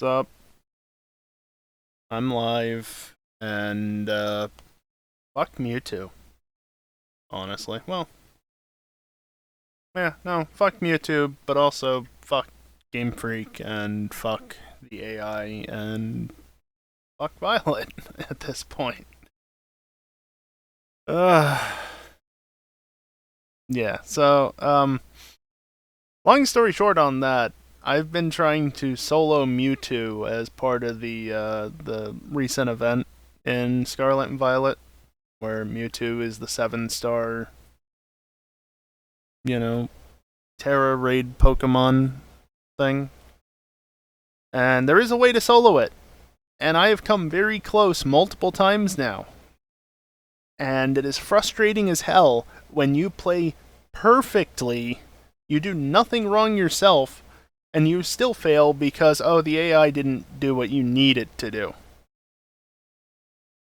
What's up? I'm live, and fuck Mewtwo. Honestly, well, yeah, no, fuck Mewtwo, but also fuck Game Freak and fuck the AI and fuck Violet at this point. Uh, yeah. So, long story short on that, I've been trying to solo Mewtwo as part of the recent event in Scarlet and Violet, where Mewtwo is the 7-star, you know, Terra Raid Pokemon thing. And there is a way to solo it. And I have come very close multiple times now. And it is frustrating as hell when you play perfectly, you do nothing wrong yourself, and you still fail because, oh, the AI didn't do what you need it to do.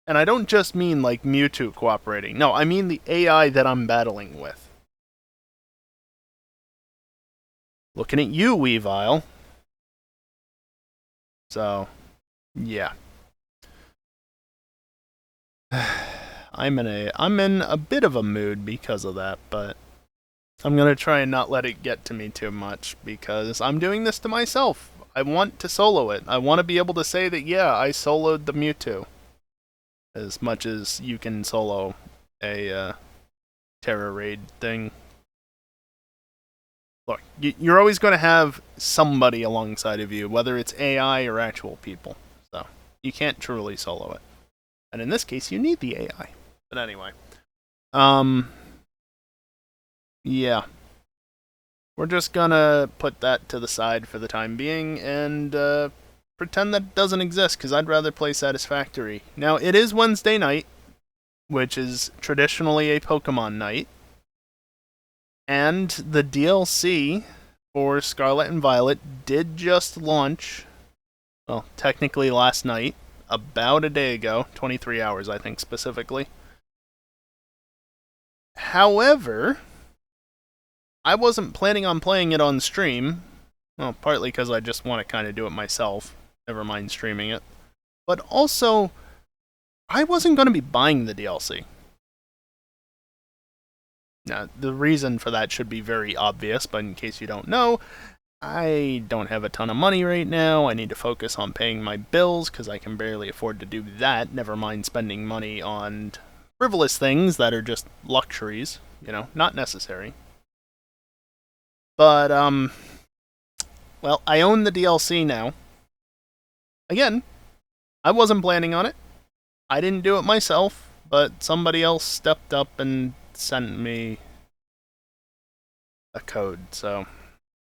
And I don't just mean like Mewtwo cooperating. No, I mean the AI that I'm battling with. Looking at you, Weavile. So, yeah. I'm in a bit of a mood because of that, but I'm gonna try and not let it get to me too much because I'm doing this to myself. I want to solo it. I want to be able to say that, yeah, I soloed the Mewtwo. As much as you can solo a Terra Raid thing. Look, you're always going to have somebody alongside of you, whether it's AI or actual people. So, you can't truly solo it. And in this case, you need the AI. But anyway. Yeah. We're just gonna put that to the side for the time being and pretend that it doesn't exist, because I'd rather play Satisfactory. Now, it is Wednesday night, which is traditionally a Pokemon night. And the DLC for Scarlet and Violet did just launch, well, technically last night, about a day ago, 23 hours, I think, specifically. However, I wasn't planning on playing it on stream. Well, partly because I just want to kind of do it myself, never mind streaming it. But also, I wasn't going to be buying the DLC. Now, the reason for that should be very obvious, but in case you don't know, I don't have a ton of money right now. I need to focus on paying my bills because I can barely afford to do that, never mind spending money on frivolous things that are just luxuries, not necessary. But, well, I own the DLC now. Again, I wasn't planning on it. I didn't do it myself, but somebody else stepped up and sent me a code, so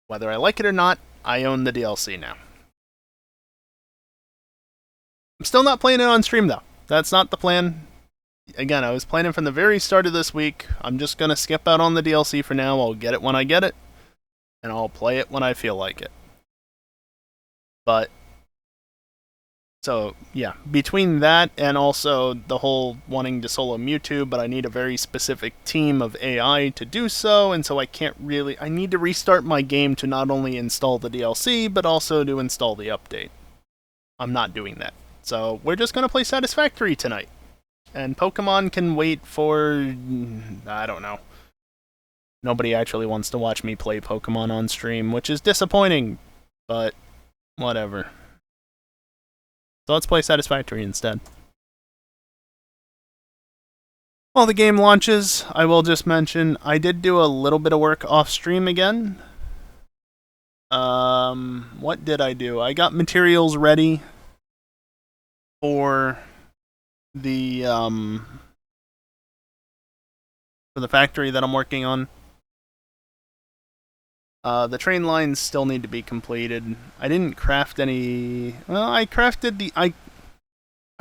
whether I like it or not, I own the DLC now. I'm still not playing it on stream, though. That's not the plan. Again, I was planning from the very start of this week. I'm just going to skip out on the DLC for now. I'll get it when I get it, and I'll play it when I feel like it. But, so, yeah, between that and also the whole wanting to solo Mewtwo, but I need a very specific team of AI to do so, and so I can't really... I need to restart my game to not only install the DLC, but also to install the update. I'm not doing that. So, we're just going to play Satisfactory tonight. And Pokemon can wait for... I don't know. Nobody actually wants to watch me play Pokemon on stream, which is disappointing. But, whatever. So let's play Satisfactory instead. While the game launches, I will just mention, I did do a little bit of work off stream again. What did I do? I got materials ready for the factory that I'm working on. The train lines still need to be completed. I didn't craft any... Well, I crafted I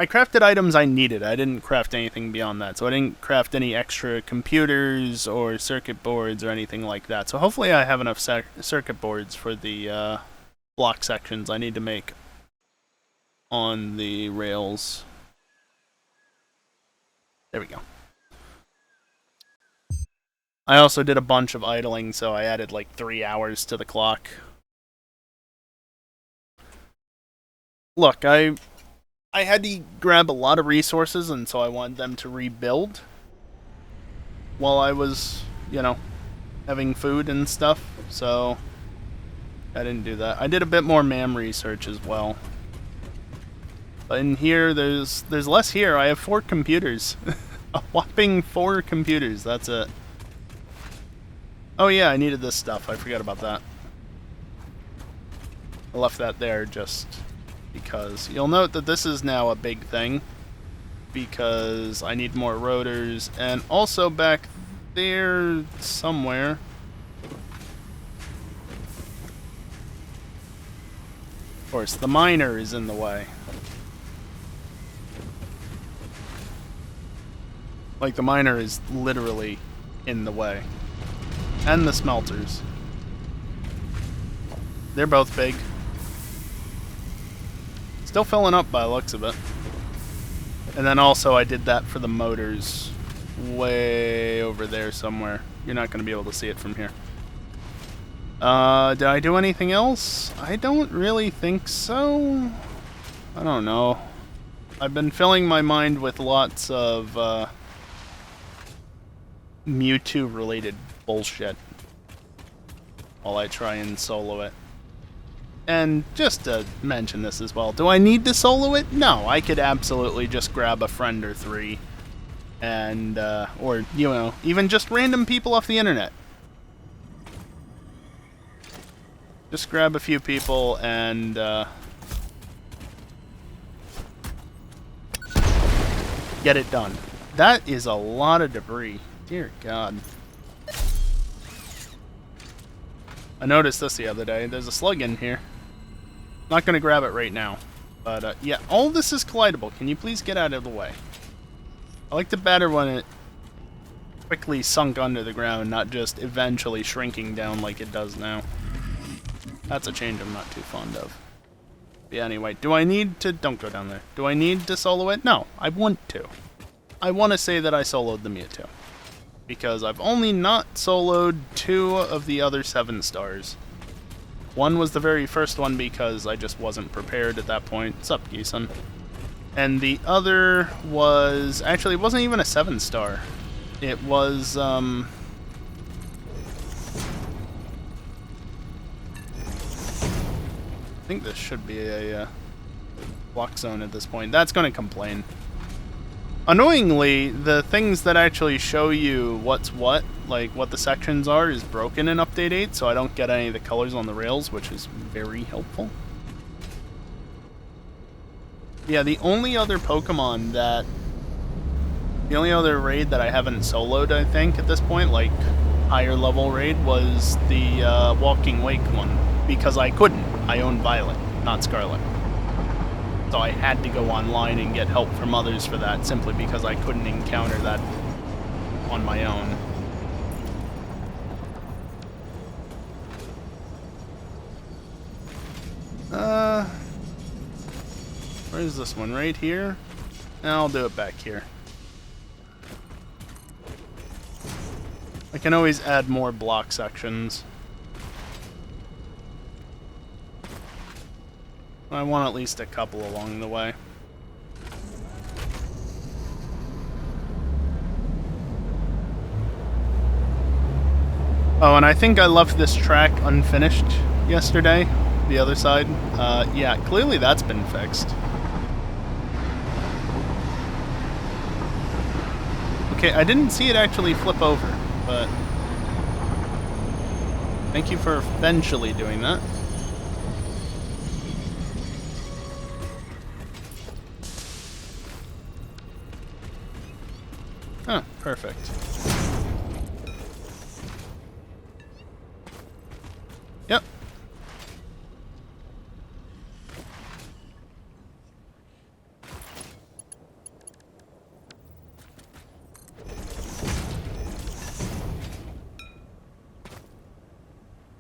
crafted items I needed. I didn't craft anything beyond that. So I didn't craft any extra computers or circuit boards or anything like that. So hopefully I have enough circuit boards for the block sections I need to make on the rails. There we go. I also did a bunch of idling, so I added like 3 hours to the clock. Look, I had to grab a lot of resources, and so I wanted them to rebuild while I was, having food and stuff. So I didn't do that. I did a bit more MAM research as well. But in here, there's less here. I have 4 computers. A whopping 4 computers. That's it. Oh yeah, I needed this stuff. I forgot about that. I left that there just because. You'll note that this is now a big thing because I need more rotors, and also back there somewhere. Of course, the miner is in the way. Like, the miner is literally in the way. And the smelters. They're both big. Still filling up by the looks of it. And then also I did that for the motors way over there somewhere. You're not going to be able to see it from here. Did I do anything else? I don't really think so. I don't know. I've been filling my mind with lots of Mewtwo-related bullshit while I try and solo it. And just to mention this as well, do I need to solo it? No, I could absolutely just grab a friend or 3 and, or, even just random people off the internet. Just grab a few people and, get it done. That is a lot of debris. Dear God. I noticed this the other day. There's a slug in here. Not going to grab it right now. But, yeah, all this is collidable. Can you please get out of the way? I like to better when it quickly sunk under the ground, not just eventually shrinking down like it does now. That's a change I'm not too fond of. But yeah, anyway, do I need to... Don't go down there. Do I need to solo it? No, I want to. I want to say that I soloed the Mewtwo. Because I've only not soloed 2 of the other 7 stars. One was the very first one because I just wasn't prepared at that point. Sup, Geeson? And the other was... Actually, it wasn't even a 7-star. It was, I think this should be a block zone at this point. That's going to complain. Annoyingly, the things that actually show you what's what, like what the sections are, is broken in Update 8, so I don't get any of the colors on the rails, which is very helpful. Yeah, the only other Pokemon that... The only other raid that I haven't soloed, I think, at this point, like, higher level raid, was the Walking Wake one. Because I couldn't. I own Violet, not Scarlet. So I had to go online and get help from others for that, simply because I couldn't encounter that on my own. Where's this one? Right here? I'll do it back here. I can always add more block sections. I want at least a couple along the way. Oh, and I think I left this track unfinished yesterday, the other side. Yeah, clearly that's been fixed. Okay, I didn't see it actually flip over, but thank you for eventually doing that. Oh, perfect. Yep.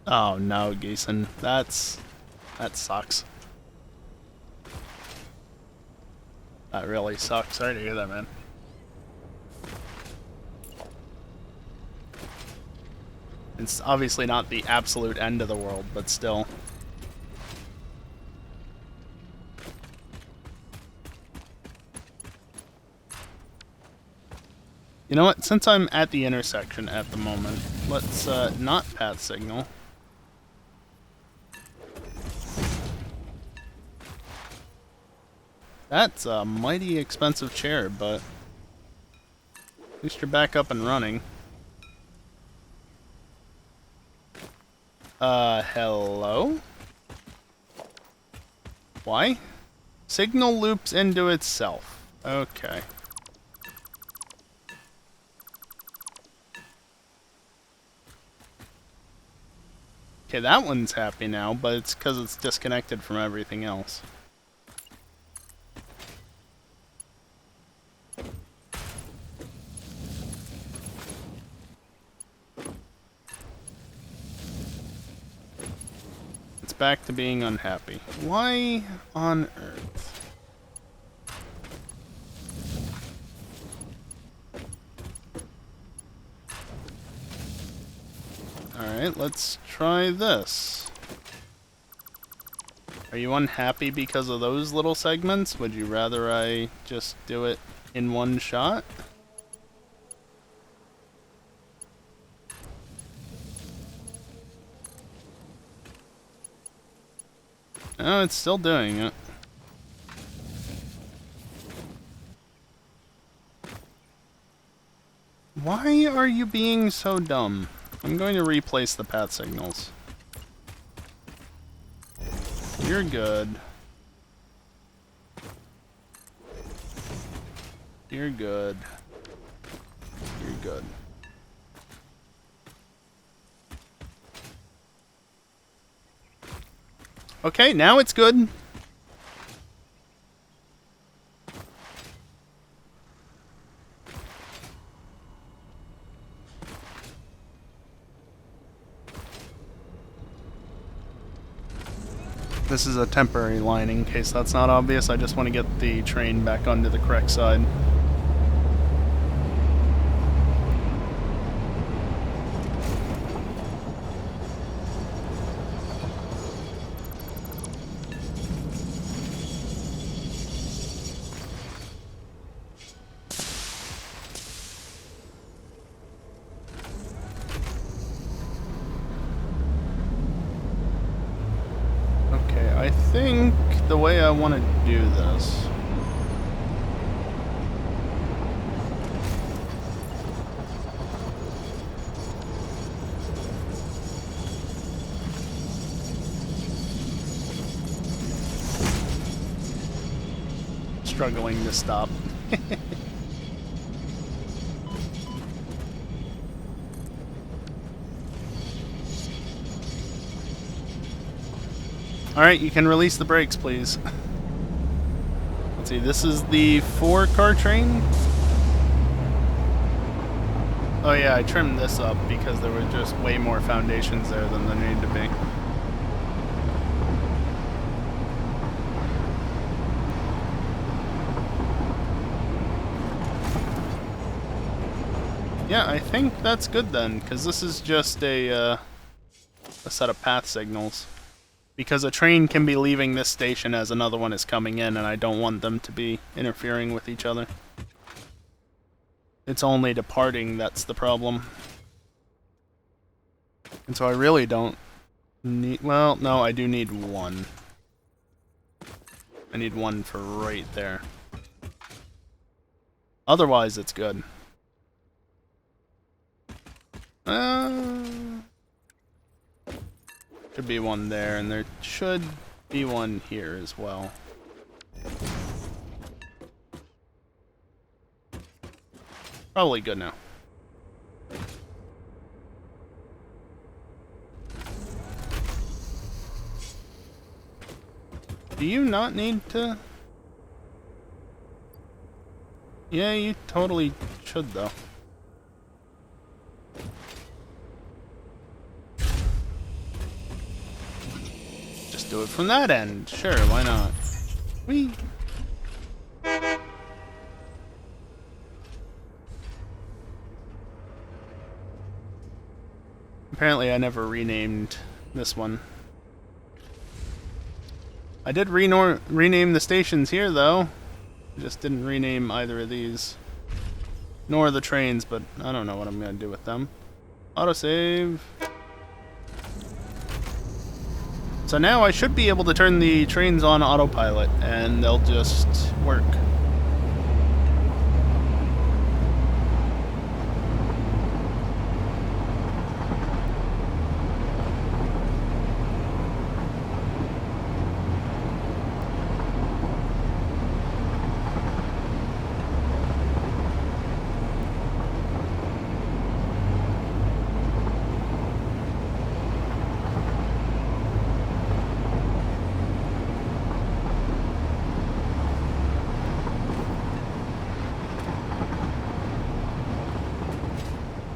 Oh no, Geeson. That sucks. That really sucks. Sorry to hear that, man. It's obviously not the absolute end of the world, but still. You know what? Since I'm at the intersection at the moment, let's not path signal. That's a mighty expensive chair, but at least you're back up and running. Hello? Why? Signal loops into itself. Okay. Okay, that one's happy now, but it's because it's disconnected from everything else. It's back to being unhappy. Why on earth? Alright, let's try this. Are you unhappy because of those little segments? Would you rather I just do it in one shot? Oh, it's still doing it. Why are you being so dumb? I'm going to replace the path signals. You're good. You're good. You're good. Okay, now it's good. This is a temporary line in case that's not obvious. I just want to get the train back onto the correct side. I think the way I want to do this... struggling to stop. Alright, you can release the brakes, please. Let's see, this is the 4-car train? Oh yeah, I trimmed this up because there were just way more foundations there than there needed to be. Yeah, I think that's good then, because this is just a set of path signals. Because a train can be leaving this station as another one is coming in, and I don't want them to be interfering with each other. It's only departing that's the problem. And so I really don't need... well, no, I do need one. I need one for right there. Otherwise, it's good. Should be one there, and there should be one here as well. Probably good now. Do you not need to? Yeah, you totally should, though. Just do it from that end. Sure, why not? Whee! Apparently I never renamed this one. I did rename the stations here, though. I just didn't rename either of these. Nor the trains, but I don't know what I'm going to do with them. Autosave. So now I should be able to turn the trains on autopilot, and they'll just work.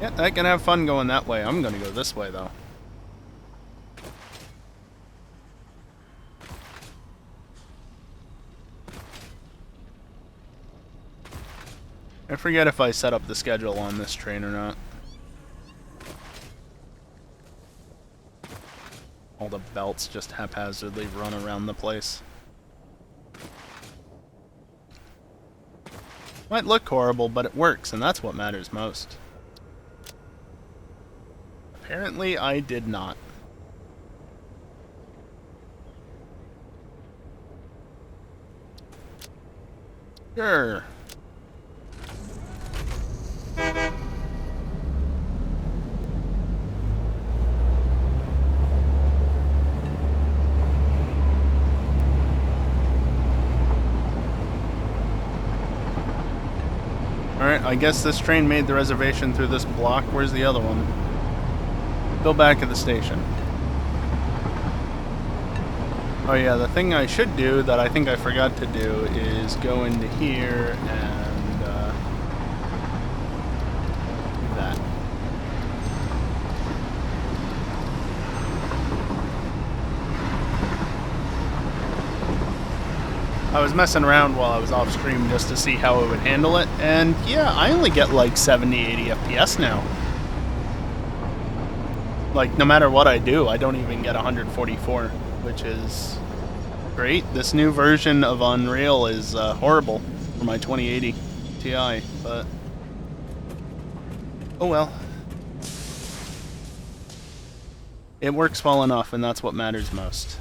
Yeah, I can have fun going that way. I'm gonna go this way, though. I forget if I set up the schedule on this train or not. All the belts just haphazardly run around the place. Might look horrible, but it works, and that's what matters most. Apparently, I did not. Sure. Alright, I guess this train made the reservation through this block. Where's the other one? Go back at the station. Oh yeah, the thing I should do that I think I forgot to do is go into here and do that. I was messing around while I was off stream just to see how it would handle it, and yeah, I only get like 70, 80 FPS now. Like, no matter what I do, I don't even get 144, which is great. This new version of Unreal is horrible for my 2080 Ti, but oh well. It works well enough, and that's what matters most.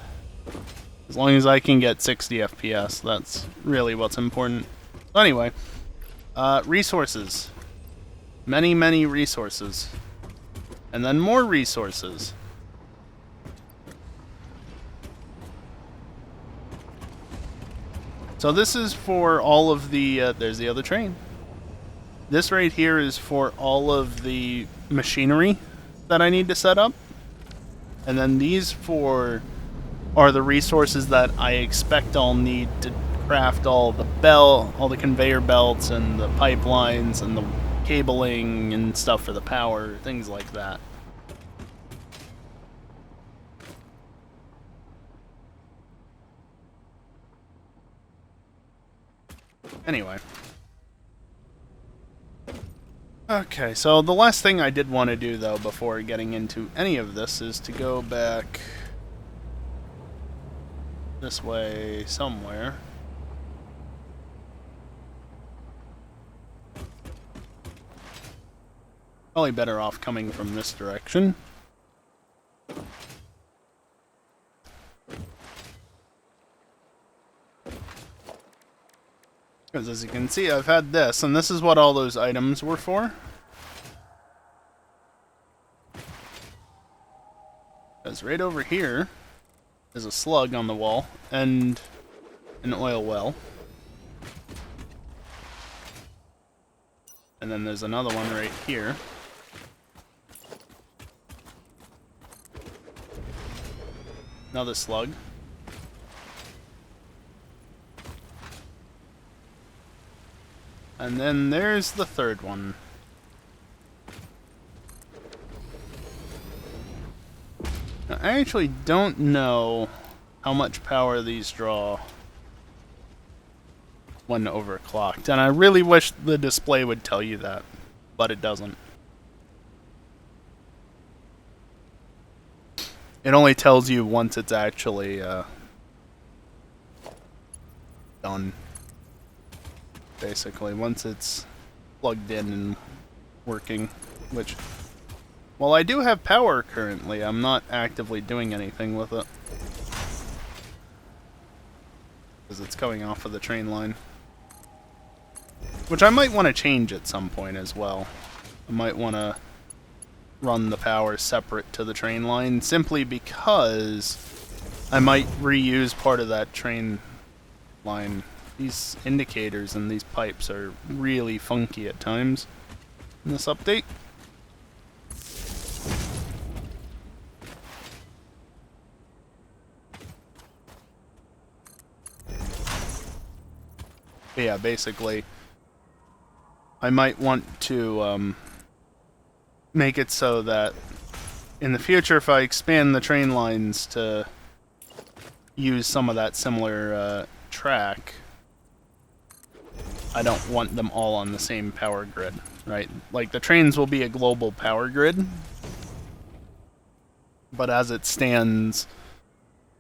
As long as I can get 60 FPS, that's really what's important. So anyway, resources. Many, many resources. And then more resources. So this is for all of the, there's the other train. This right here is for all of the machinery that I need to set up. And then these four are the resources that I expect I'll need to craft all the conveyor belts and the pipelines and the cabling and stuff for the power, things like that. Anyway. Okay, so the last thing I did want to do, though, before getting into any of this is to go back this way somewhere. Probably better off coming from this direction. Because as you can see, I've had this, and this is what all those items were for. Because right over here is a slug on the wall, and an oil well. And then there's another one right here. Another slug. And then there's the third one. Now, I actually don't know how much power these draw when overclocked, and I really wish the display would tell you that, but it doesn't. It only tells you once it's actually done. Basically, once it's plugged in and working, which, while I do have power currently, I'm not actively doing anything with it. Because it's going off of the train line. Which I might want to change at some point as well. I might want to run the power separate to the train line, simply because I might reuse part of that train line. These indicators and these pipes are really funky at times in this update. But yeah, basically, I might want to make it so that in the future, if I expand the train lines to use some of that similar track, I don't want them all on the same power grid, right? Like, the trains will be a global power grid, but as it stands,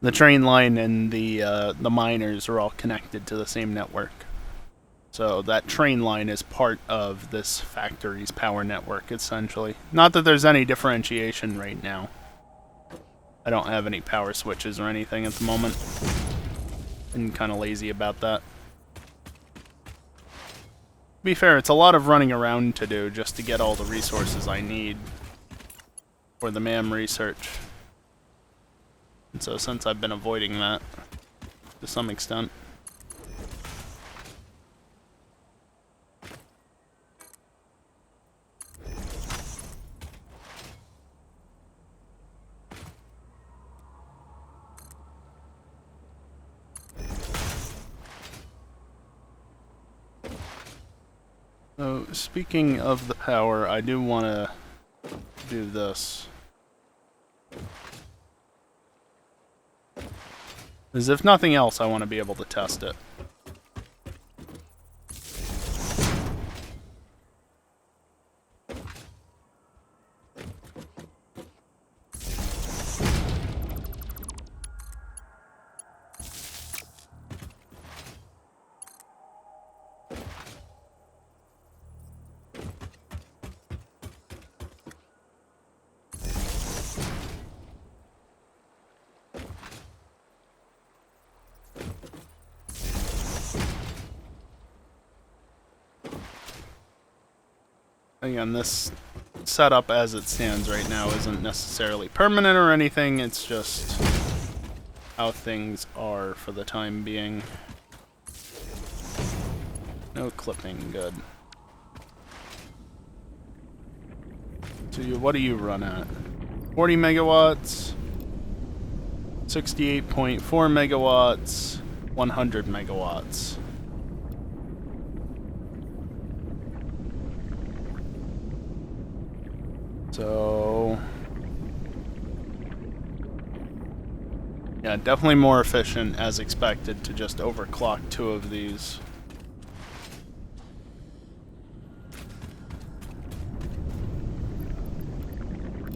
the train line and the miners are all connected to the same network. So that train line is part of this factory's power network, essentially. Not that there's any differentiation right now. I don't have any power switches or anything at the moment. I'm kind of lazy about that. To be fair, it's a lot of running around to do just to get all the resources I need for the MAM research. And so since I've been avoiding that to some extent. So, speaking of the power, I do want to do this. Because if nothing else, I want to be able to test it. Again, this setup as it stands right now isn't necessarily permanent or anything, it's just how things are for the time being. No clipping, good. So what do you run at? 40 megawatts, 68.4 megawatts, 100 megawatts. So, yeah, definitely more efficient as expected to just overclock 2 of these.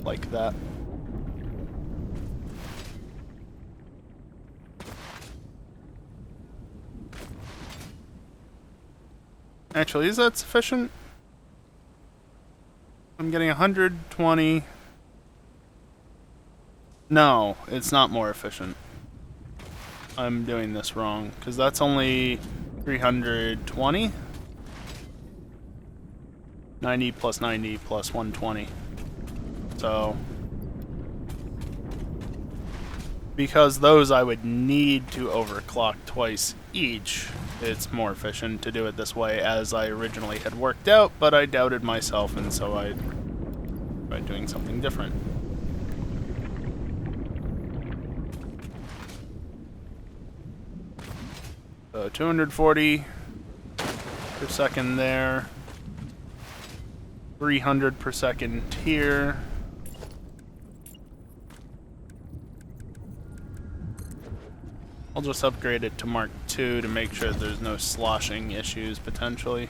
Like that. Actually, is that sufficient? I'm getting 120. No, it's not more efficient. I'm doing this wrong, because that's only 320? 90 plus 90 plus 120. So, because those I would need to overclock twice each, it's more efficient to do it this way as I originally had worked out, but I doubted myself, and so I tried doing something different. So 240 per second there, 300 per second here. I'll just upgrade it to Mark II to make sure there's no sloshing issues potentially.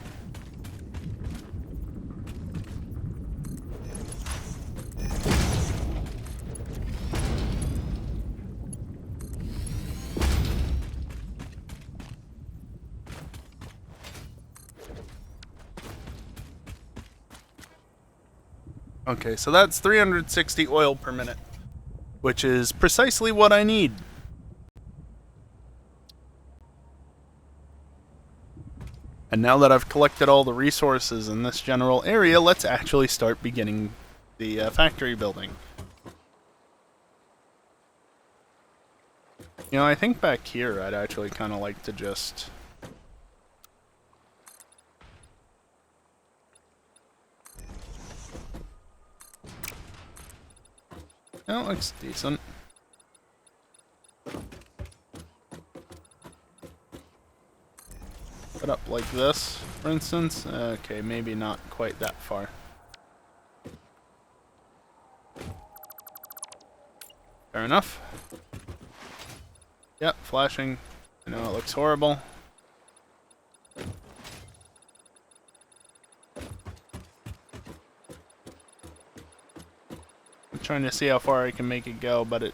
Okay, so that's 360 oil per minute, which is precisely what I need. And now that I've collected all the resources in this general area, let's actually start beginning the factory building. You know, I think back here I'd actually kind of like to just... That looks decent. Put up like this, for instance. Okay, maybe not quite that far. Fair enough. Yep, flashing. I know it looks horrible. I'm trying to see how far I can make it go, but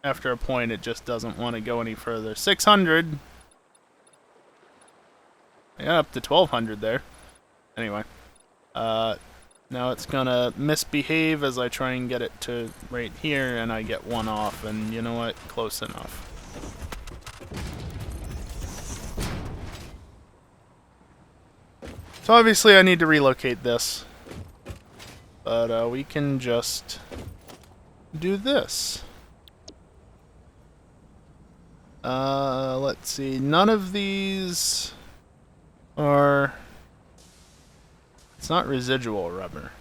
after a point it just doesn't want to go any further. 600! I got up to 1200 there. Anyway. Now it's gonna misbehave as I try and get it to right here, and I get one off, and you know what? Close enough. So obviously I need to relocate this. But we can just do this. Let's see. None of these are... It's not residual rubber.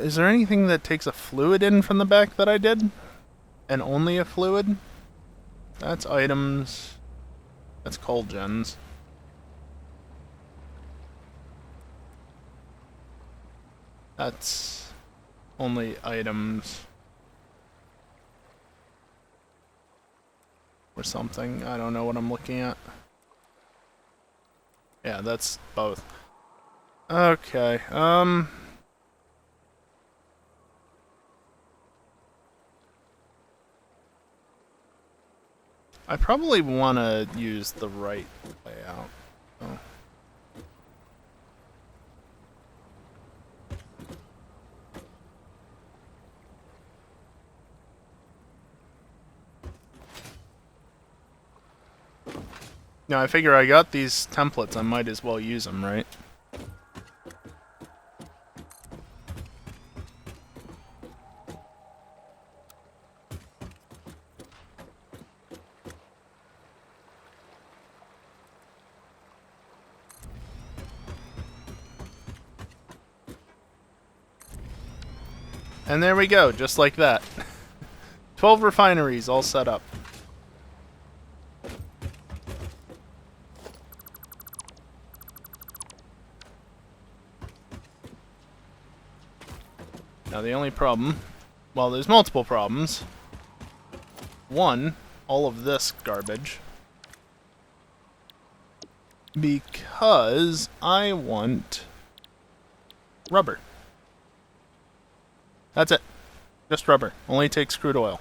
Is there anything that takes a fluid in from the back that I did? And only a fluid? That's items. That's coal gens. That's only items. Or something. I don't know what I'm looking at. Yeah, that's both. Okay, I probably want to use the right layout. Oh. Now I figure I got these templates, I might as well use them, right? And there we go, just like that. 12 refineries all set up. Now the only problem, well, there's multiple problems. One, all of this garbage. Because I want rubber. That's it. Just rubber. Only takes crude oil.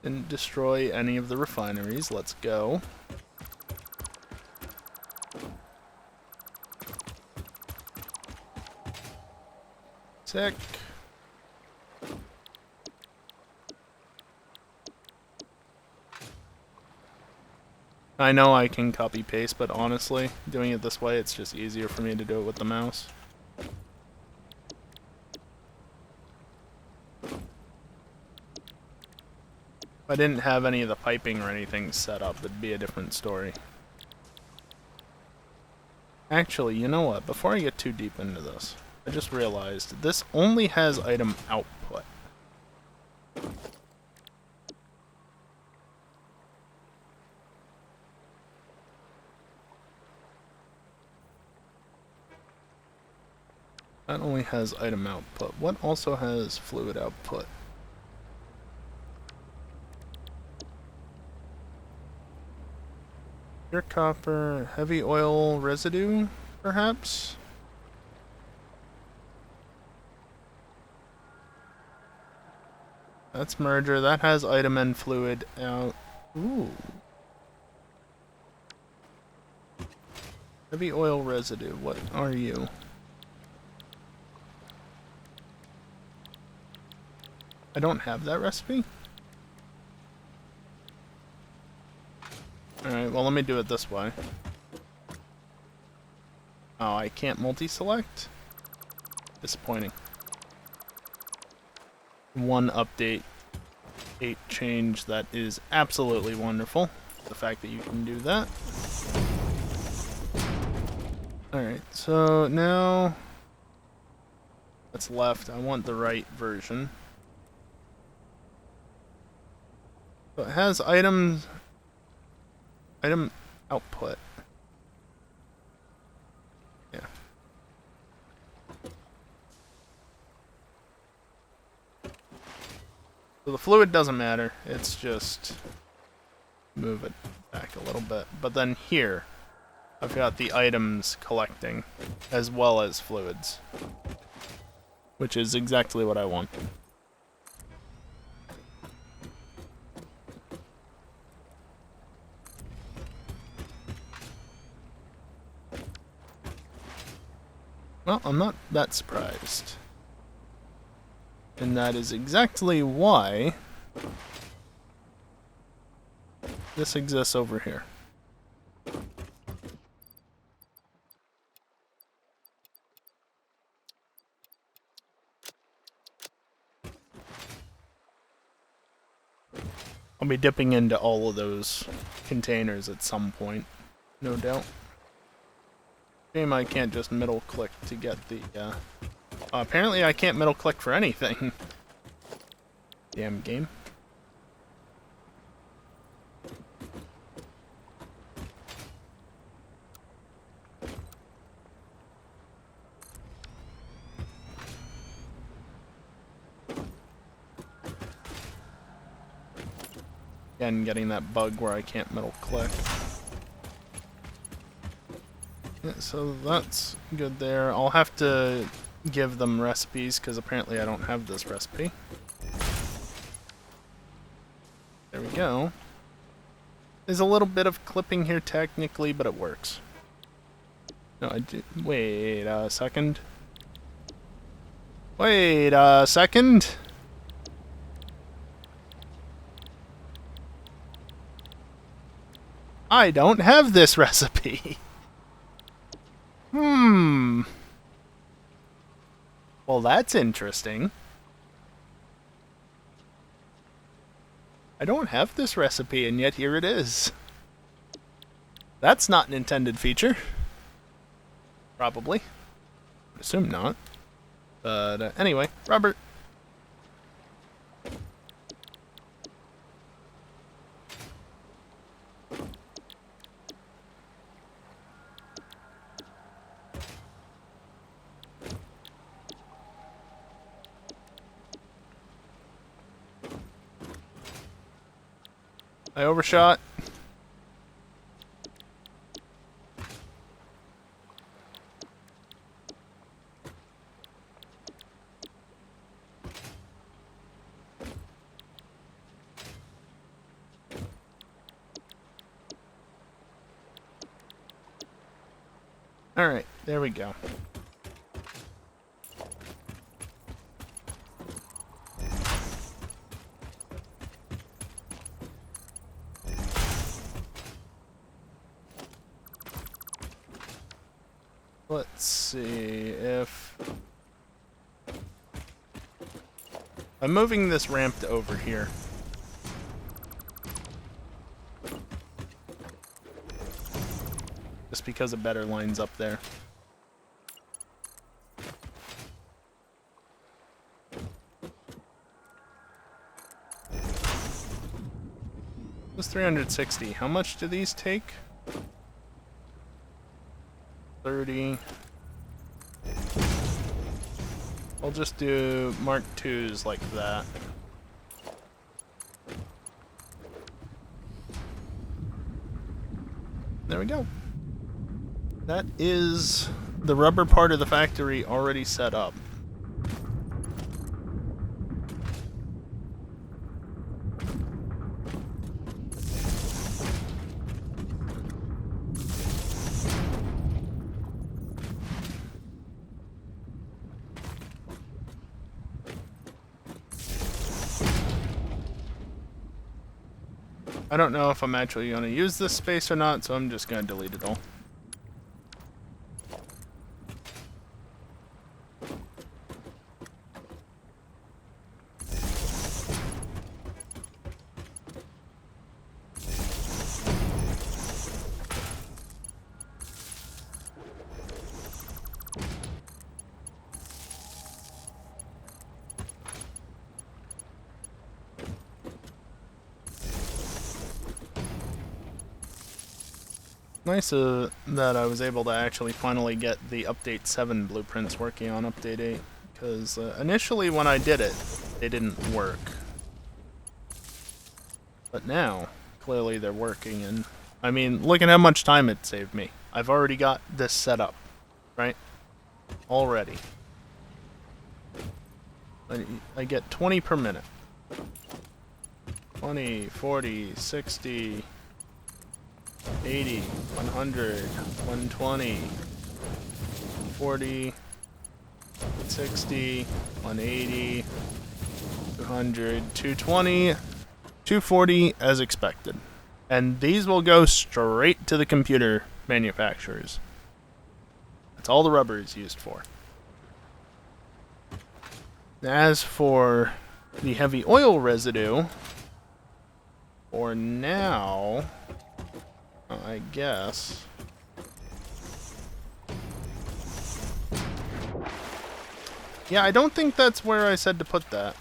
Didn't destroy any of the refineries. Let's go. Sick. I know I can copy paste, but honestly, doing it this way, it's just easier for me to do it with the mouse. If I didn't have any of the piping or anything set up, it'd be a different story. Actually, you know what? Before I get too deep into this, I just realized this only has item output. That only has item output. What also has fluid output? Pure copper, heavy oil residue, perhaps? That's merger. That has item and fluid out. Ooh. Heavy oil residue. What are you? I don't have that recipe? Alright, well let me do it this way. Oh, I can't multi-select? Disappointing. One update, 8 change, that is absolutely wonderful. The fact that you can do that. Alright, so now that's left. I want the right version. So it has item output. Yeah. So the fluid doesn't matter. It's just move it back a little bit. But then here, I've got the items collecting as well as fluids, which is exactly what I want. Well, I'm not that surprised. And that is exactly why this exists over here. I'll be dipping into all of those containers at some point, no doubt. Shame I can't just middle click to get the, apparently I can't middle click for anything. Damn game. Again, getting that bug where I can't middle click. Yeah, so that's good there. I'll have to give them recipes because apparently I don't have this recipe. There we go. There's a little bit of clipping here technically, but it works. No, I did. Wait a second. Wait a second. I don't have this recipe. Well, that's interesting. I don't have this recipe, and yet here it is. That's not an intended feature. Probably. I assume not. But anyway, Robert. I overshot. Alright, there we go. Let's see if I'm moving this ramp to over here. Just because it better lines up there. This 360. How much do these take? 30. I'll just do Mark IIs like that. There we go. That is the rubber part of the factory already set up. I don't know if I'm actually going to use this space or not, so I'm just going to delete it all. Nice that I was able to actually finally get the Update 7 blueprints working on Update 8, because initially when I did it, they didn't work. But now, clearly they're working, and I mean, look at how much time it saved me. I've already got this set up, right? Already. I get 20 per minute. 20, 40, 60... 80, 100, 120, 40, 60, 180, 200, 220, 240 as expected. And these will go straight to the computer manufacturers. That's all the rubber is used for. As for the heavy oil residue, for now, I guess. Yeah, I don't think that's where I said to put that.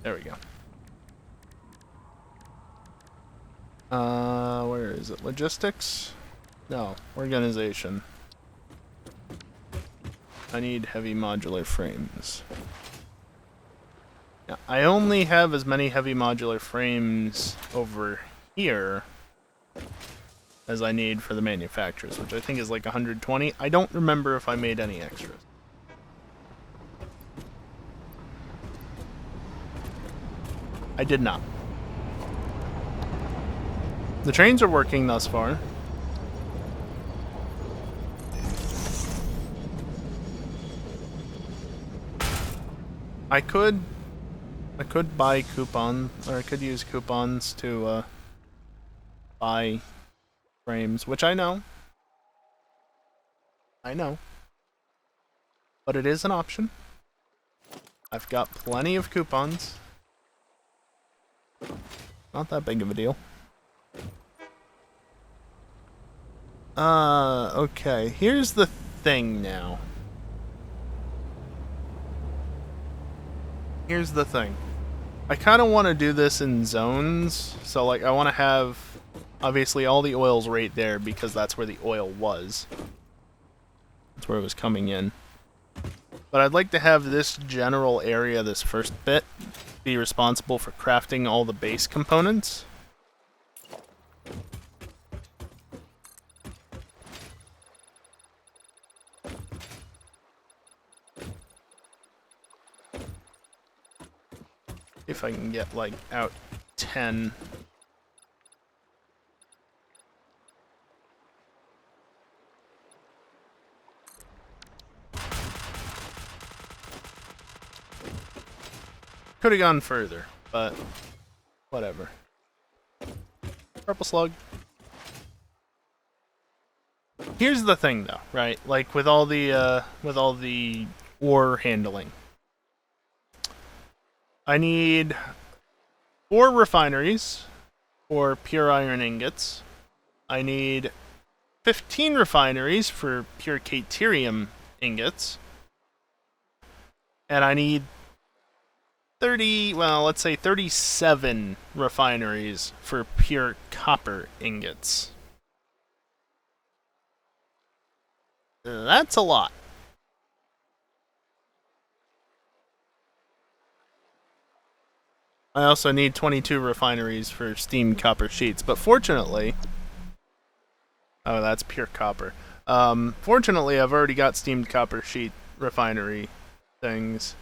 There we go. Where is it? Logistics? No, organization. I need heavy modular frames. Now, I only have as many heavy modular frames over here as I need for the manufacturers, which I think is like 120. I don't remember if I made any extras. I did not. The trains are working thus far. I could buy coupons, or I could use coupons to buy frames, which I know. But it is an option. I've got plenty of coupons. Not that big of a deal. Okay. Here's the thing now. Here's the thing. I kind of want to do this in zones. So, like, I want to have, obviously, all the oils right there because that's where the oil was. That's where it was coming in. But I'd like to have this general area, this first bit, be responsible for crafting all the base components. If I can get, like, out 10. Could have gone further, but whatever. Purple slug. Here's the thing, though, right? Like with all the ore handling, I need 4 refineries for pure iron ingots. I need 15 refineries for pure caterium ingots, and I need 30, well, let's say 37 refineries for pure copper ingots. That's a lot. I also need 22 refineries for steamed copper sheets, but fortunately... Oh, that's pure copper. Fortunately, I've already got steamed copper sheet refinery things.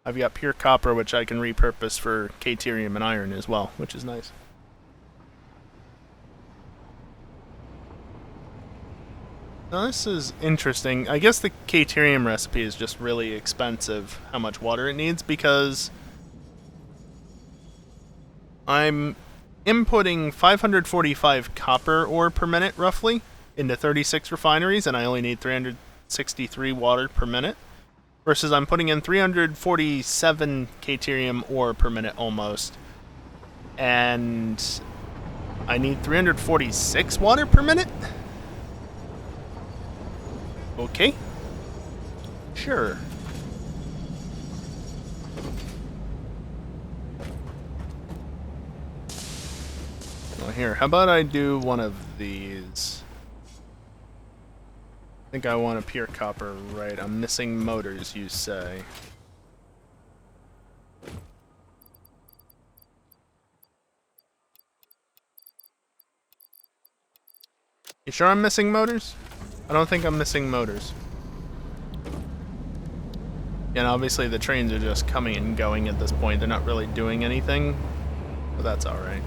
I've got pure copper, which I can repurpose for caterium and iron as well, which is nice. Now, this is interesting. I guess the caterium recipe is just really expensive, how much water it needs, because I'm inputting 545 copper ore per minute, roughly, into 36 refineries, and I only need 363 water per minute, versus I'm putting in 347 caterium ore per minute, almost, and I need 346 water per minute? Okay. Sure. Well, here, how about I do one of these? I think I want a pure copper, right? I'm missing motors, you say. You sure I'm missing motors? I don't think I'm missing motors. And obviously the trains are just coming and going at this point. They're not really doing anything, but that's alright.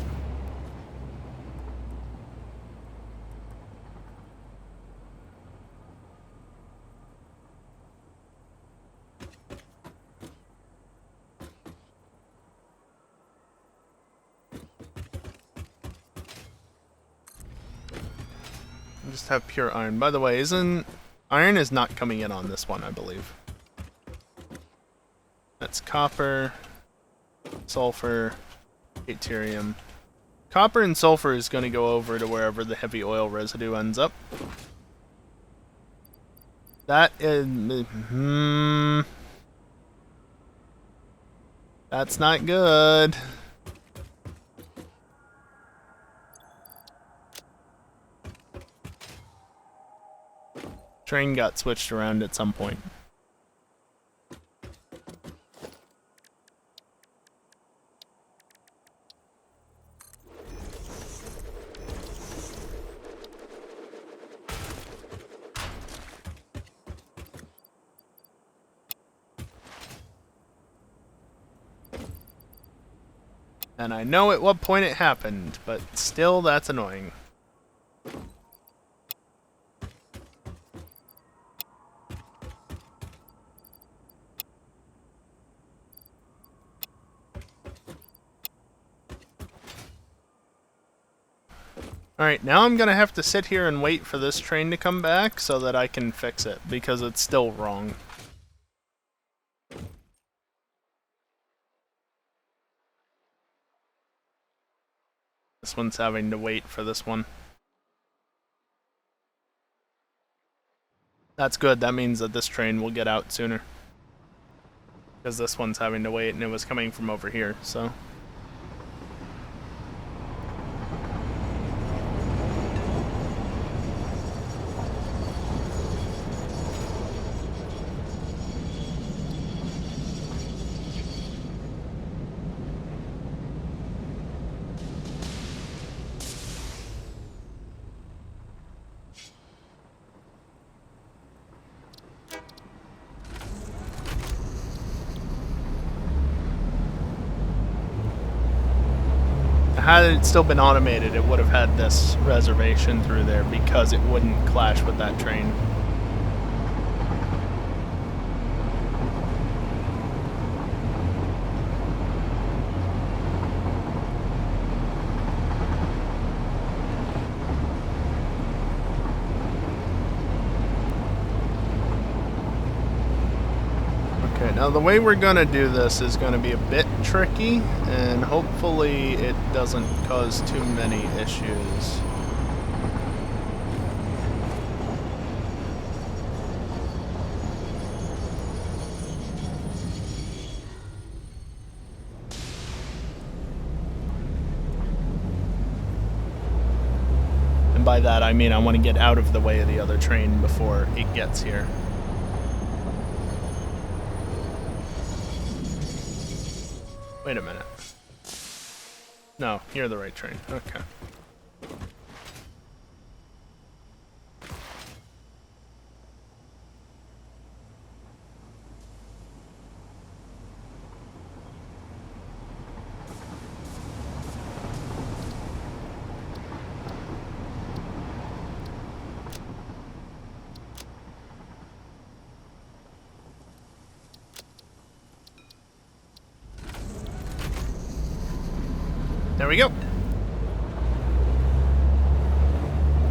Just have pure iron. By the way, iron is not coming in on this one, I believe. That's copper, sulfur, deuterium. Copper and sulfur is going to go over to wherever the heavy oil residue ends up. That is... that's not good. Train got switched around at some point. And I know at what point it happened, but still, that's annoying. Alright, now I'm gonna have to sit here and wait for this train to come back so that I can fix it, because it's still wrong. This one's having to wait for this one. That's good, that means that this train will get out sooner. Because this one's having to wait and it was coming from over here, so... Had it still been automated, it would have had this reservation through there because it wouldn't clash with that train. Okay, now the way we're gonna do this is gonna be a bit tricky, and hopefully it doesn't cause too many issues. And by that I mean I want to get out of the way of the other train before it gets here. Wait a minute. No, you're the right train. Okay. There we go.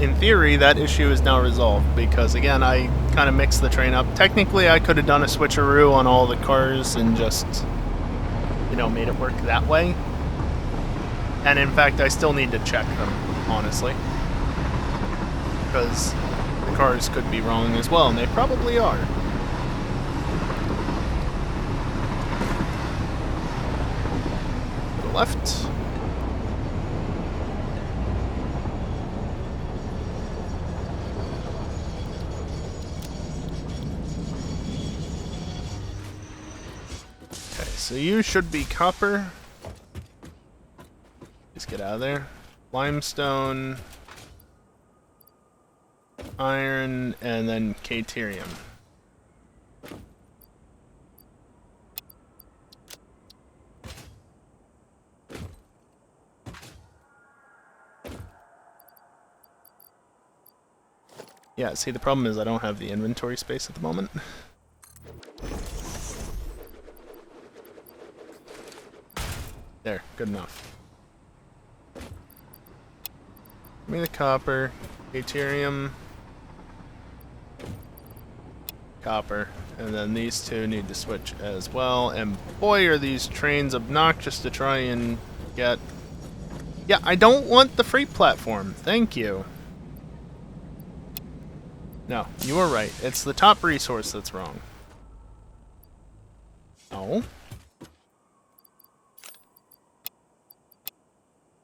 In theory, that issue is now resolved because, again, I kind of mixed the train up. Technically, I could have done a switcheroo on all the cars and just, you know, made it work that way. And in fact, I still need to check them, honestly. Because the cars could be wrong as well, and they probably are. To the left. So you should be copper. Just get out of there. Limestone, iron, and then caterium. Yeah, see, the problem is I don't have the inventory space at the moment. There, good enough. Give me the copper, caterium, copper, and then these two need to switch as well. And boy, are these trains obnoxious to try and get. Yeah, I don't want the freight platform. Thank you. No, you were right. It's the top resource that's wrong. No.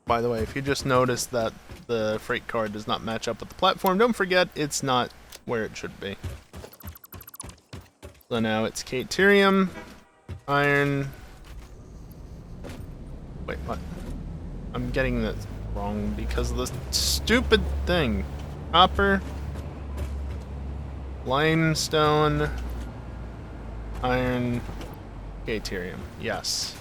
By the way, if you just noticed that the freight car does not match up with the platform, don't forget it's not where it should be. So now it's caterium, iron. Wait, what? I'm getting this wrong because of this stupid thing. Copper, limestone, iron, caterium. Yes.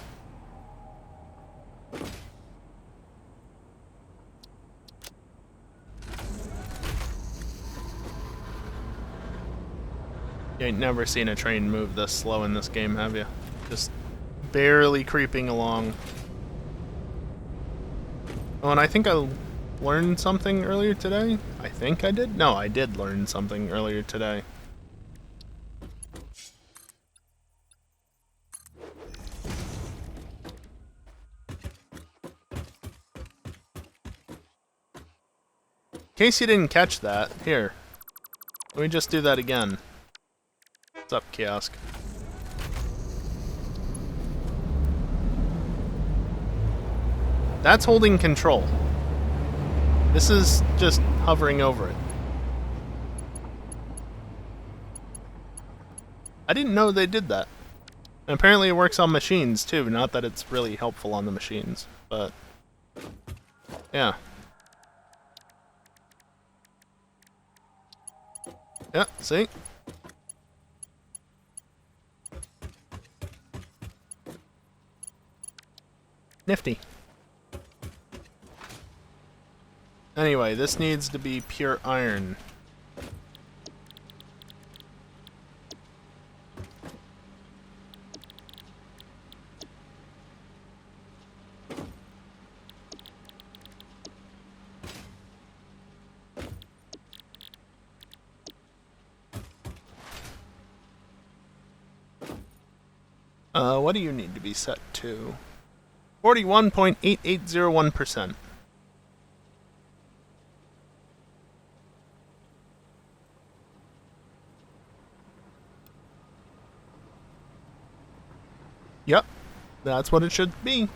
You ain't never seen a train move this slow in this game, have you? Just barely creeping along. Oh, and I think I learned something earlier today. I think I did? No, I did learn something earlier today. In case you didn't catch that, here. Let me just do that again. What's up, kiosk? That's holding control. This is just hovering over it. I didn't know they did that. And apparently it works on machines too, not that it's really helpful on the machines, but yeah. Yeah, see? Nifty. Anyway, this needs to be pure iron. What do you need to be set to? 41.8801%. Yep, that's what it should be.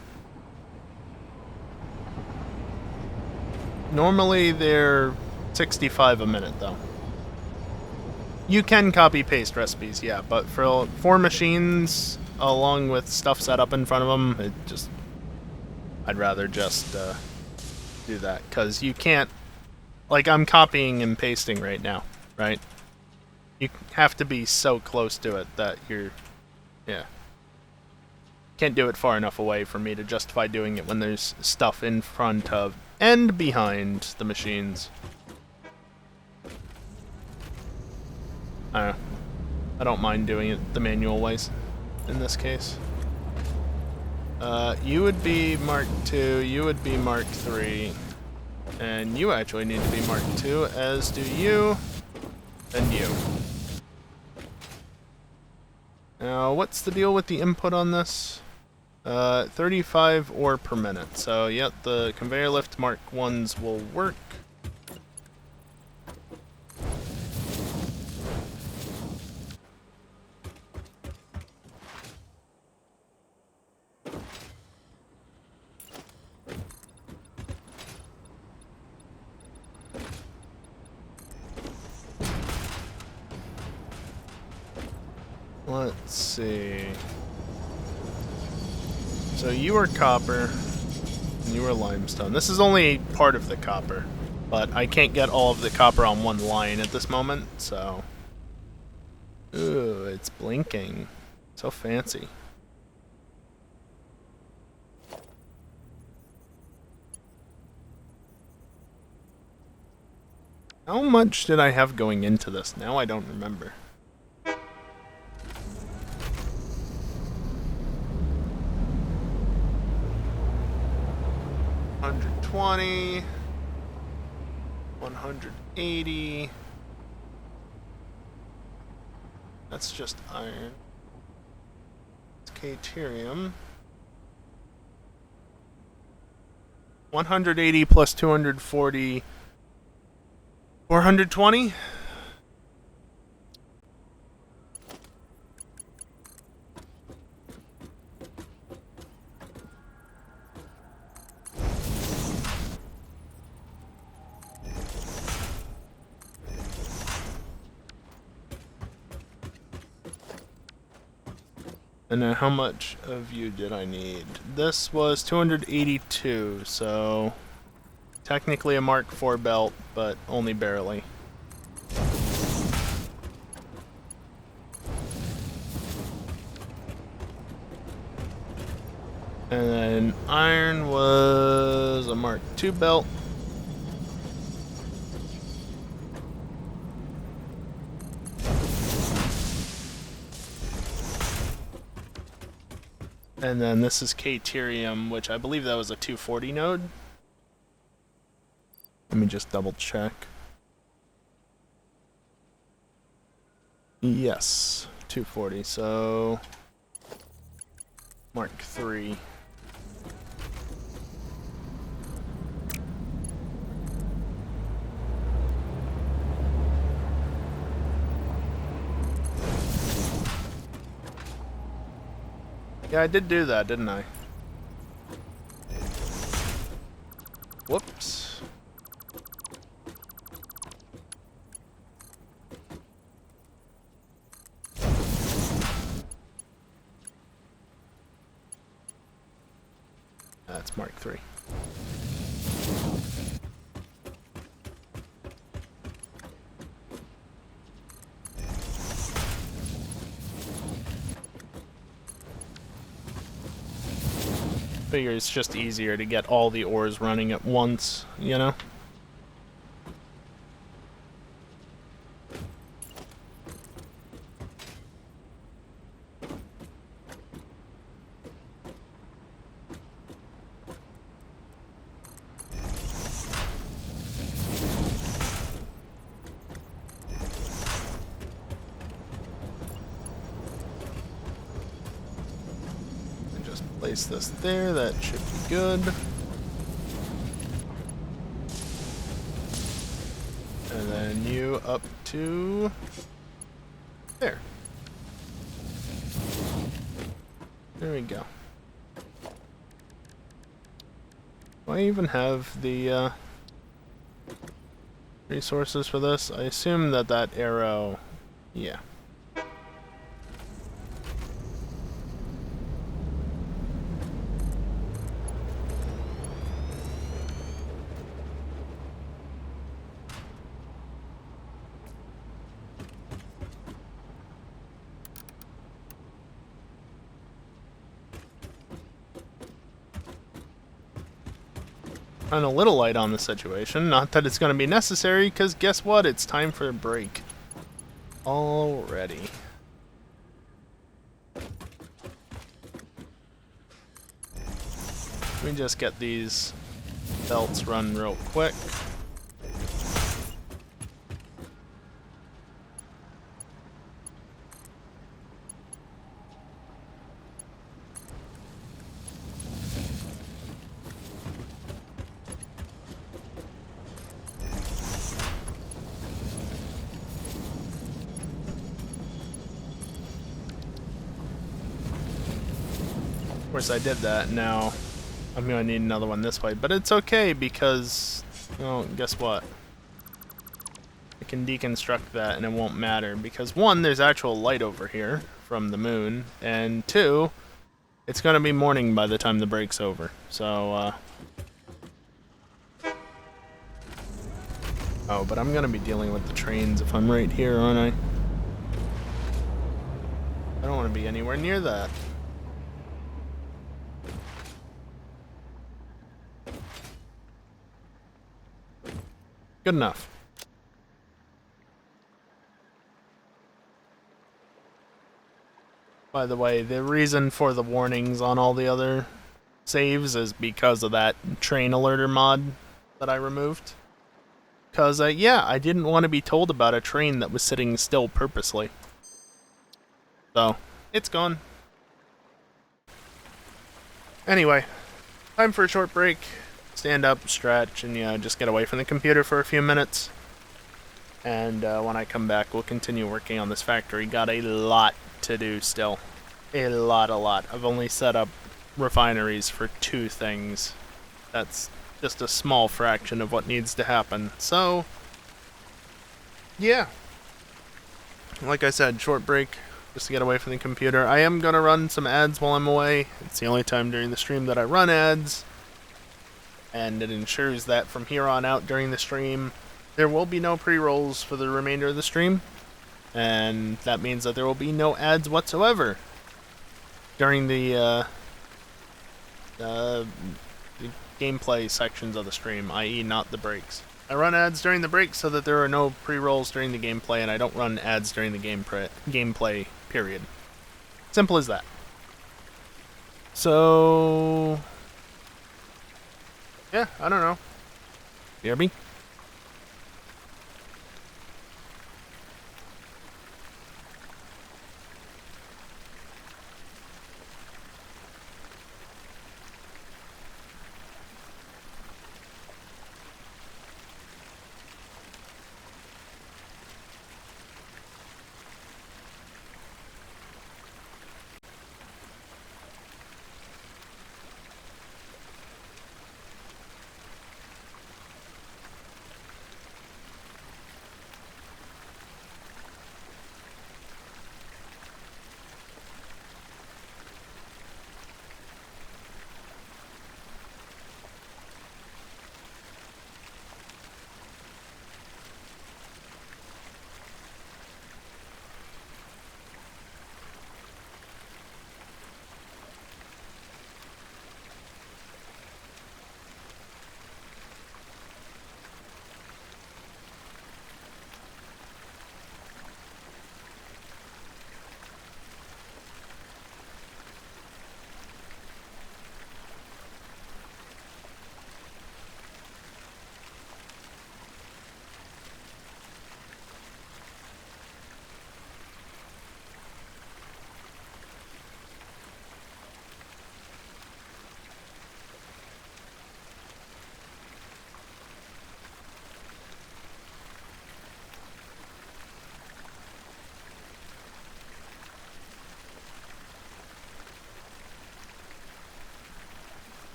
Normally they're 65 a minute, though. You can copy-paste recipes, yeah, but for 4 machines, along with stuff set up in front of them, I'd rather just do that, because you can't... Like, I'm copying and pasting right now, right? You have to be so close to it that you're... Yeah. Can't do it far enough away for me to justify doing it when there's stuff in front of and behind the machines. I don't mind doing it the manual ways in this case. You would be Mark II, you would be Mark III, and you actually need to be Mark II, as do you, and you. Now, what's the deal with the input on this? 35 ore per minute. So, yep, the conveyor lift Mark 1s will work. Let's see. So you are copper, and you are limestone. This is only part of the copper, but I can't get all of the copper on one line at this moment, so... Ooh, it's blinking. So fancy. How much did I have going into this? Now I don't remember. 120, 180. That's just iron. It's caterium. 180 plus 240. 420? And then how much of you did I need? This was 282, so technically a Mark IV belt, but only barely. And then iron was a Mark II belt. And then this is caterium, which I believe that was a 240 node. Let me just double check. Yes, 240, so Mark III. Yeah, I did do that, didn't I? Whoops. That's Mark III. Figure it's just easier to get all the ores running at once, you know? Place this there, that should be good. And then you up to there. There we go. Do I even have the resources for this. I assume that that arrow... Yeah. And a little light on the situation. Not that it's going to be necessary, because guess what? It's time for a break. Already. Let me just get these belts run real quick. Of course I did that. Now I'm going to need another one this way, but it's okay because, well, guess what? I can deconstruct that and it won't matter because one, there's actual light over here from the moon, and two, it's going to be morning by the time the break's over. So, oh, but I'm going to be dealing with the trains if I'm right here, aren't I? I don't want to be anywhere near that. Good enough. By the way, the reason for the warnings on all the other saves is because of that train alerter mod that I removed. Because, yeah, I didn't want to be told about a train that was sitting still purposely. So, it's gone. Anyway, time for a short break. Stand up, stretch, and just get away from the computer for a few minutes. And when I come back, we'll continue working on this factory. Got a lot to do still. A lot. I've only set up refineries for 2 things. That's just a small fraction of what needs to happen. So, yeah. Like I said, short break, just to get away from the computer. I am going to run some ads while I'm away. It's the only time during the stream that I run ads. And it ensures that from here on out during the stream, there will be no pre-rolls for the remainder of the stream. And that means that there will be no ads whatsoever during the gameplay sections of the stream, i.e. not the breaks. I run ads during the breaks so that there are no pre-rolls during the gameplay, and I don't run ads during the gameplay, period. Simple as that. So... yeah, I don't know. BRB?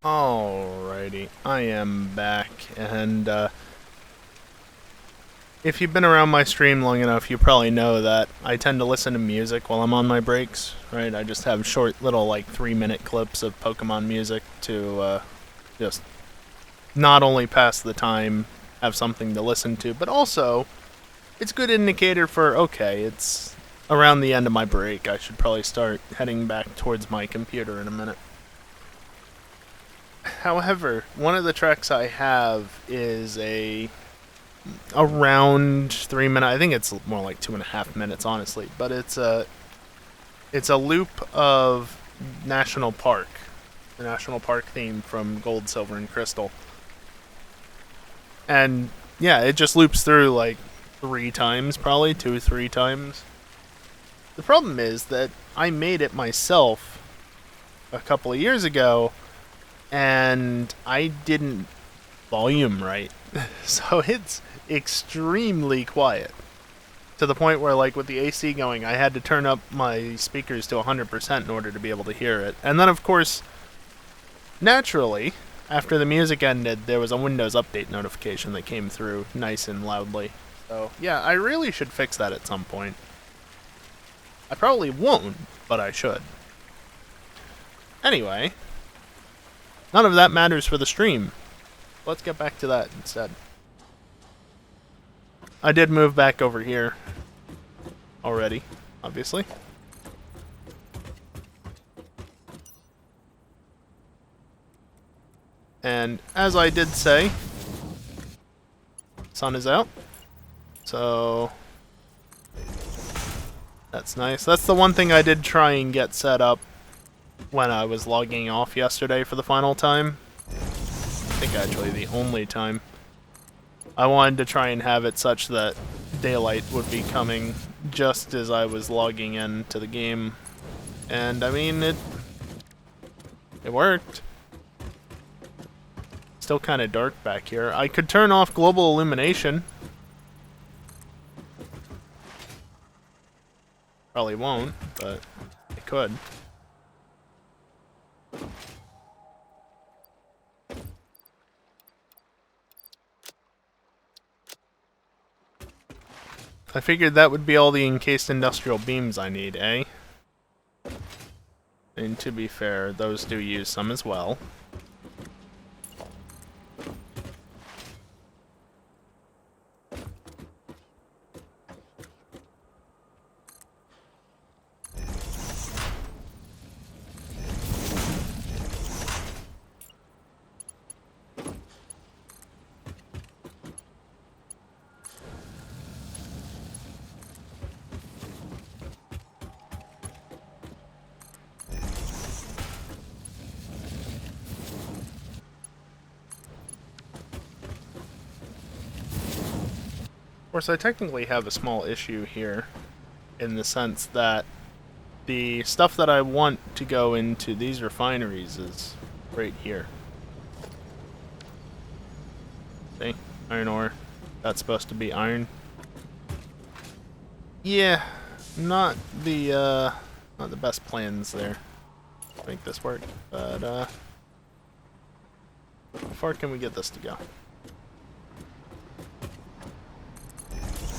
Alrighty, I am back, and if you've been around my stream long enough, you probably know that I tend to listen to music while I'm on my breaks, right? I just have short little, like, 3-minute clips of Pokemon music to just not only pass the time, have something to listen to, but also, it's a good indicator for, okay, it's around the end of my break, I should probably start heading back towards my computer in a minute. However, one of the tracks I have is around 3 minute. I think it's more like 2.5 minutes, honestly. But it's a loop of National Park, the National Park theme from Gold, Silver, and Crystal, and yeah, it just loops through like 3 times, probably 2, 3 times. The problem is that I made it myself a couple of years ago, and I didn't volume right. So it's extremely quiet. To the point where, like, with the AC going, I had to turn up my speakers to 100% in order to be able to hear it. And then, of course, naturally, after the music ended, there was a Windows Update notification that came through nice and loudly. So, yeah, I really should fix that at some point. I probably won't, but I should. Anyway, none of that matters for the stream. Let's get back to that instead. I did move back over here already, obviously. And as I did say, sun is out. So that's nice. That's the one thing I did try and get set up when I was logging off yesterday for the final time. I think actually the only time. I wanted to try and have it such that daylight would be coming just as I was logging into the game. And I mean, it worked. Still kind of dark back here. I could turn off global illumination. Probably won't, but I could. I figured that would be all the encased industrial beams I need, eh? And to be fair, those do use some as well. Of course, I technically have a small issue here, in the sense that the stuff that I want to go into these refineries is right here. See? Iron ore. That's supposed to be iron. Yeah, not the best plans there to make this work, but how far can we get this to go?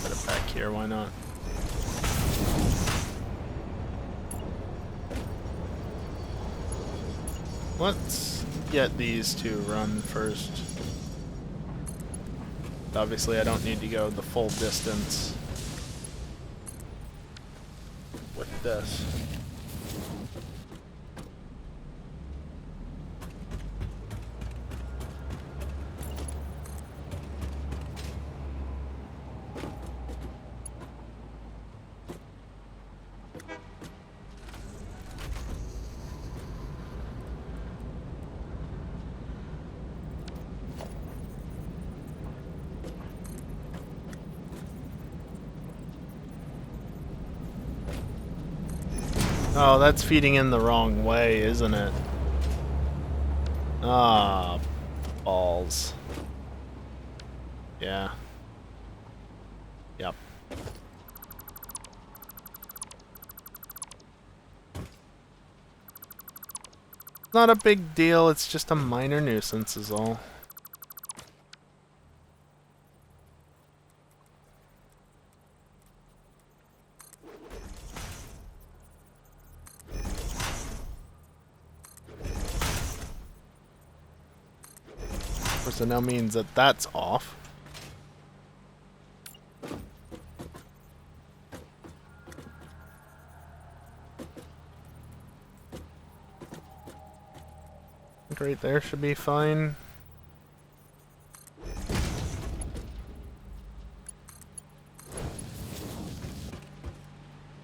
Put it back here, why not? Let's get these two run first. Obviously, I don't need to go the full distance with this. Oh, that's feeding in the wrong way, isn't it? Ah, balls. Yeah. Yep. Not a big deal, it's just a minor nuisance is all. Of course, it now means that that's off. Right there should be fine.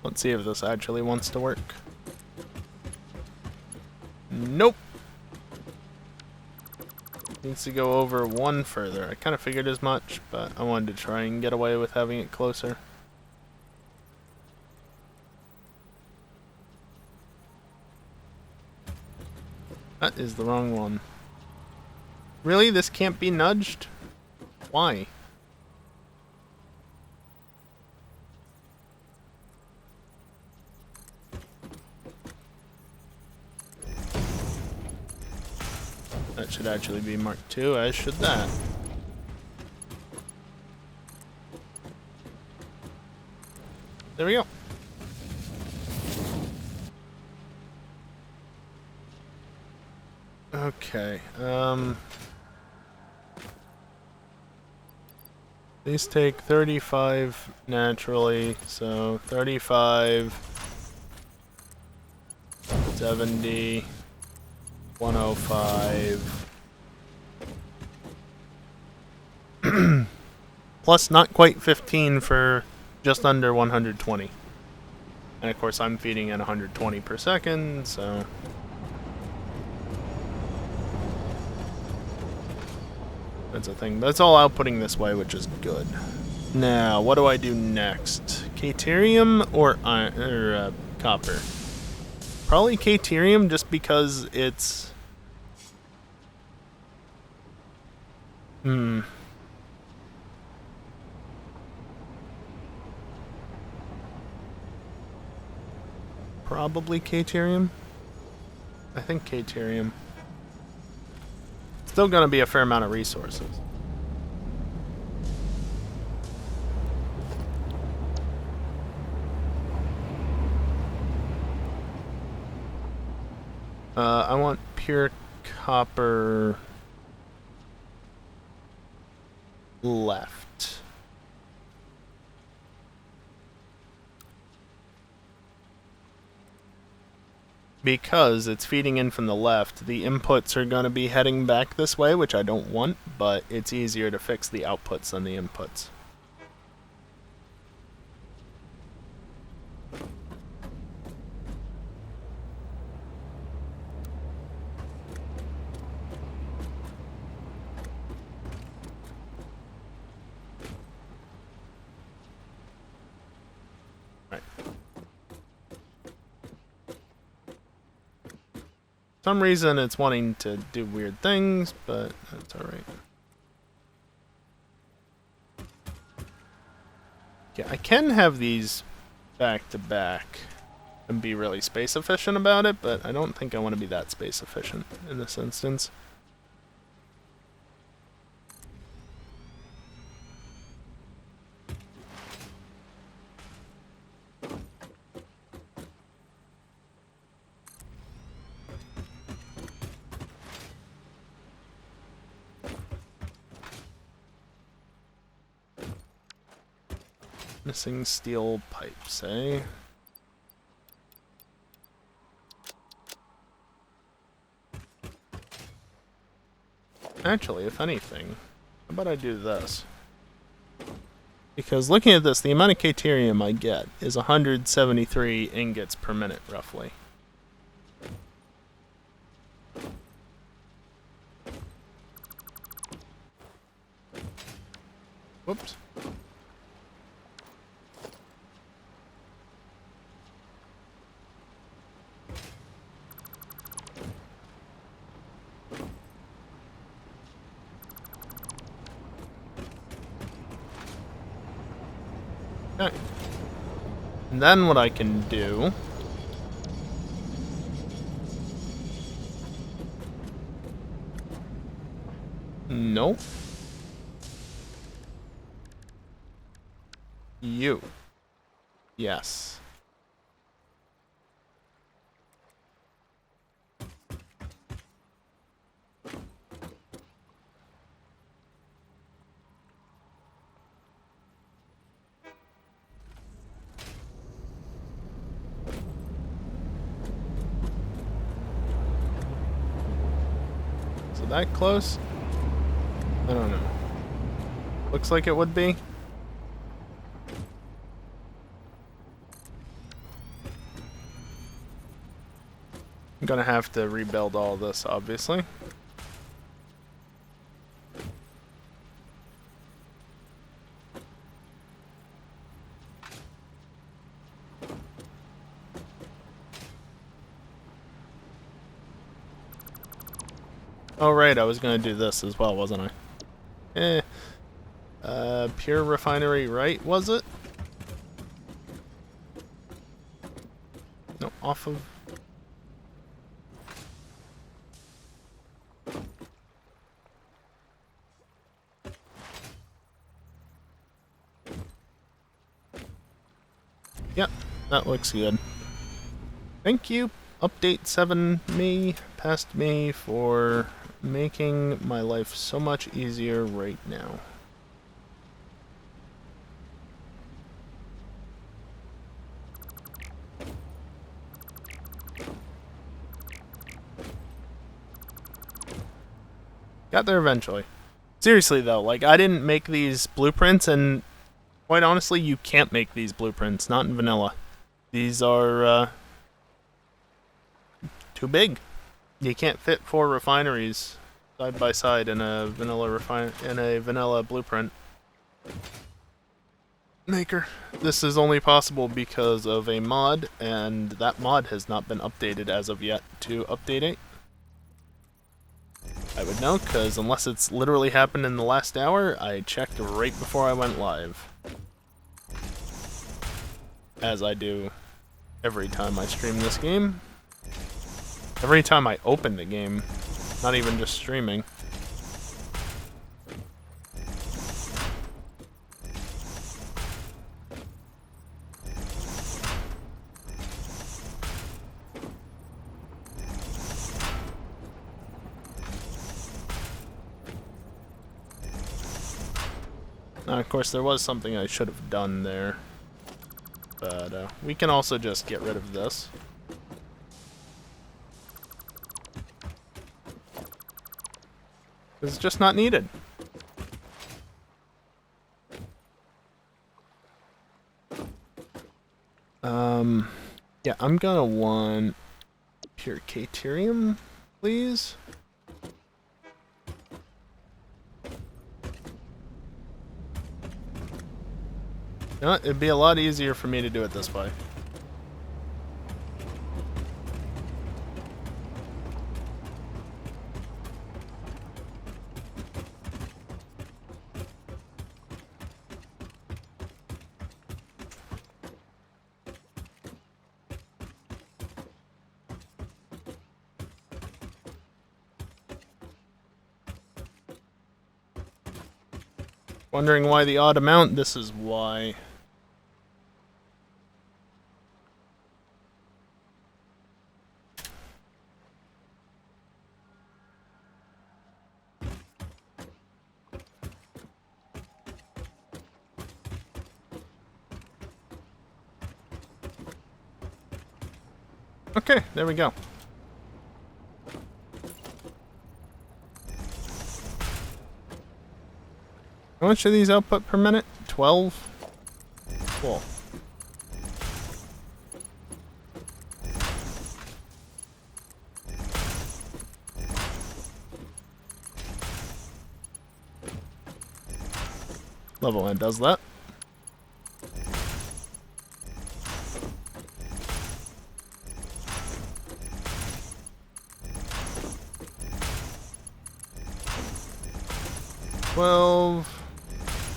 Let's see if this actually wants to work. Nope. Needs to go over one further. I kind of figured as much, but I wanted to try and get away with having it closer. That is the wrong one. Really? This can't be nudged? Why? That should actually be marked 2, as should that. There we go. Okay, these take 35 naturally, so 35, 70, 105, plus not quite 15 for just under 120. And of course I'm feeding at 120 per second, so... that's a thing. That's all outputting this way, which is good. Now, what do I do next? Caterium or copper? Probably Caterium, just because it's... Probably Caterium? I think Caterium. Still gonna be a fair amount of resources. I want pure copper left. Because it's feeding in from the left, the inputs are going to be heading back this way, which I don't want, but it's easier to fix the outputs than the inputs. For some reason it's wanting to do weird things, but that's alright. Yeah, I can have these back to back and be really space efficient about it, but I don't think I want to be that space efficient in this instance. Missing steel pipes, eh? Actually, if anything, how about I do this? Because looking at this, the amount of Caterium I get is 173 ingots per minute, roughly. Whoops. Okay. And then what I can do Nope. You. Yes. So that close? I don't know. Looks like it would be. I'm gonna have to rebuild all this, obviously. Oh right, I was gonna do this as well, wasn't I? Pure refinery, right, was it? No, off of... Yep, that looks good. Thank you, Update 7 me, past me, for making my life so much easier right now. Got there eventually. Seriously though, like, I didn't make these blueprints, and quite honestly, you can't make these blueprints, not in vanilla. These are, too big. You can't fit 4 refineries side by side in a vanilla blueprint maker. This is only possible because of a mod, and that mod has not been updated as of yet to update 8. I would know, because unless it's literally happened in the last hour, I checked right before I went live. As I do every time I stream this game. Every time I open the game, not even just streaming. Now, of course, there was something I should have done there. But we can also just get rid of this. It's just not needed. Yeah, I'm gonna want pure Caterium, please. You know what? It'd be a lot easier for me to do it this way. Wondering why the odd amount? This is why. Okay, there we go. How much are these output per minute? 12? Cool. Level 1 does that. $12,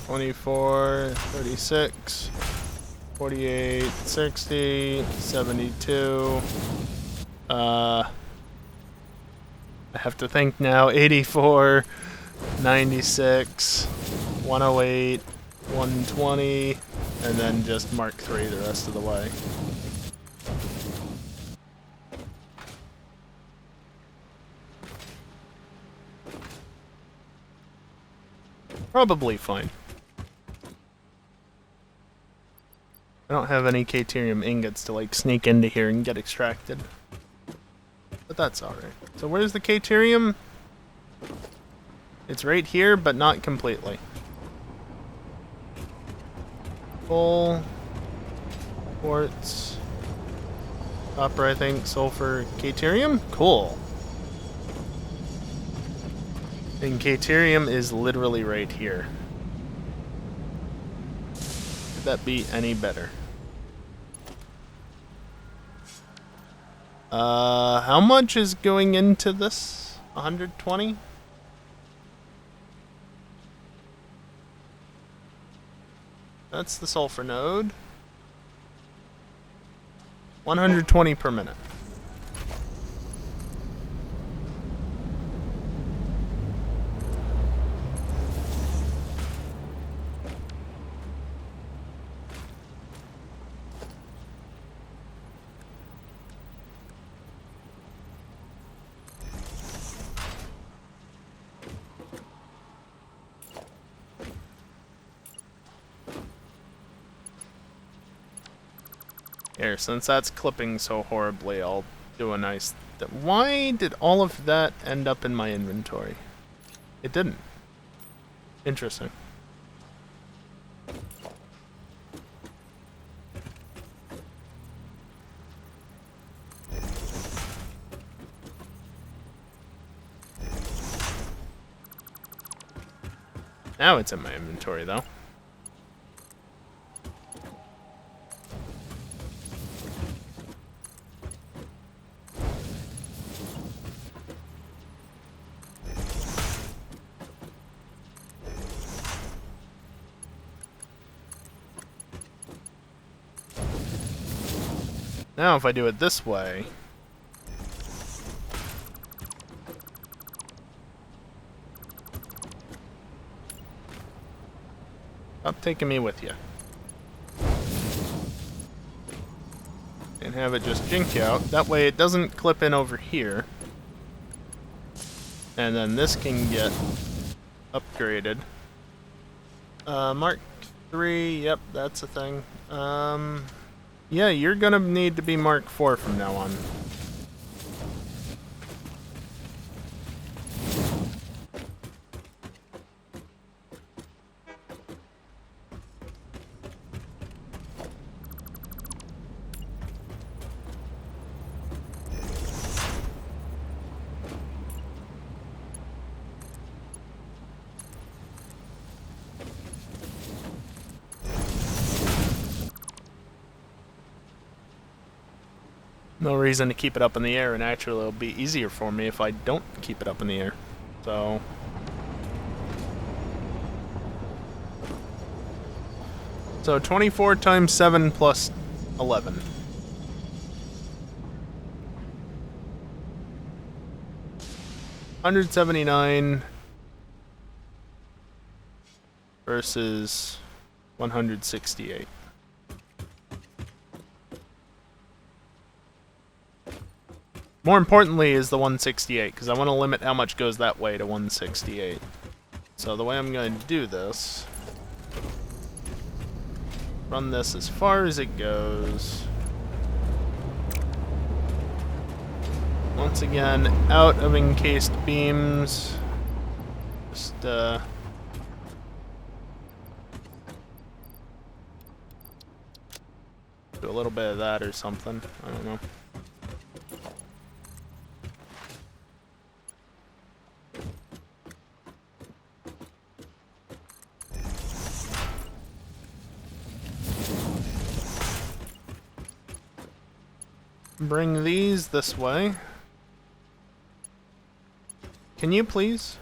24, 36, 48, 60, 72. I have to think now. 84, 96, 108, 120, and then just Mark III the rest of the way. Probably fine. I don't have any Caterium ingots to like sneak into here and get extracted. But that's alright. So where's the Caterium? It's right here, but not completely. Full. Quartz. Copper, I think. Sulfur. Caterium? Cool. And Caterium is literally right here. Could that be any better? How much is going into this? 120? That's the sulfur node. 120 per minute. Here, since that's clipping so horribly, I'll do a nice... Why did all of that end up in my inventory? It didn't. Interesting. Now it's in my inventory, though. Now if I do it this way... Stop taking me with you. And have it just jink out. That way it doesn't clip in over here. And then this can get upgraded. Mark III, yep, that's a thing. Yeah, you're gonna need to be Mark IV from now on. No reason to keep it up in the air, and actually it'll be easier for me if I don't keep it up in the air. So... So 24 times 7 plus 11. $179 versus 168. More importantly is the 168, because I want to limit how much goes that way to 168. So the way I'm going to do this... Run this as far as it goes. Once again, out of encased beams. Just, do a little bit of that or something. I don't know. Bring these this way. Can you please?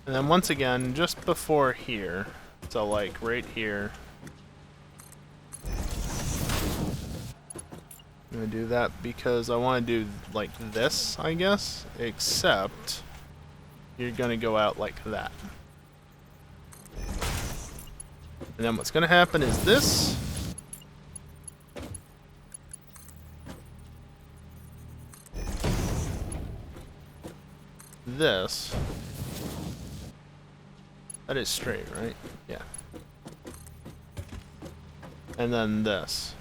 And then once again, just before here, so like right here. I'm gonna do that because I want to do like this, I guess, except you're going to go out like that. And then what's going to happen is this. This. That is straight, right? Yeah. And then this.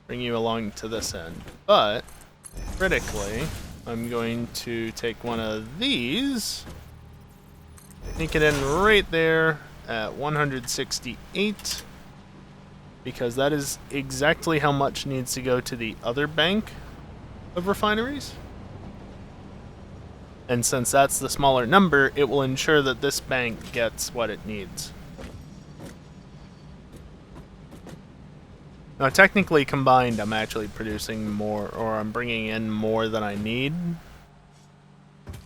Bring you along to this end. But, critically, I'm going to take one of these, sneak it in right there at 168, because that is exactly how much needs to go to the other bank of refineries. And since that's the smaller number, it will ensure that this bank gets what it needs. Now, technically combined, I'm actually producing more, or I'm bringing in more than I need.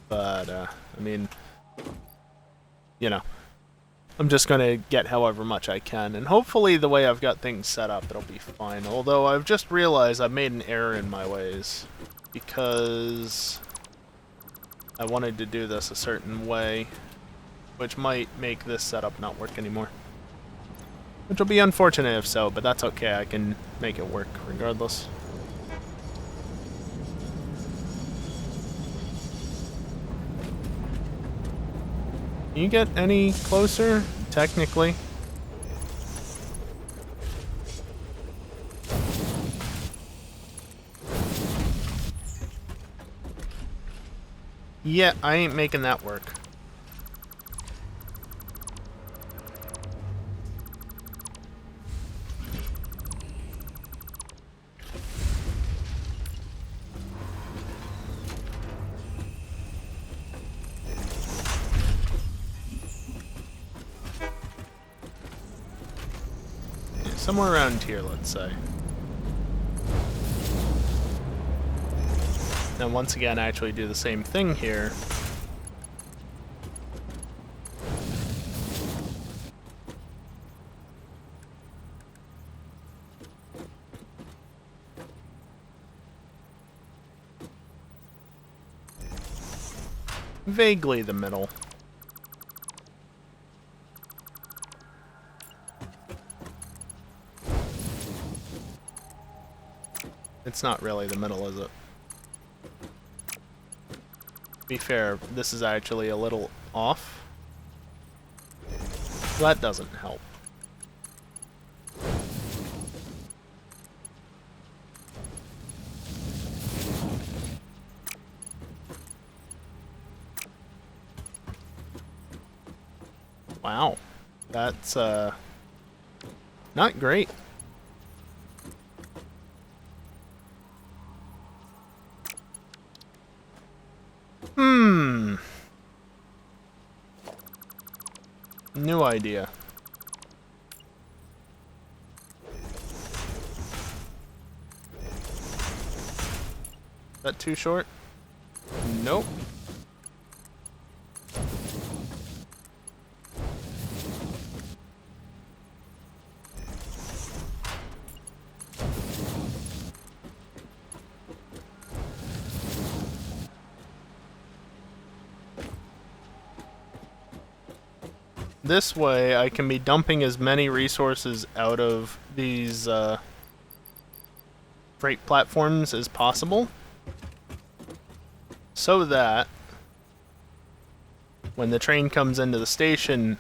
But, I mean, you know, I'm just going to get however much I can. And hopefully the way I've got things set up, it'll be fine. Although I've just realized I've made an error in my ways. Because I wanted to do this a certain way, which might make this setup not work anymore. Which will be unfortunate if so, but that's okay. I can make it work regardless. Can you get any closer? Technically. Yeah, I ain't making that work. Somewhere around here, let's say. Now, once again, I actually do the same thing here. Vaguely the middle. It's not really the middle, is it? To be fair, this is actually a little off. That doesn't help. Wow. That's, not great. New idea. Is that too short? Nope. This way, I can be dumping as many resources out of these freight platforms as possible, so that when the train comes into the station,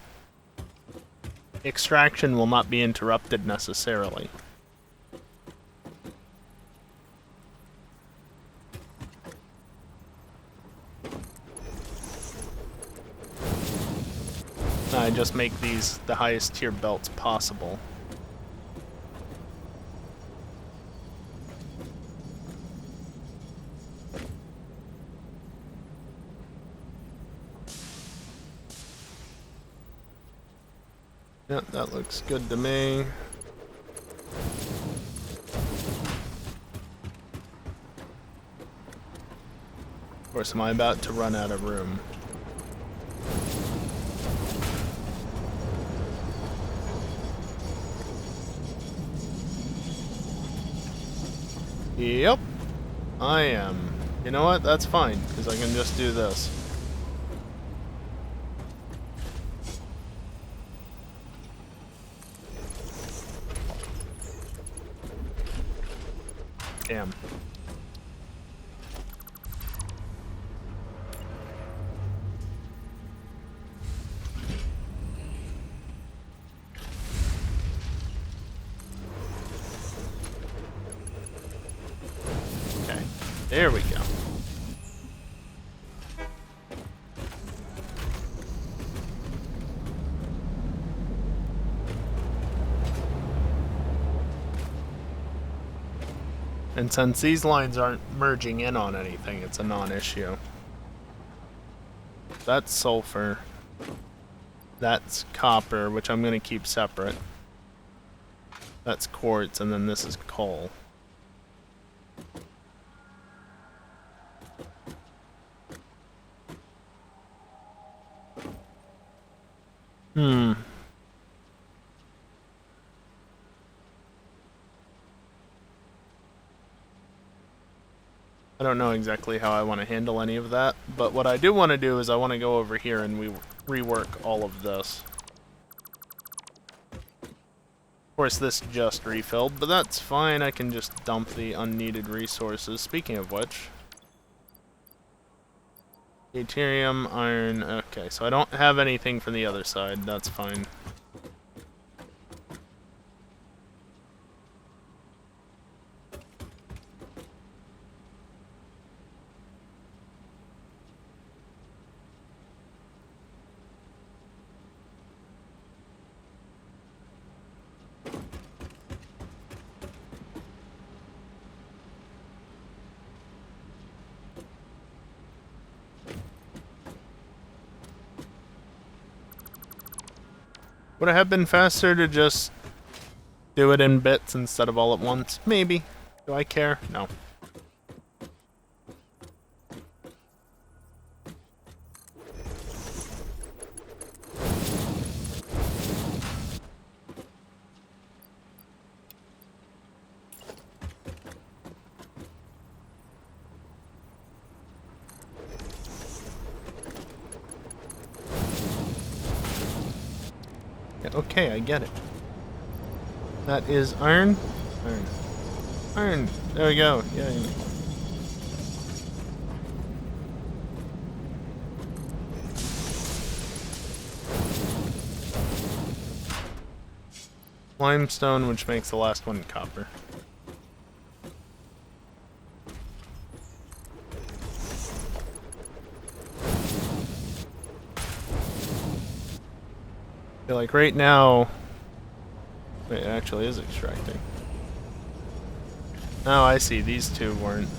extraction will not be interrupted necessarily. I just make these the highest tier belts possible. Yep, that looks good to me. Of course, am I about to run out of room? Yep, I am. You know what? That's fine, because I can just do this. Damn. Okay, there we go. And since these lines aren't merging in on anything, it's a non-issue. That's sulfur. That's copper, which I'm going to keep separate. That's quartz, and then this is coal. I don't know exactly how I want to handle any of that, but what I do want to do is I want to go over here and we rework all of this. Of course, this just refilled, but that's fine. I can just dump the unneeded resources. Speaking of which, deuterium, iron. Okay, so I don't have anything from the other side. That's fine. Would it have been faster to just do it in bits instead of all at once? Maybe. Do I care? No. Okay, I get it. That is iron. Iron. Iron. There we go. Yay. Limestone, which makes the last one copper. I feel like right now... Wait, it actually is extracting. Oh, I see. These two weren't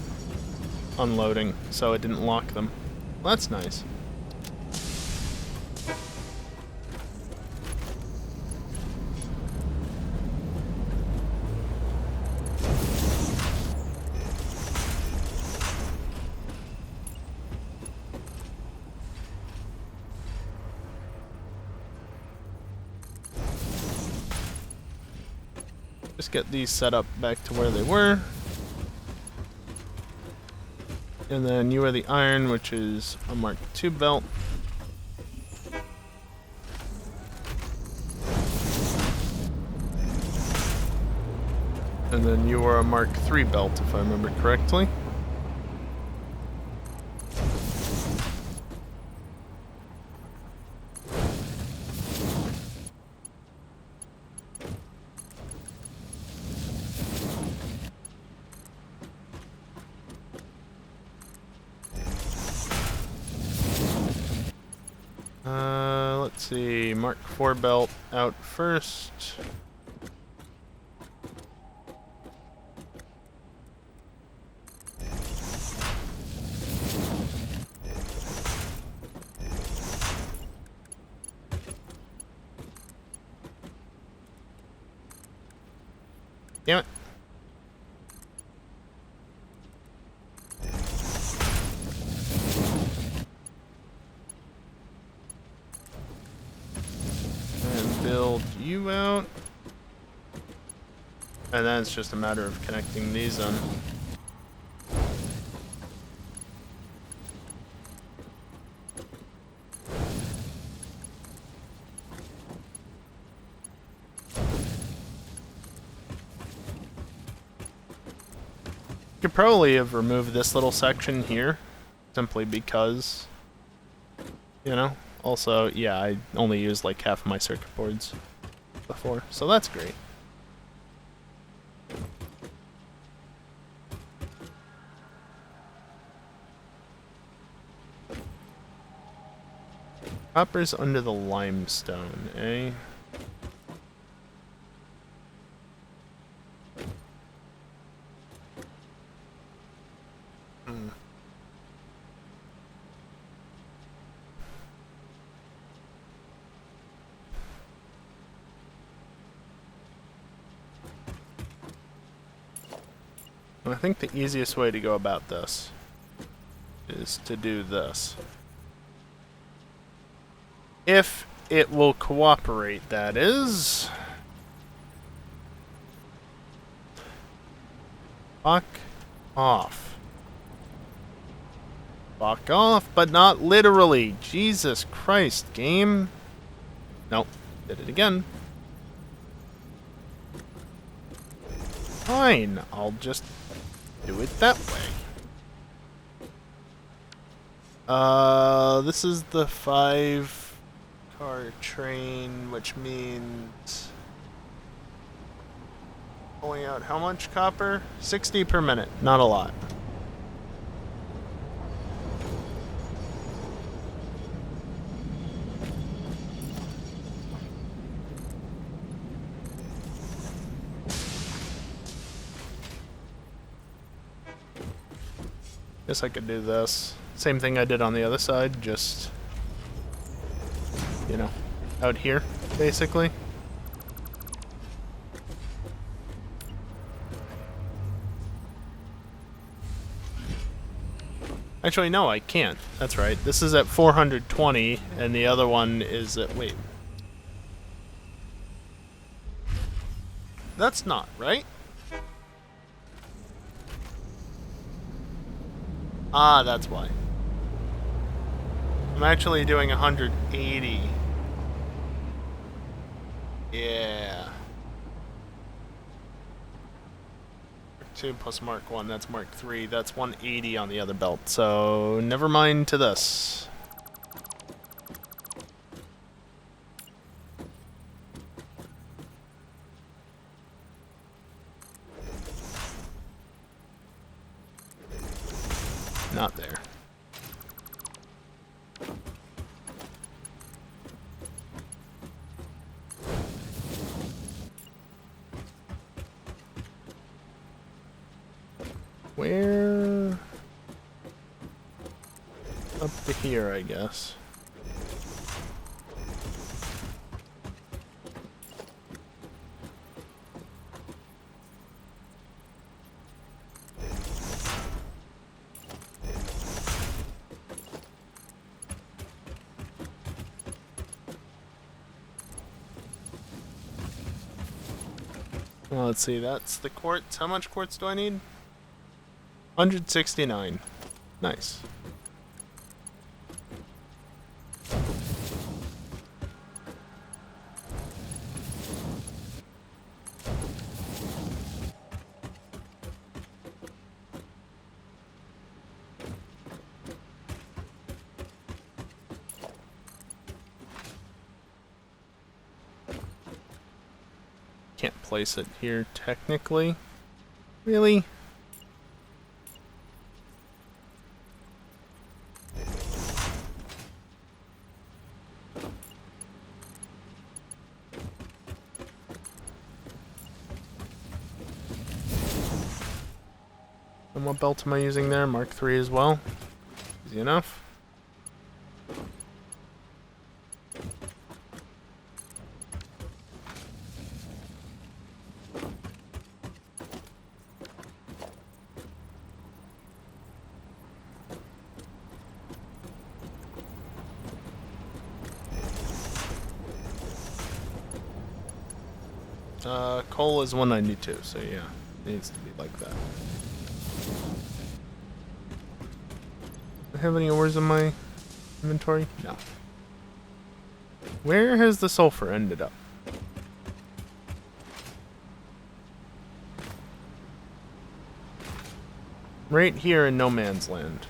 unloading, so it didn't lock them. Well, that's nice. Just get these set up back to where they were. And then you are the iron, which is a Mark II belt. And then you are a Mark III belt, if I remember correctly. Let's see, Mark IV belt out first. Damn it. And build you out. And then it's just a matter of connecting these in. Could probably have removed this little section here, simply because, you know. Also, yeah, I only used like half of my circuit boards before, so that's great. Copper's under the limestone, eh? I think the easiest way to go about this is to do this. If it will cooperate, that is. Fuck off. Fuck off, but not literally. Jesus Christ, game. Nope, did it again. Fine, I'll just do it that way. This is the 5-car train, which means pulling out how much copper? 60 per minute, not a lot. Guess I could do this. Same thing I did on the other side, just, you know, out here, basically. Actually, no, I can't. That's right. This is at 420, and the other one is at... Wait. That's not right. Ah, that's why. I'm actually doing 180. Yeah. Mark 2 plus Mark 1, that's Mark 3. That's 180 on the other belt, so never mind to this. Not there. Where? Up to here, I guess. Well, let's see, that's the quartz. How much quartz do I need? 169. Nice. Can't place it here technically. Really? And what belt am I using there? Mark 3 as well. Easy enough. Coal is 192, so yeah, it needs to be like that. Do I have any ores in my inventory? No. Where has the sulfur ended up? Right here in no man's land.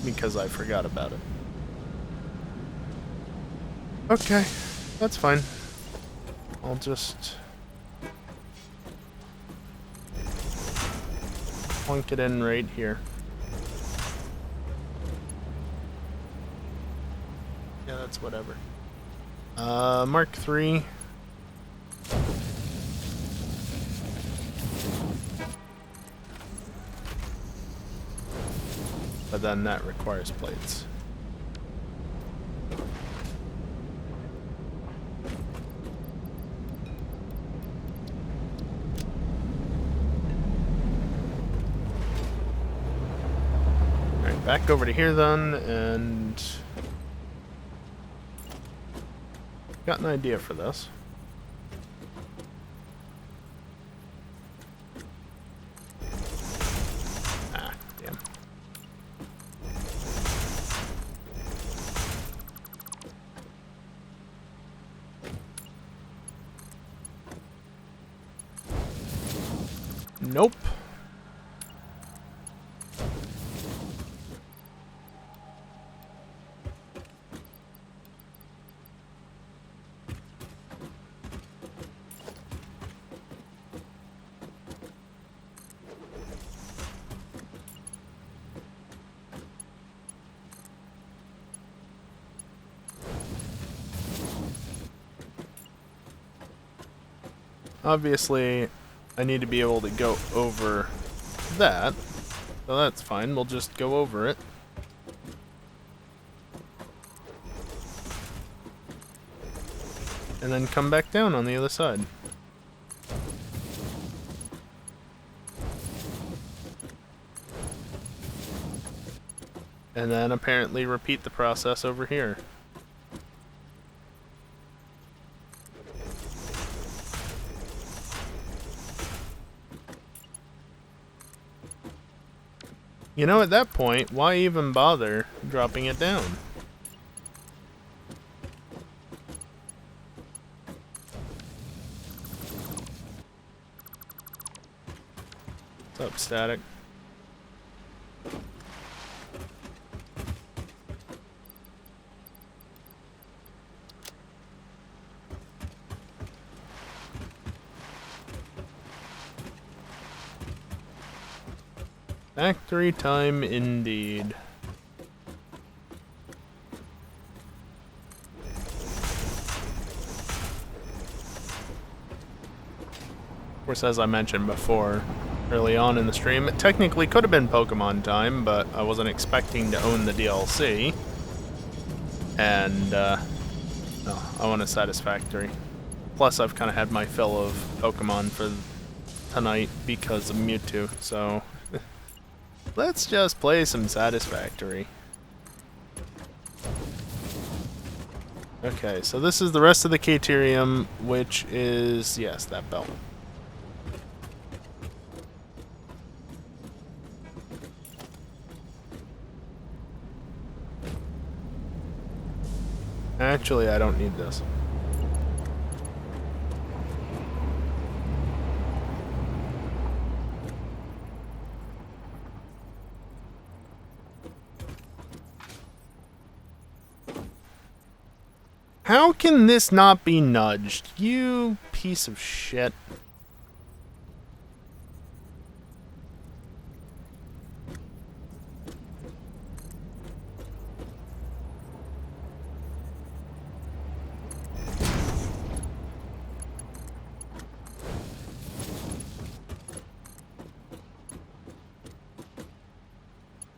Because I forgot about it. Okay, that's fine. I'll just plunk it in right here. Yeah, that's whatever. Mark III. But then that requires plates. Alright, back over to here then, and got an idea for this. Ah, damn. Nope. Obviously, I need to be able to go over that, so that's fine. We'll just go over it. And then come back down on the other side. And then apparently repeat the process over here. You know, at that point, why even bother dropping it down? What's up, Static? Factory time indeed. Of course, as I mentioned before, early on in the stream, it technically could have been Pokemon time, but I wasn't expecting to own the DLC. And, no, I want a Satisfactory. Plus, I've kind of had my fill of Pokemon for tonight because of Mewtwo, so let's just play some Satisfactory. Okay, so this is the rest of the Caterium, which is, yes, that belt. Actually, I don't need this. How can this not be nudged? You piece of shit.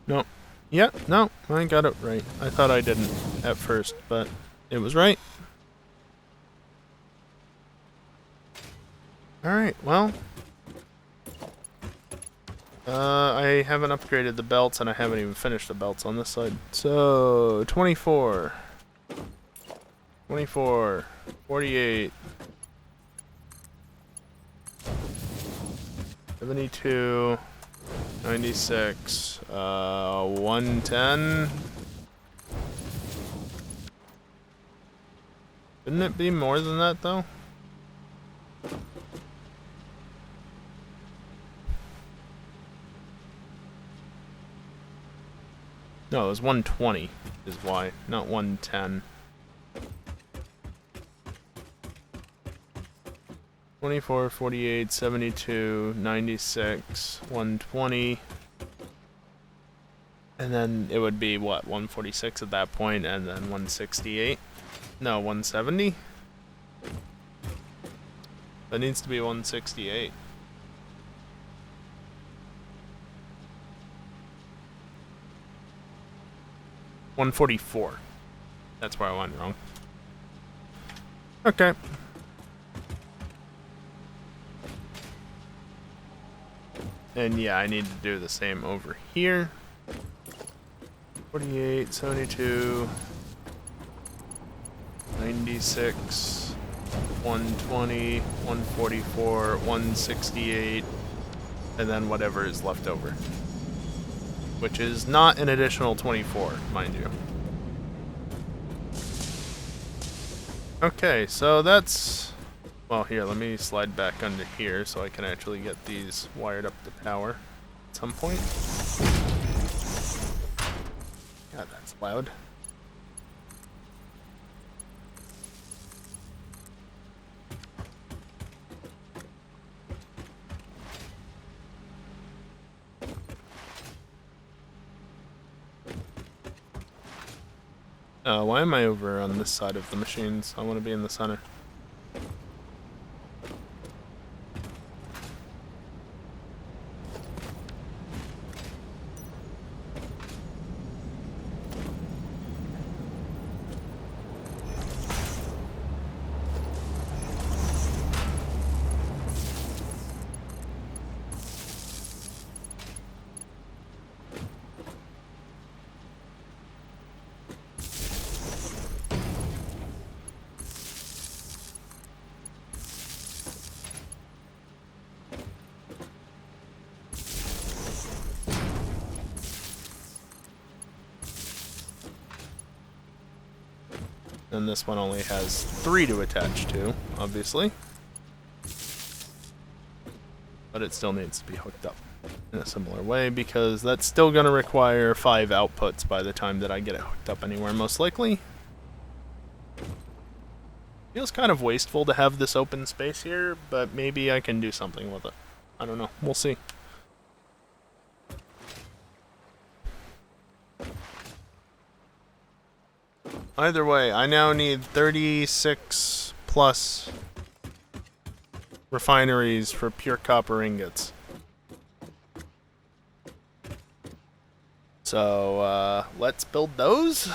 No. Yeah, no, I got it right. I thought I didn't at first, but it was right. Alright, well. I haven't upgraded the belts, and I haven't even finished the belts on this side. So, 24. 24. 48. 72. 96. 110. Shouldn't it be more than that, though? No, it was 120 is why, not 110. 24, 48, 72, 96, 120. And then it would be, what, 146 at that point, and then 168? No, 170? That needs to be 168. $144. That's where I went wrong. Okay. And yeah, I need to do the same over here. 48, 72, 96, 120, 144, 168, and then whatever is left over. Which is not an additional 24, mind you. Okay, so that's... Well, here, let me slide back under here so I can actually get these wired up to power at some point. God, that's loud. Why am I over on this side of the machines? I want to be in the center. And this one only has 3 to attach to, obviously. But it still needs to be hooked up in a similar way, because that's still going to require 5 outputs by the time that I get it hooked up anywhere, most likely. Feels kind of wasteful to have this open space here, but maybe I can do something with it. I don't know. We'll see. Either way, I now need 36 plus refineries for pure copper ingots. So, let's build those.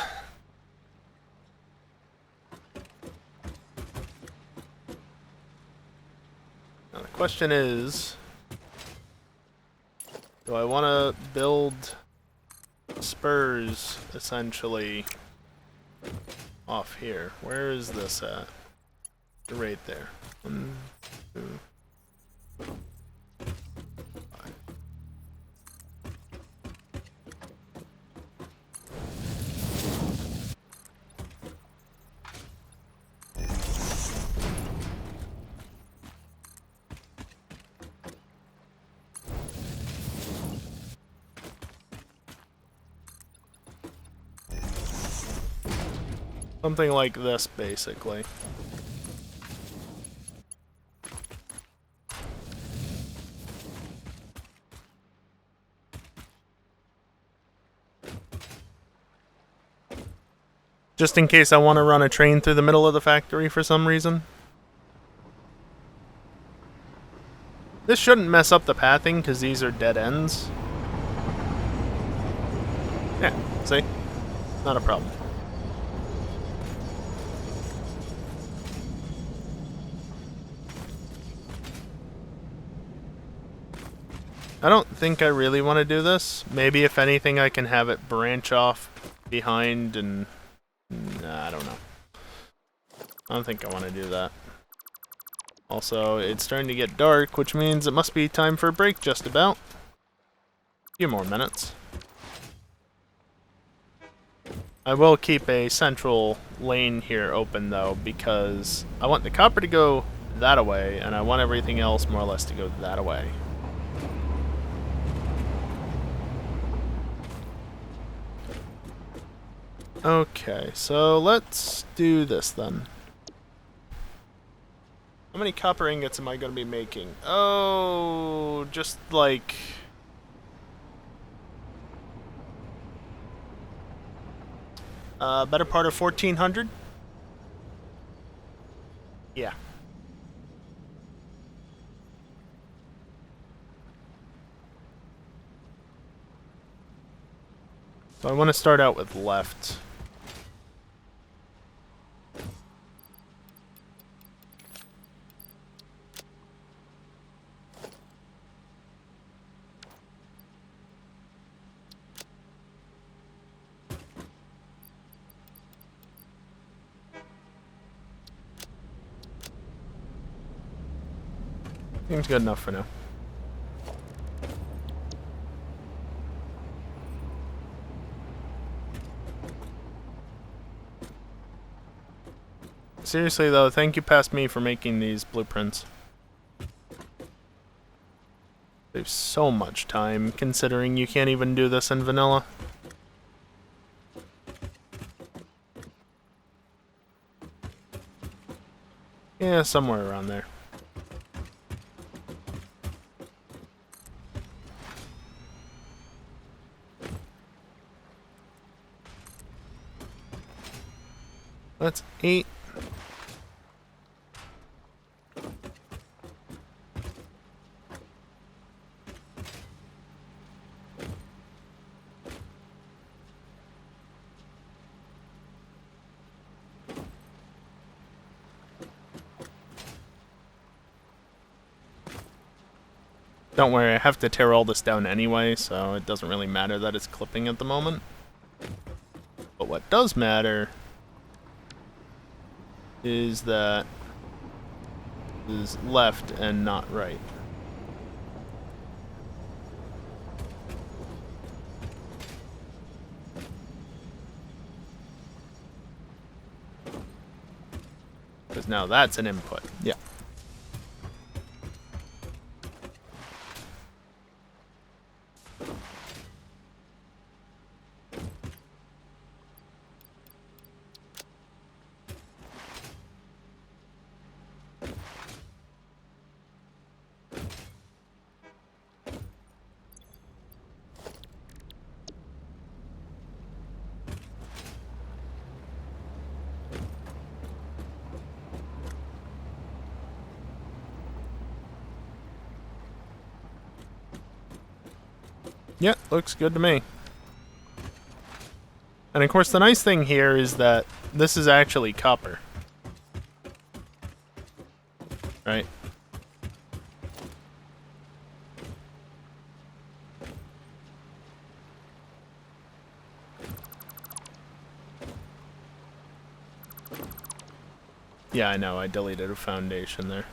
Now the question is, do I want to build spurs, essentially, off here? Where is this at? Right there. 1, 2, 5. Something like this, basically. Just in case I want to run a train through the middle of the factory for some reason. This shouldn't mess up the pathing, because these are dead ends. Yeah, see? Not a problem. I don't think I really want to do this. Maybe if anything I can have it branch off behind and... Nah, I don't know. I don't think I want to do that. Also, it's starting to get dark, which means it must be time for a break just about. A few more minutes. I will keep a central lane here open, though, because I want the copper to go that way, and I want everything else more or less to go that way. Okay, so let's do this then. How many copper ingots am I going to be making? Oh, just like... better part of 1,400? Yeah. So I want to start out with left. Seems good enough for now. Seriously though, thank you past me for making these blueprints. Saves so much time, considering you can't even do this in vanilla. Yeah, somewhere around there. That's 8. Don't worry, I have to tear all this down anyway, so it doesn't really matter that it's clipping at the moment. But what does matter is that it is left and not right. Because now that's an input. Yeah. Yeah, looks good to me. And of course the nice thing here is that this is actually copper. Right? Yeah, I know, I deleted a foundation there.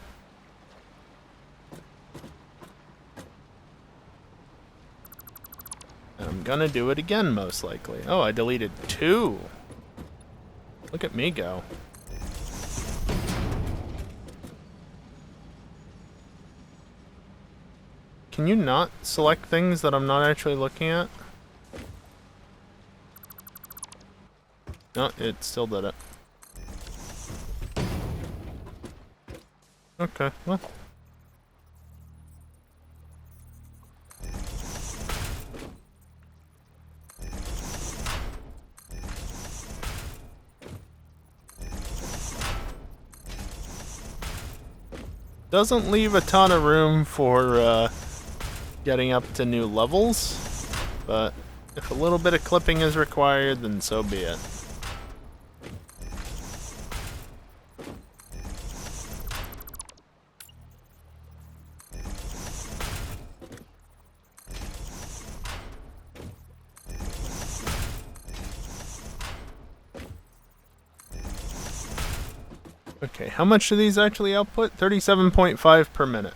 I'm gonna do it again, most likely. Oh, I deleted 2. Look at me go. Can you not select things that I'm not actually looking at? No, it still did it. Okay, well. Doesn't leave a ton of room for getting up to new levels, but if a little bit of clipping is required, then so be it. Okay, how much do these actually output? 37.5 per minute.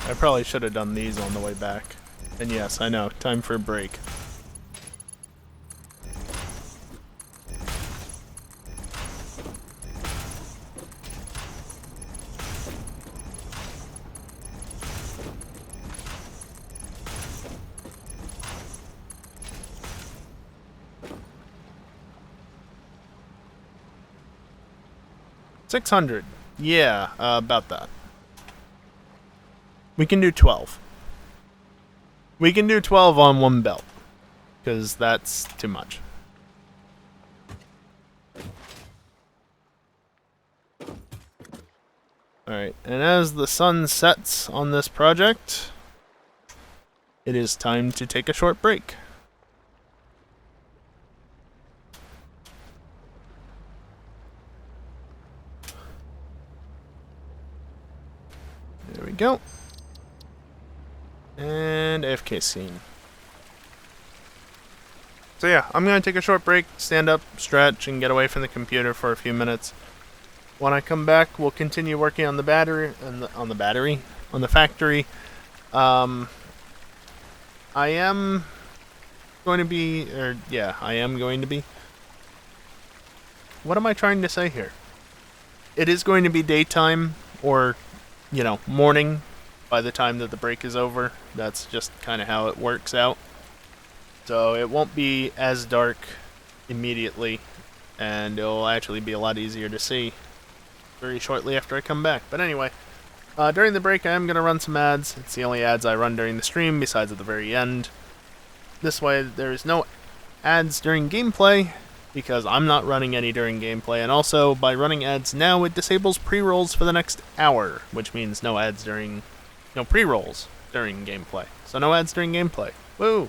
I probably should have done these on the way back. And yes, I know, time for a break. $600. Yeah, about that. We can do 12. We can do 12 on one belt, because that's too much. Alright, and as the sun sets on this project, it is time to take a short break. There we go. And AFK scene. So yeah, I'm going to take a short break, stand up, stretch, and get away from the computer for a few minutes. When I come back, we'll continue working on the battery, on the factory. I am going to be, I am going to be. What am I trying to say here? It is going to be daytime, or, morning by the time that the break is over. That's just kind of how it works out. So it won't be as dark immediately, and it'll actually be a lot easier to see very shortly after I come back. But anyway, during the break I am going to run some ads. It's the only ads I run during the stream, besides at the very end. This way there's no ads during gameplay, because I'm not running any during gameplay, and also by running ads now it disables pre-rolls for the next hour, which means no pre-rolls during gameplay. So no ads during gameplay. Woo!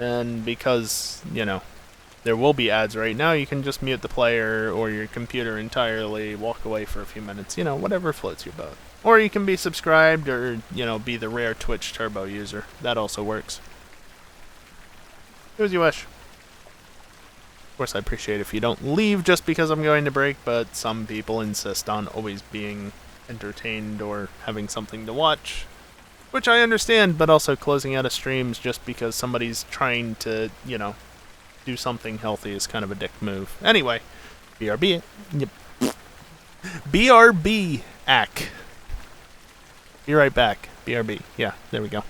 And because, there will be ads right now, you can just mute the player or your computer entirely, walk away for a few minutes, whatever floats your boat. Or you can be subscribed or, be the rare Twitch Turbo user. That also works. Do as you wish. Of course, I appreciate if you don't leave just because I'm going to break, but some people insist on always being entertained or having something to watch. Which I understand, but also closing out of streams just because somebody's trying to, do something healthy is kind of a dick move. Anyway, BRB. Yep. BRB ack. Be right back. BRB. Yeah, there we go.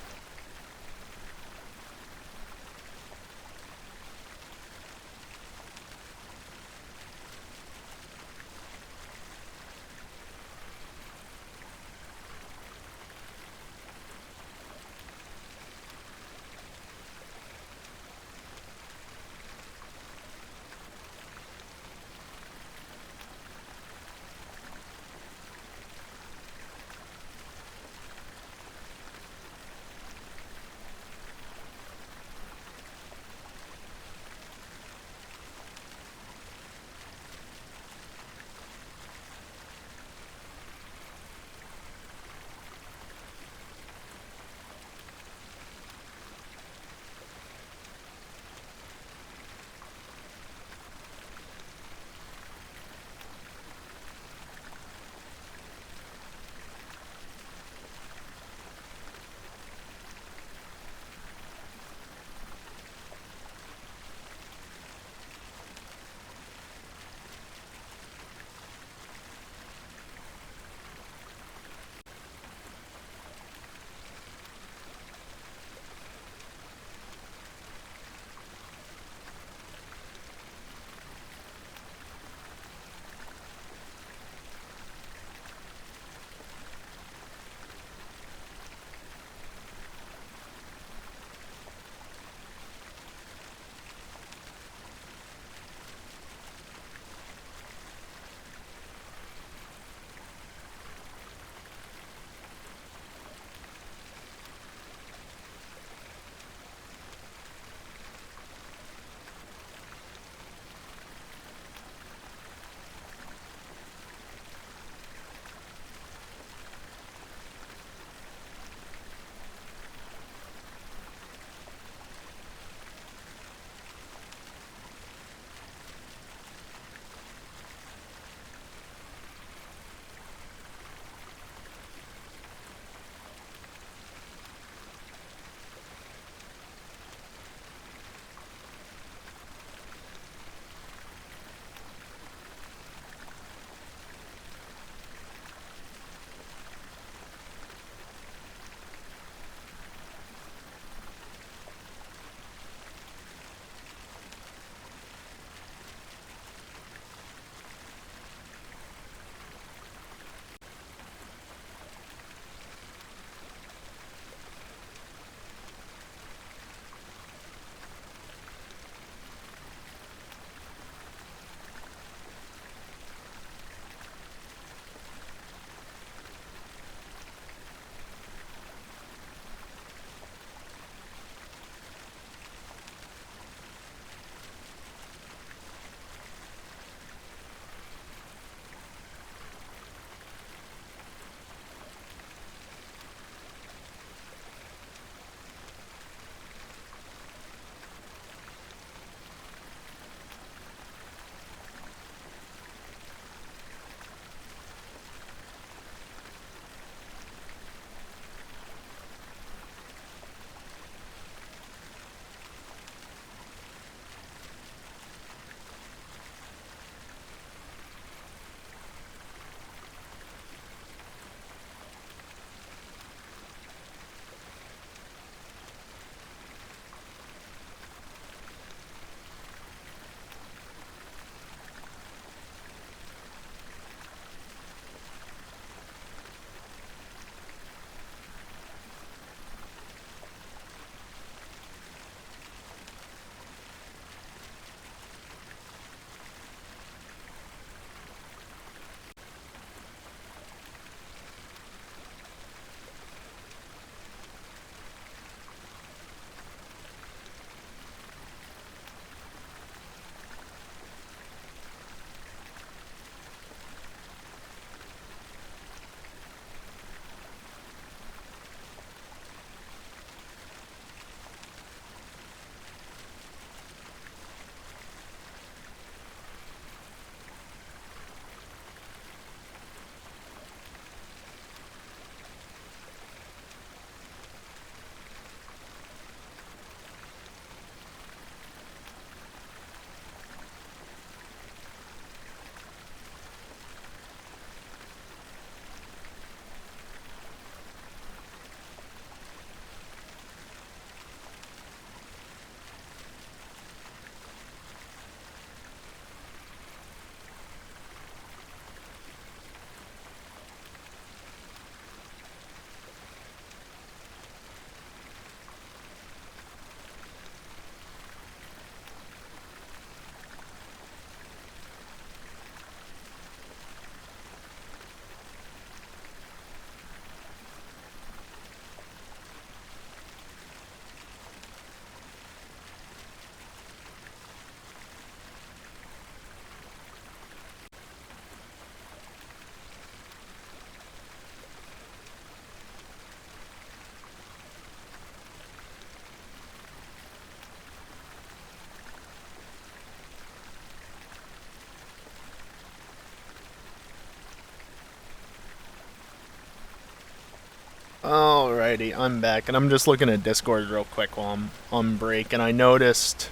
Alrighty, I'm back, and I'm just looking at Discord real quick while I'm on break, and I noticed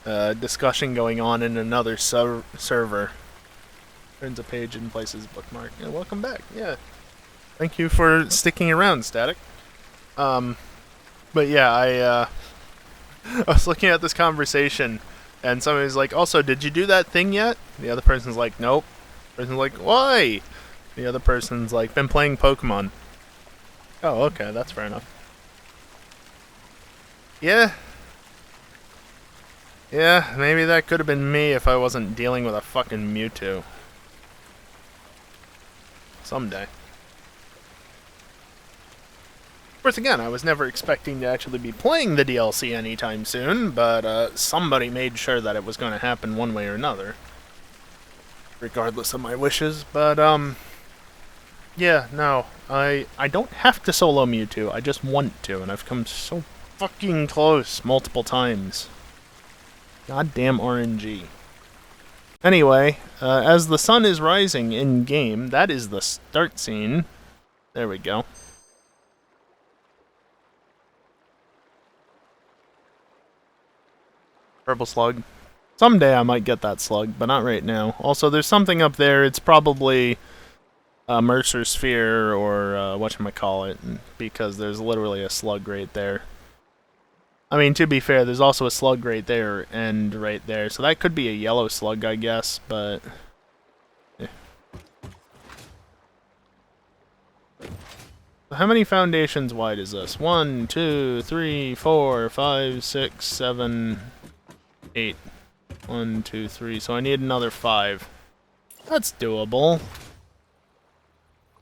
a discussion going on in another server. Turns a page and places a bookmark. Yeah, welcome back. Yeah. Thank you for sticking around, Static. But yeah, I was looking at this conversation, and somebody's like, also, did you do that thing yet? The other person's like, nope. The person's like, why? The other person's like, been playing Pokemon. Oh, okay, that's fair enough. Yeah. Yeah, maybe that could have been me if I wasn't dealing with a fucking Mewtwo. Someday. Of course, again, I was never expecting to actually be playing the DLC anytime soon, but somebody made sure that it was going to happen one way or another. Regardless of my wishes, but, yeah, no. I don't have to solo Mewtwo, I just want to, and I've come so fucking close multiple times. Goddamn RNG. Anyway, as the sun is rising in-game, that is the start scene. There we go. Purple slug. Someday I might get that slug, but not right now. Also, there's something up there, it's probably Mercer Sphere, or whatchamacallit, because there's literally a slug right there. I mean, to be fair, there's also a slug right there and right there, so that could be a yellow slug, I guess, but... yeah. How many foundations wide is this? 1, 2, 3, 4, 5, 6, 7, 8. 1, 2, 3, so I need another 5. That's doable.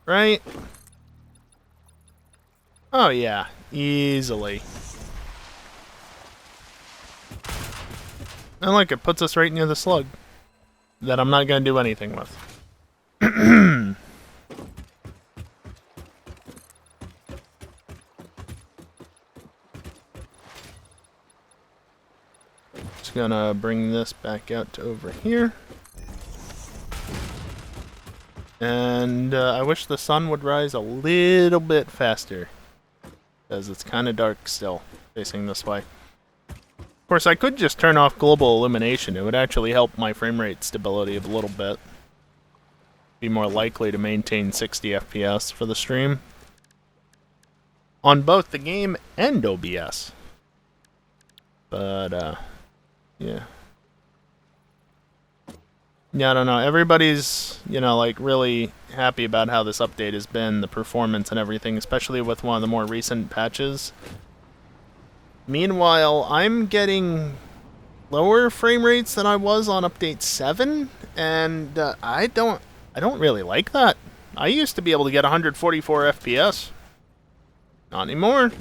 Right? Oh yeah, easily. And look, it puts us right near the slug that I'm not going to do anything with. Just gonna bring this back out to over here. And I wish the sun would rise a little bit faster, because it's kind of dark still, facing this way. Of course, I could just turn off global illumination. It would actually help my frame rate stability a little bit. Be more likely to maintain 60 FPS for the stream. On both the game and OBS. But, yeah. Yeah, I don't know. Everybody's, you know, like, really happy about how this update has been, the performance and everything, especially with one of the more recent patches. Meanwhile, I'm getting lower frame rates than I was on update 7, and I don't really like that. I used to be able to get 144 FPS. Not anymore.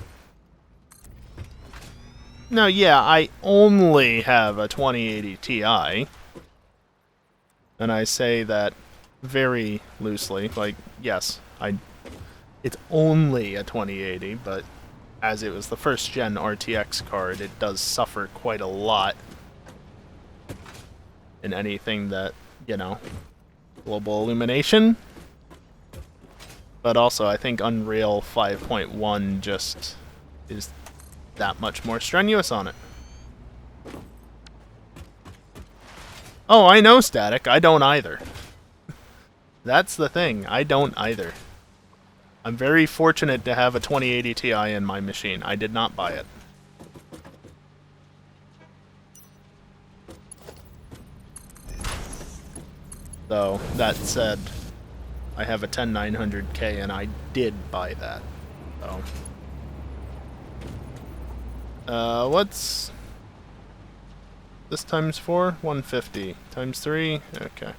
Now, yeah, I only have a 2080 Ti. And I say that very loosely. Like, yes, it's only a 2080, but as it was the first gen RTX card, it does suffer quite a lot in anything that, you know, global illumination. But also, I think Unreal 5.1 just is that much more strenuous on it. Oh, I know, Static. I don't either. That's the thing. I don't either. I'm very fortunate to have a 2080 Ti in my machine. I did not buy it. Though, that said, I have a 10900K and I did buy that. So. What's this times 4? 150. Times 3? Okay.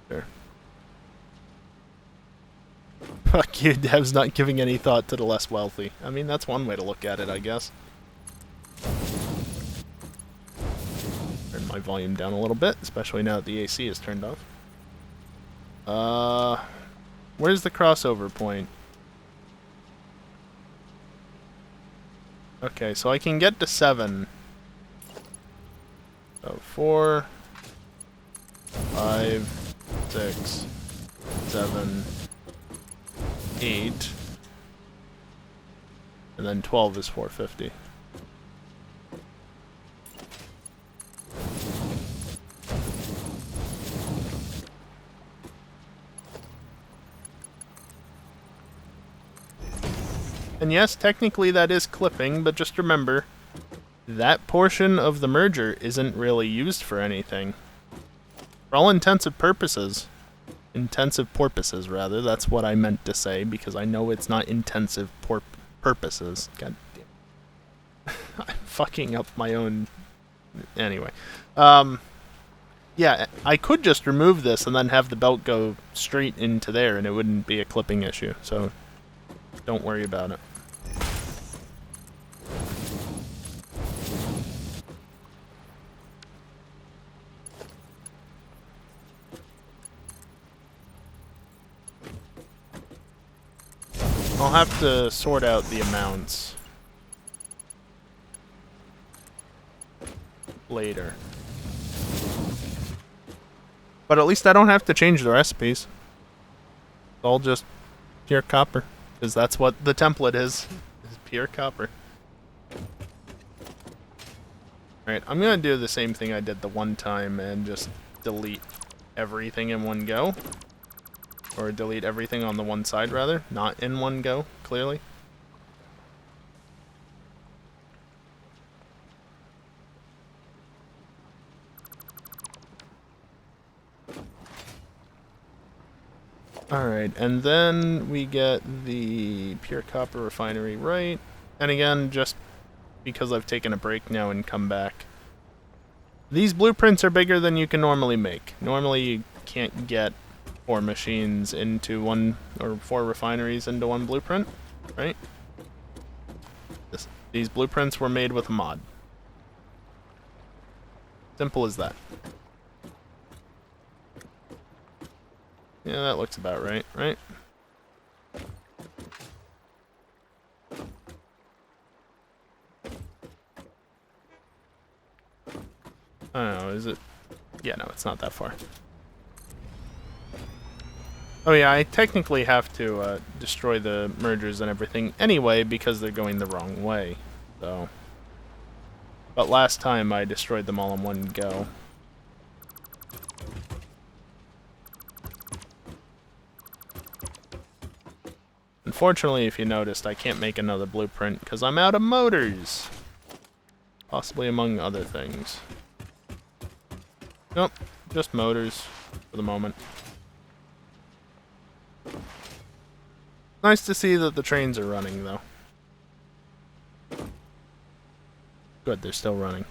Sure. Fuck you, devs not giving any thought to the less wealthy. I mean, that's one way to look at it, I guess. Turn my volume down a little bit, especially now that the AC is turned off. Where's the crossover point? Okay, so I can get to 7. So 4, 5, 6, 7, 8. And then 12 is 450. And yes, technically that is clipping, but just remember, that portion of the merger isn't really used for anything. For all intensive purposes, that's what I meant to say, because I know it's not intensive purposes. God damn. I'm fucking up my own... Anyway. Yeah, I could just remove this and then have the belt go straight into there, and it wouldn't be a clipping issue, so don't worry about it. I'll have to sort out the amounts later. But at least I don't have to change the recipes. It's all just pure copper, because that's what the template is pure copper. Alright, I'm going to do the same thing I did the one time and just delete everything in one go. Or delete everything on the one side, rather. Not in one go, clearly. Alright, and then we get the pure copper refinery right. And again, just because I've taken a break now and come back. These blueprints are bigger than you can normally make. Normally you can't get 4 machines into one, or 4 refineries into one blueprint, right? These blueprints were made with a mod. Simple as that. Yeah, that looks about right, right? I don't know, is it? Yeah, no, it's not that far. Oh yeah, I technically have to destroy the mergers and everything anyway because they're going the wrong way, so. But last time I destroyed them all in one go. Unfortunately, if you noticed, I can't make another blueprint because I'm out of motors. Possibly among other things. Nope, just motors for the moment. Nice to see that the trains are running, though. Good, they're still running.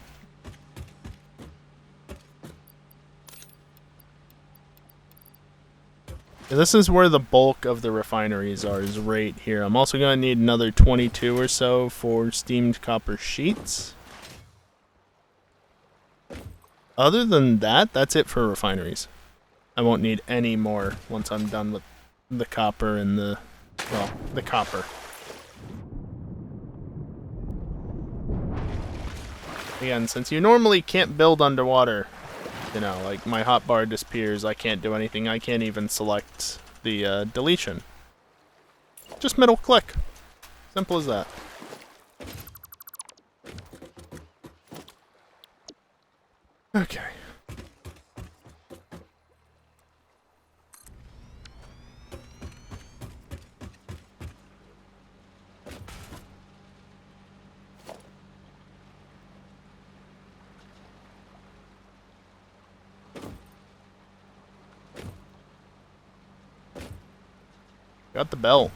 This is where the bulk of the refineries are, is right here. I'm also going to need another 22 or so for steamed copper sheets. Other than that, that's it for refineries. I won't need any more once I'm done with the copper and the, well, the copper. Again, since you normally can't build underwater, you know, like my hotbar disappears, I can't do anything, I can't even select the deletion. Just middle click. Simple as that. Okay. Got the bell.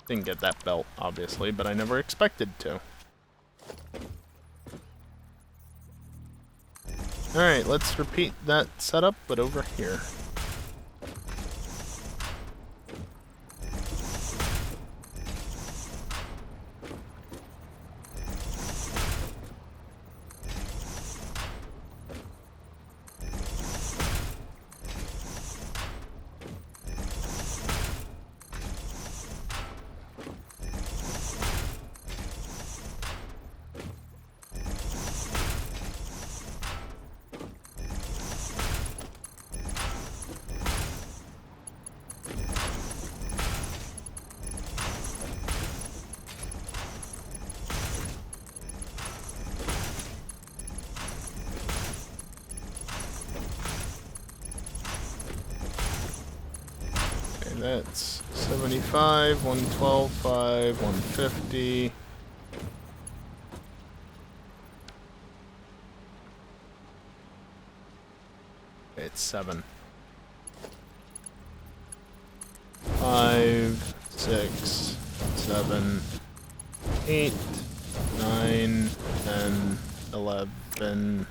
Didn't get that belt, obviously, but I never expected to. Alright, let's repeat that setup, but over here. That's 75, 112.5, 150. It's 7. 5, 6, 7, 8, 9, 10, 11.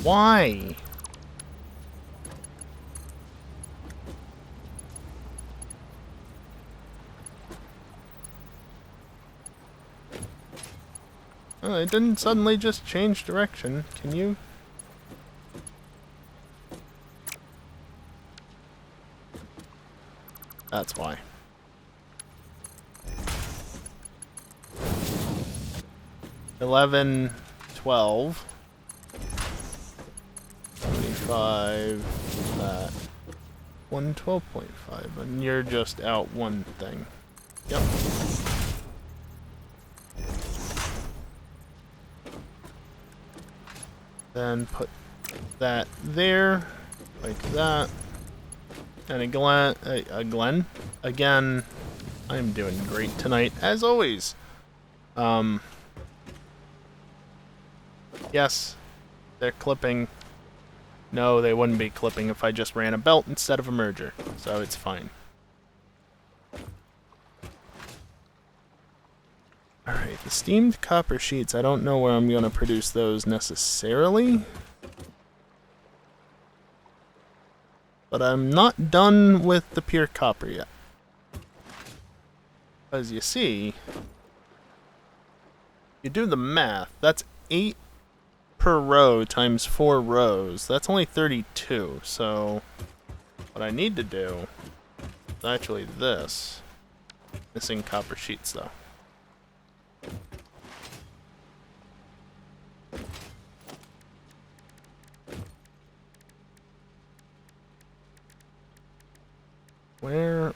Why? Oh, it didn't suddenly just change direction. Can you? That's why. $11, $12, 25, that. 112.5, and you're just out one thing. Yep. Then put that there, like that. And a Glen. Again, I'm doing great tonight, as always. Yes, they're clipping. No, they wouldn't be clipping if I just ran a belt instead of a merger, so it's fine. Alright, the steamed copper sheets, I don't know where I'm going to produce those necessarily. But I'm not done with the pure copper yet. As you see, you do the math, that's 8 per row times 4 rows. That's only 32, so what I need to do is actually this. Missing copper sheets, though.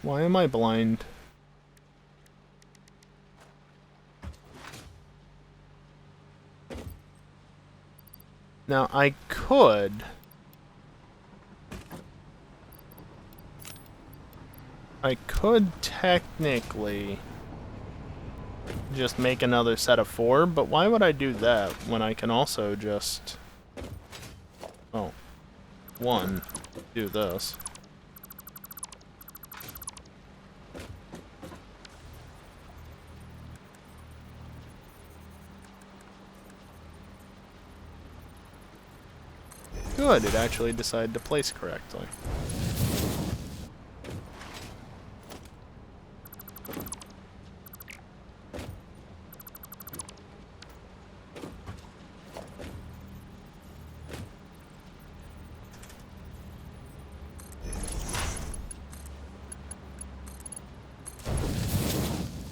Why am I blind? Now, I could technically just make another set of 4, but why would I do that when I can also just, oh, 1, do this. Good, it actually decided to place correctly.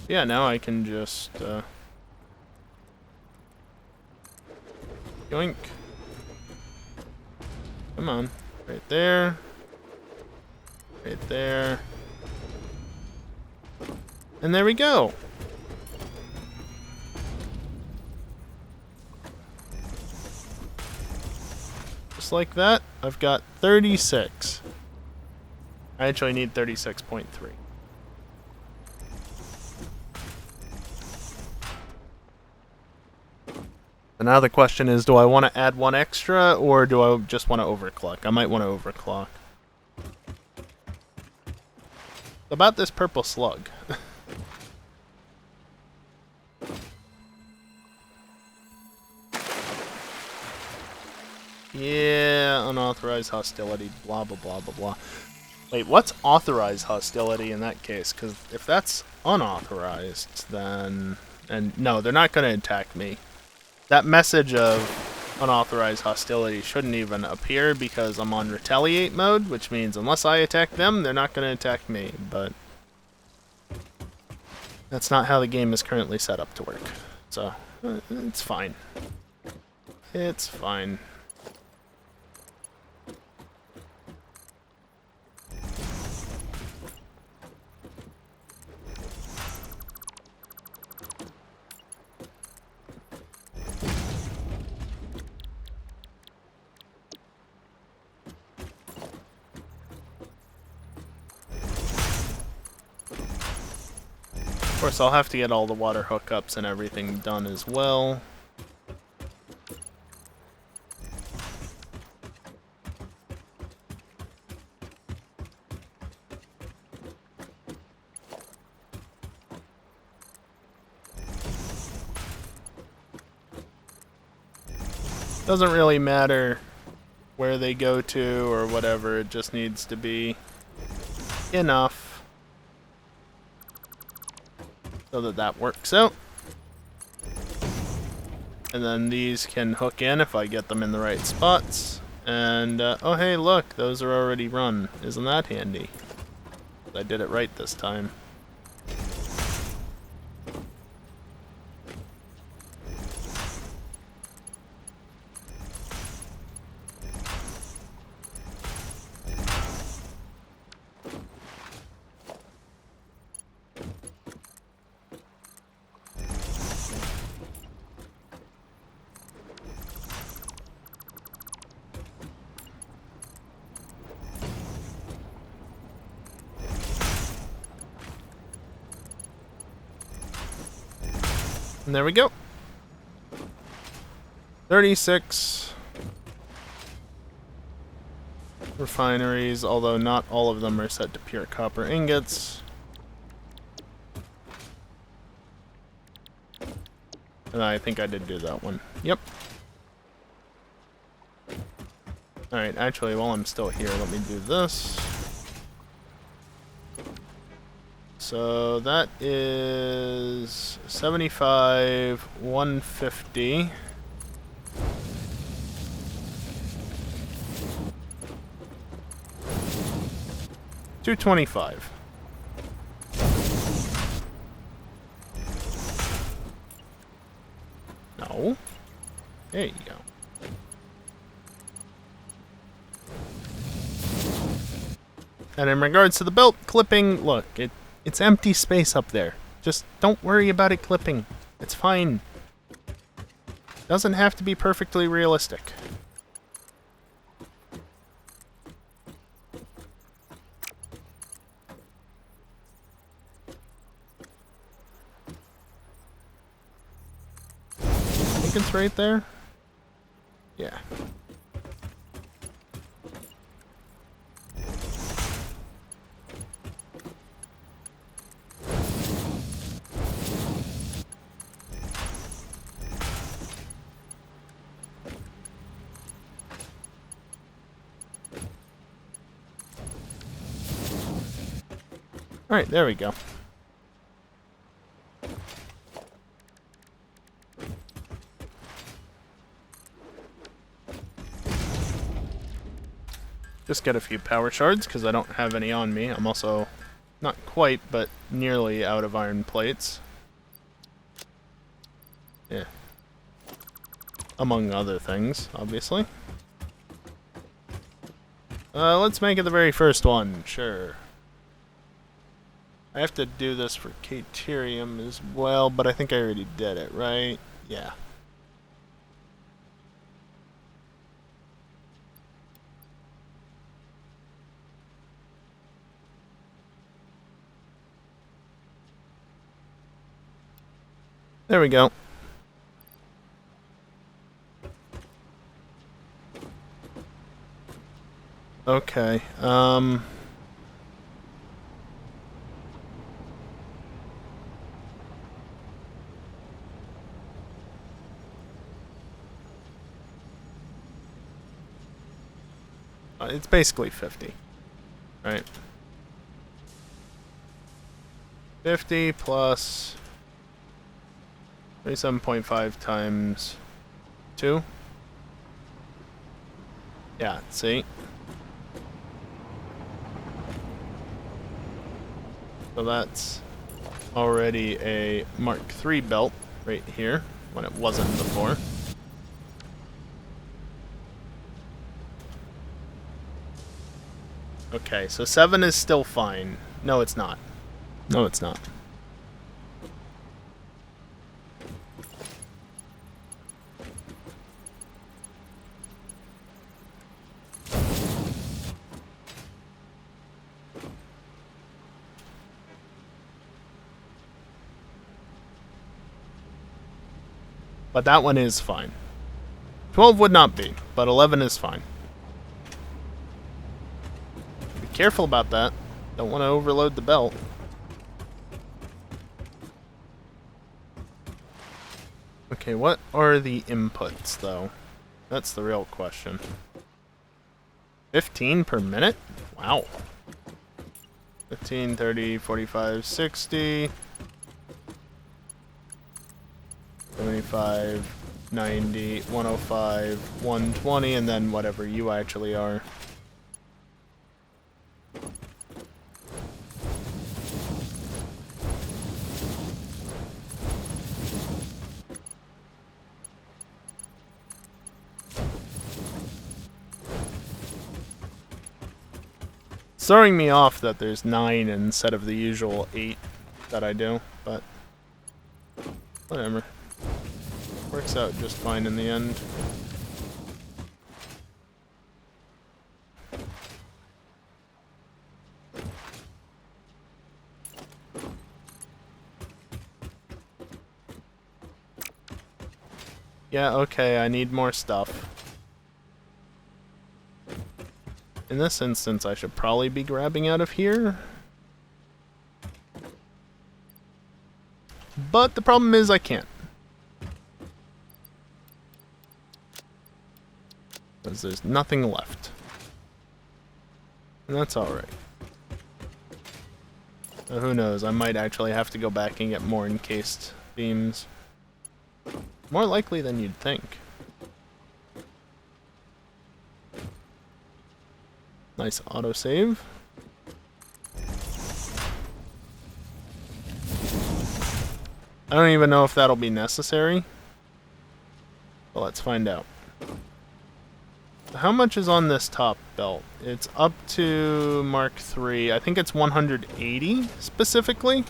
Yeah, now I can just, yoink. Come on. Right there. Right there. And there we go. Just like that, I've got 36. I actually need 36.3. And now the question is, do I want to add 1 extra, or do I just want to overclock? I might want to overclock. About this purple slug. Yeah, unauthorized hostility, blah, blah, blah, blah, blah. Wait, what's authorized hostility in that case? Because if that's unauthorized, then... And no, they're not going to attack me. That message of unauthorized hostility shouldn't even appear because I'm on retaliate mode, which means unless I attack them, they're not going to attack me, but... That's not how the game is currently set up to work. So, it's fine. It's fine. course, I'll have to get all the water hookups and everything done as well. Doesn't really matter where they go to or whatever, it just needs to be enough so that that works out. And then these can hook in if I get them in the right spots. And, oh hey look, those are already run. Isn't that handy? I did it right this time. And there we go. 36 refineries, although not all of them are set to pure copper ingots. And I think I did do that one. Yep. Alright, actually, while I'm still here, let me do this. So that is 75, 150. $225. No. There you go. And in regards to the belt clipping, look, it's empty space up there. Just don't worry about it clipping. It's fine. Doesn't have to be perfectly realistic. I think it's right there. Yeah. Alright, there we go. Just get a few power shards, because I don't have any on me. I'm also not quite, but nearly out of iron plates. Yeah. Among other things, obviously. Let's make it the very first one, sure. I have to do this for Caterium as well, but I think I already did it, right? Yeah. There we go. Okay, it's basically 50, right? 50 plus 37.5 times 2. Yeah, see? So that's already a Mark III belt right here, when it wasn't before. Okay, so 7 is still fine. No, it's not. No, it's not. But that one is fine. 12 would not be, but 11 is fine. Be careful about that. Don't want to overload the belt. Okay, what are the inputs, though? That's the real question. 15 per minute? Wow. 15, 30, 45, 60... 75, 90, 105, 120, and then whatever you actually are. It's throwing me off that there's 9 instead of the usual 8 that I do, but whatever. Works out just fine in the end. Yeah, okay, I need more stuff. In this instance, I should probably be grabbing out of here. But the problem is I can't. Because there's nothing left. And that's alright. Who knows, I might actually have to go back and get more encased beams. More likely than you'd think. Nice autosave. I don't even know if that'll be necessary. But let's find out. How much is on this top belt? It's up to Mark III. I think it's 180 specifically.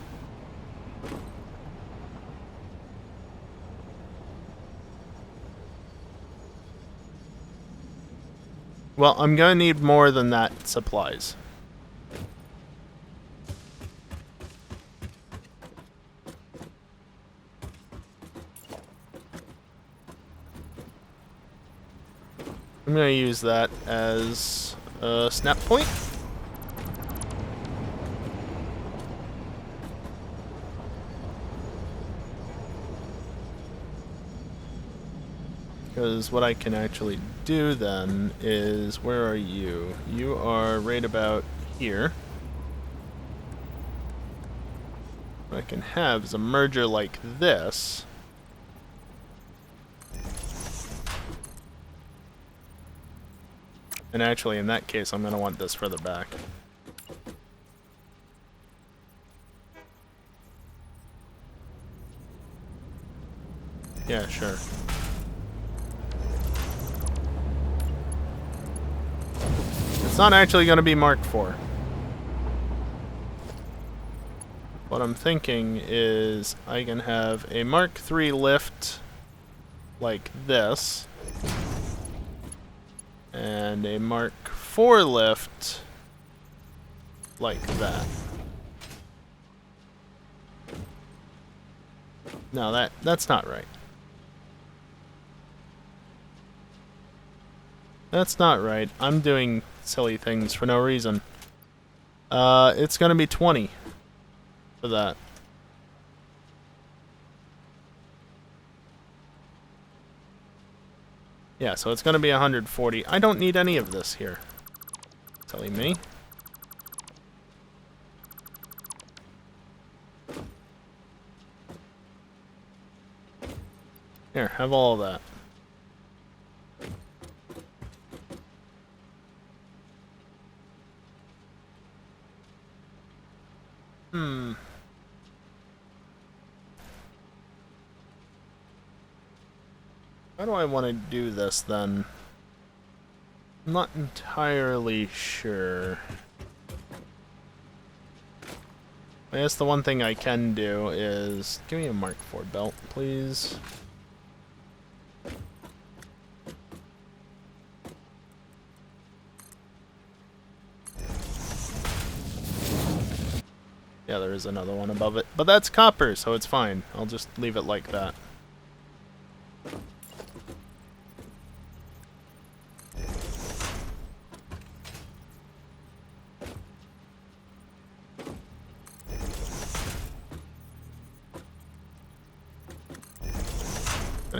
Well, I'm gonna need more than that supplies. I'm going to use that as a snap point. Because what I can actually do then is, where are you? You are right about here. What I can have is a merger like this. And actually, in that case, I'm going to want this further back. Yeah, sure. It's not actually going to be Mark IV. What I'm thinking is I can have a Mark III lift like this. And a Mark IV lift like that. No, that's not right. That's not right. I'm doing silly things for no reason. It's gonna be 20 for that. Yeah, so it's going to be 140. I don't need any of this here. Telling me. Here, have all of that. How do I want to do this, then? I'm not entirely sure. I guess the one thing I can do is... Give me a Mark IV belt, please. Yeah, there is another one above it. But that's copper, so it's fine. I'll just leave it like that.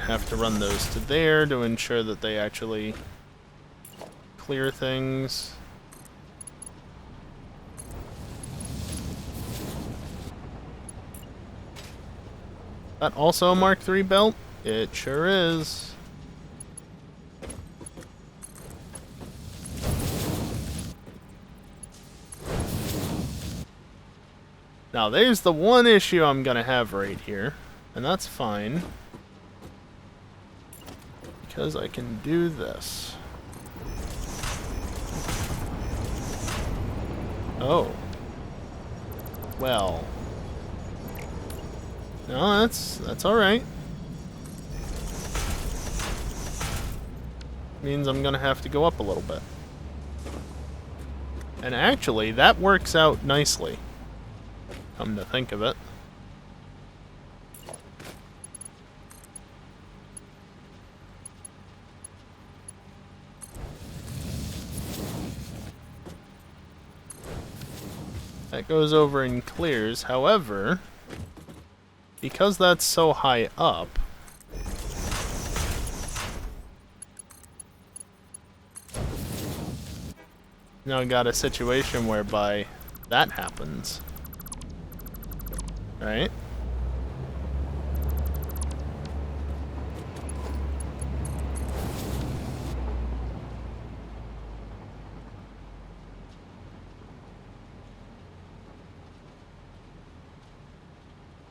have to run those to there to ensure that they actually clear things. That also a Mark III belt? It sure is. Now there's the one issue I'm gonna have right here, and that's fine, because I can do this. Oh. Well. No, that's alright. Means I'm gonna have to go up a little bit. And actually, that works out nicely. Come to think of it. That goes over and clears. However, because that's so high up, now I got a situation whereby that happens. Right?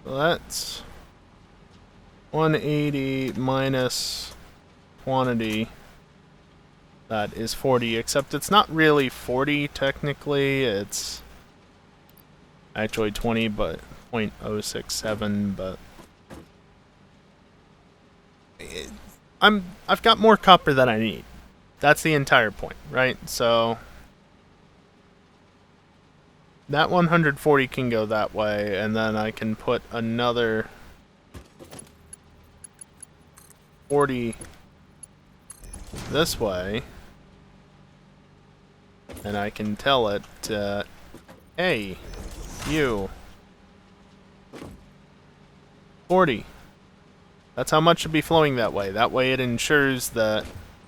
So that's 180 minus quantity. That is 40, except it's not really 40 technically. It's actually 20, but 0.067, but I've got more copper than I need. That's the entire point, right? So that 140 can go that way, and then I can put another 40 this way, and I can tell it, hey, you, 40. That's how much should be flowing that way. That way it ensures that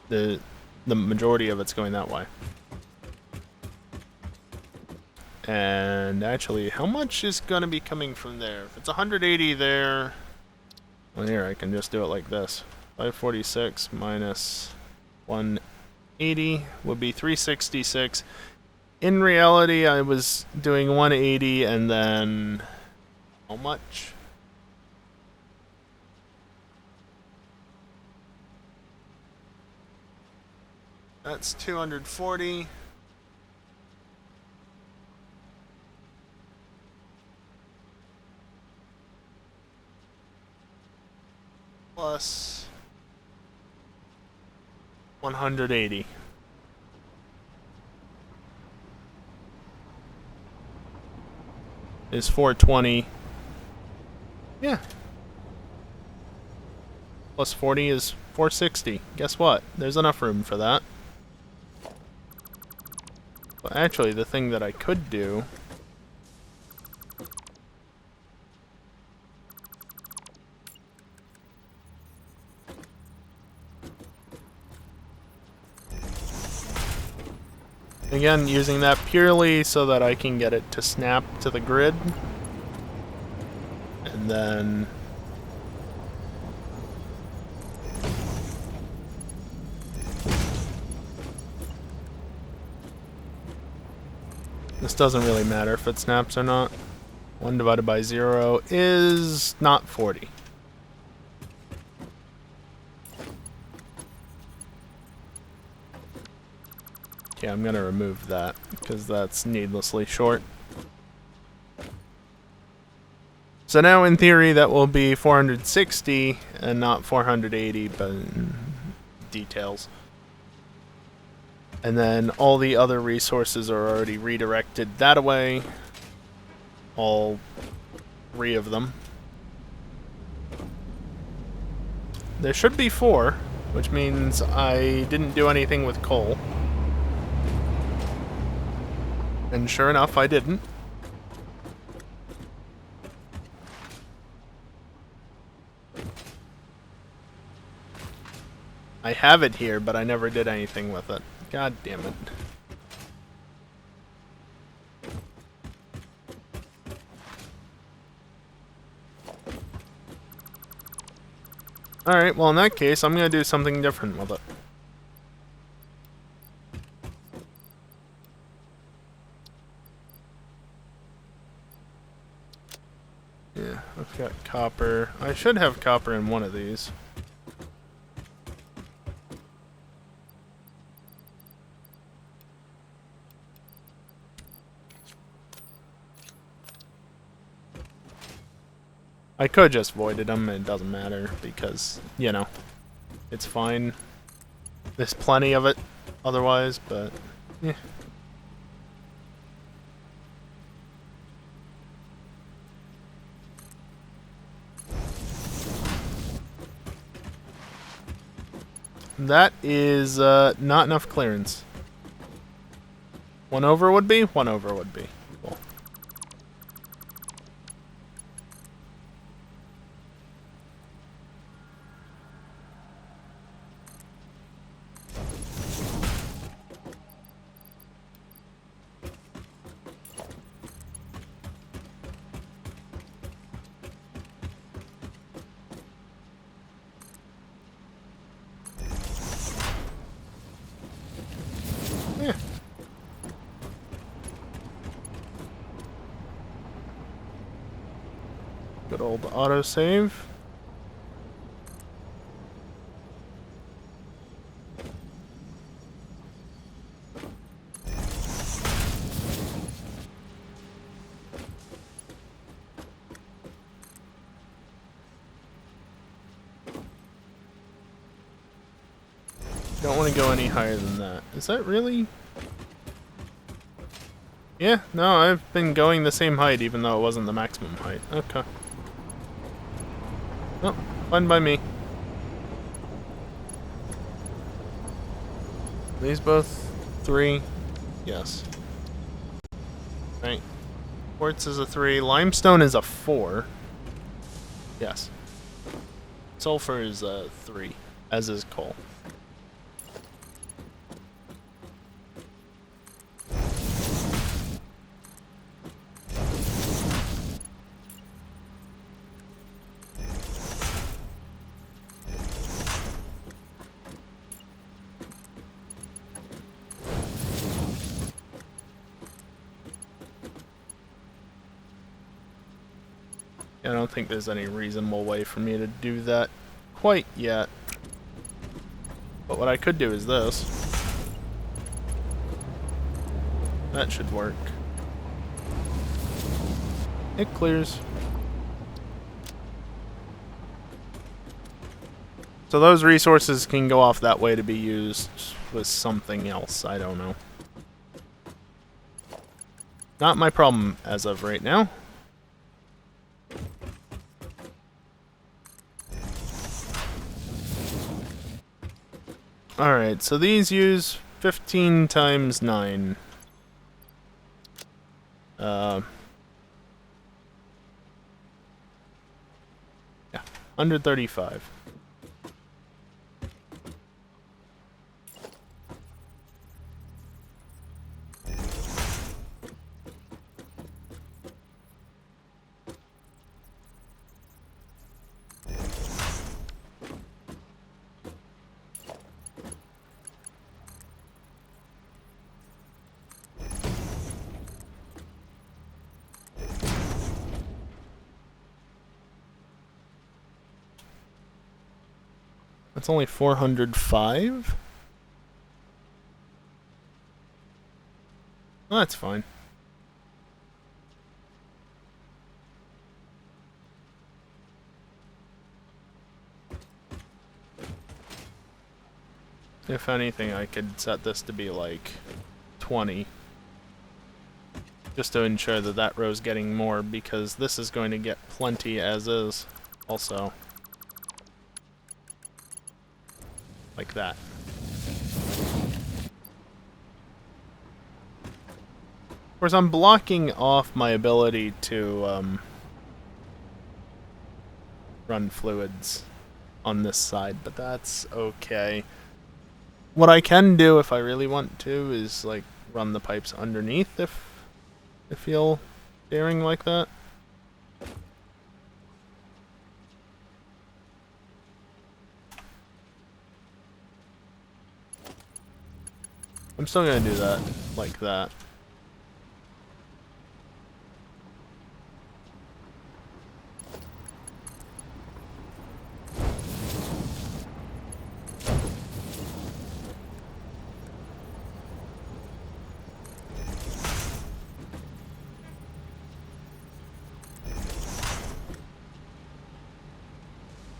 the majority of it's going that way. And actually, how much is going to be coming from there? If it's 180 there, well, here, I can just do it like this. 546 minus 180 would be 366. In reality, I was doing 180 and then how much? That's 240. Plus 180. Is 420. Yeah. Plus 40 is 460. Guess what? There's enough room for that. But actually, the thing that I could do again, using that purely so that I can get it to snap to the grid. And then this doesn't really matter if it snaps or not. 1 divided by 0 is not 40. Yeah, I'm gonna remove that because that's needlessly short. So now in theory that will be 460 and not 480, but details. And then all the other resources are already redirected that way. All 3 of them. There should be 4, which means I didn't do anything with coal. And sure enough, I didn't. I have it here, but I never did anything with it. God damn it. Alright, well in that case, I'm gonna do something different with it. Yeah, I've got copper. I should have copper in one of these. I could just voided them, it doesn't matter, because, you know, it's fine. There's plenty of it otherwise, but, yeah. That is not enough clearance. 1 over would be? 1 over would be. Cool. Yeah. Good old autosave. Don't want to go any higher than that. Is that really? Yeah, no, I've been going the same height even though it wasn't the maximum height. Okay. Oh, fine by me. These both 3? Yes. Right. Quartz is a 3. Limestone is a 4. Yes. Sulfur is a 3, as is coal. I don't think there's any reasonable way for me to do that quite yet. But what I could do is this. That should work. It clears. So those resources can go off that way to be used with something else. I don't know. Not my problem as of right now. Alright, so these use 15 times 9. Yeah, 135. That's only 405? Well, that's fine. If anything, I could set this to be like 20. Just to ensure that that row's getting more, because this is going to get plenty as is. Also. Like that. Of course, I'm blocking off my ability to run fluids on this side, but that's okay. What I can do if I really want to is like run the pipes underneath if I feel daring like that. I'm still gonna do that like that.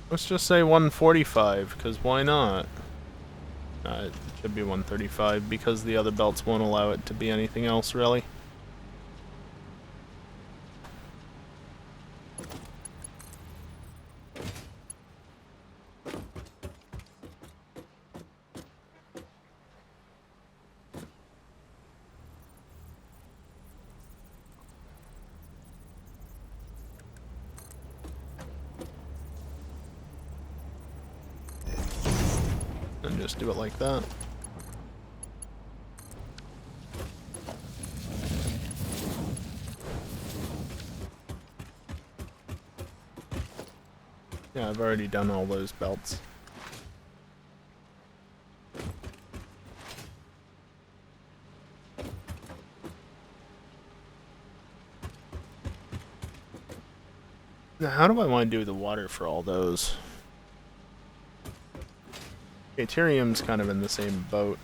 Let's just say 145, because why not? It should be 135, because the other belts won't allow it to be anything else, really. And just do it like that. Yeah, I've already done all those belts. Now, how do I want to do the water for all those? Deuterium's kind of in the same boat.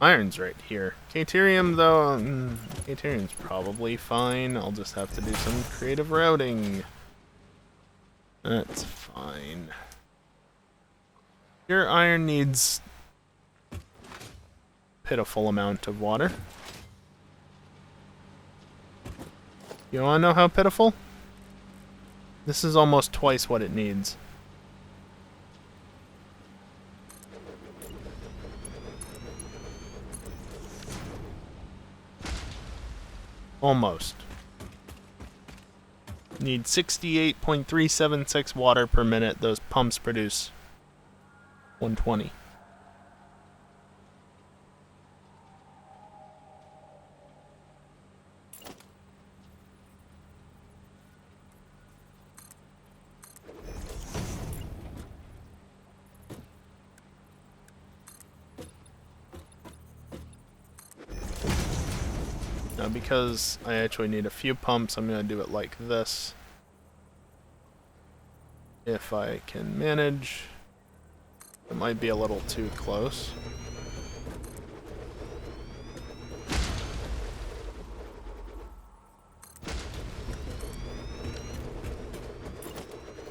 Iron's right here. Deuterium, though, Deuterium's probably fine. I'll just have to do some creative routing. That's fine. Your iron needs pitiful amount of water. You wanna know how pitiful? This is almost twice what it needs. Almost. Need 68.376 water per minute. Those pumps produce 120. Now, because I actually need a few pumps, I'm going to do it like this. If I can manage. It might be a little too close.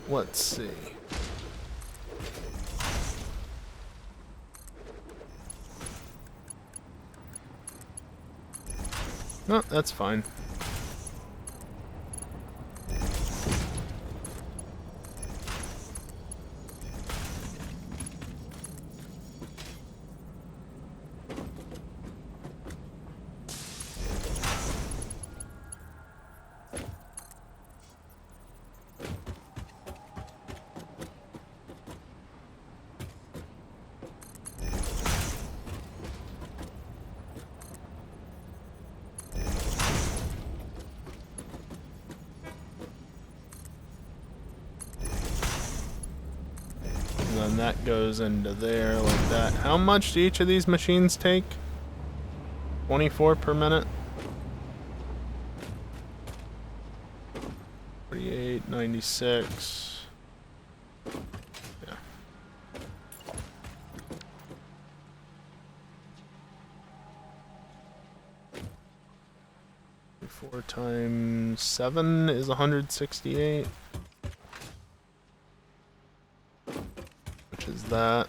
Let's see. No, that's fine. And that goes into there like that. How much do each of these machines take? 24 per minute? 48, 96. Yeah. 4 times 7 is 168. Is that.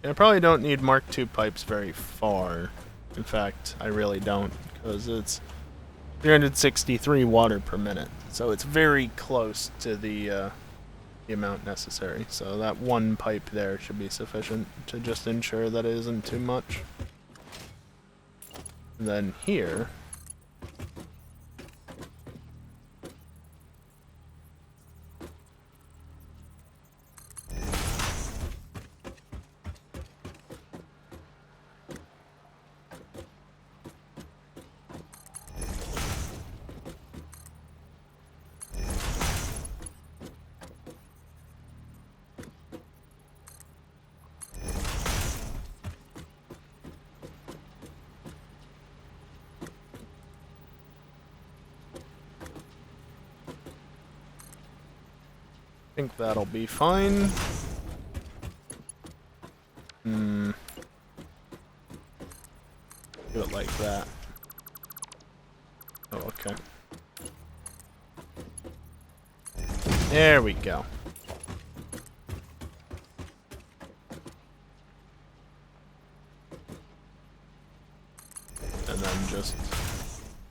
I probably don't need Mark II pipes very far. In fact, I really don't, because it's 363 water per minute. So it's very close to the amount necessary. So that one pipe there should be sufficient to just ensure that it isn't too much. And then here, think that'll be fine. Do it like that. Oh, okay. There we go. And then just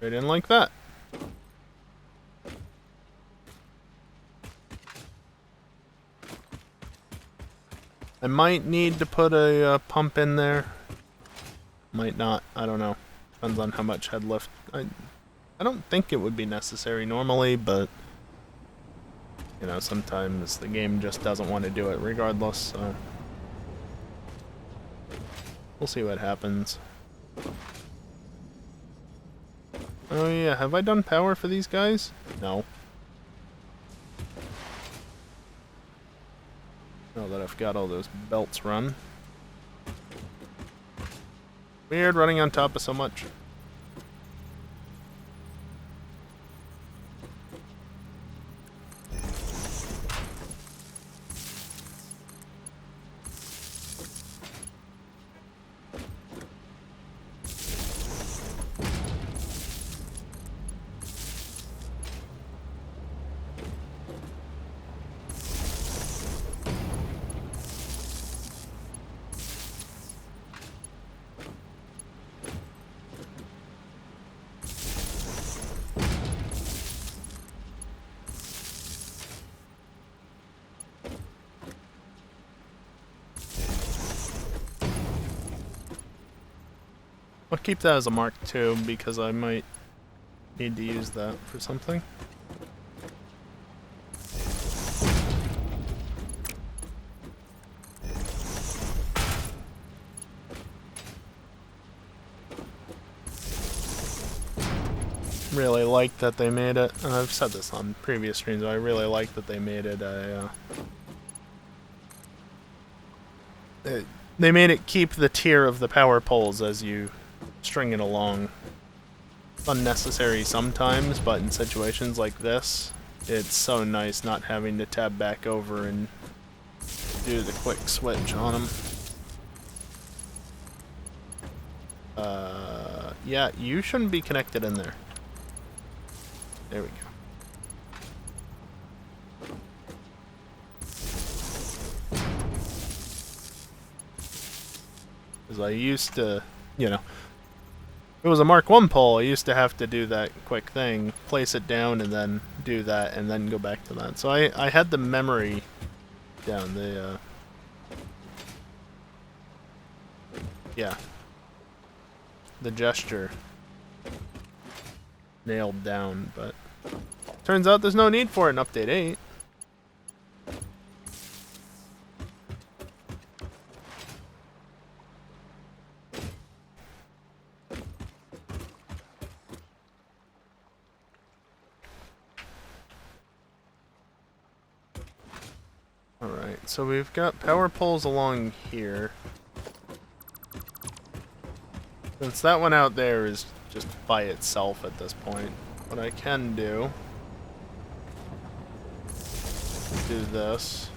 right in like that. I might need to put a pump in there. Might not. I don't know. Depends on how much head lift. I don't think it would be necessary normally, but you know, sometimes the game just doesn't want to do it regardless, so we'll see what happens. Oh yeah, have I done power for these guys? No. Now that I've got all those belts run. Weird running on top of so much. I'll keep that as a Mark II because I might need to use that for something. Really like that they made it. I've said this on previous streams, but I really like that they made it a... they made it keep the tier of the power poles as you string it along. It's unnecessary sometimes, but in situations like this, it's so nice not having to tab back over and do the quick switch on them. Yeah, you shouldn't be connected in there. There we go. Because I used to, you know, it was a Mark I pole, I used to have to do that quick thing, place it down and then do that and then go back to that. So I had the memory down, yeah, the gesture nailed down, but turns out there's no need for it in Update 8. Alright, so we've got power poles along here. Since that one out there is just by itself at this point, what I can do this.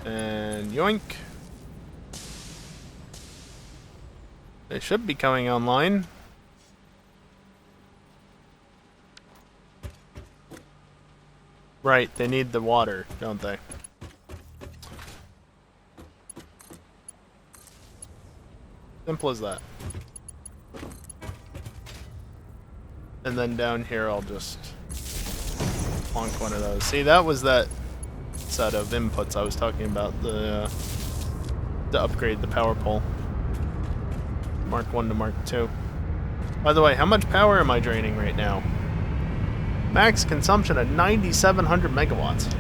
And yoink. They should be coming online. Right, they need the water, don't they? Simple as that. And then down here I'll just plonk one of those. See, that was that set of inputs I was talking about, to upgrade the power pole. Mark 1 to Mark 2. By the way, how much power am I draining right now? Max consumption at 9,700 megawatts.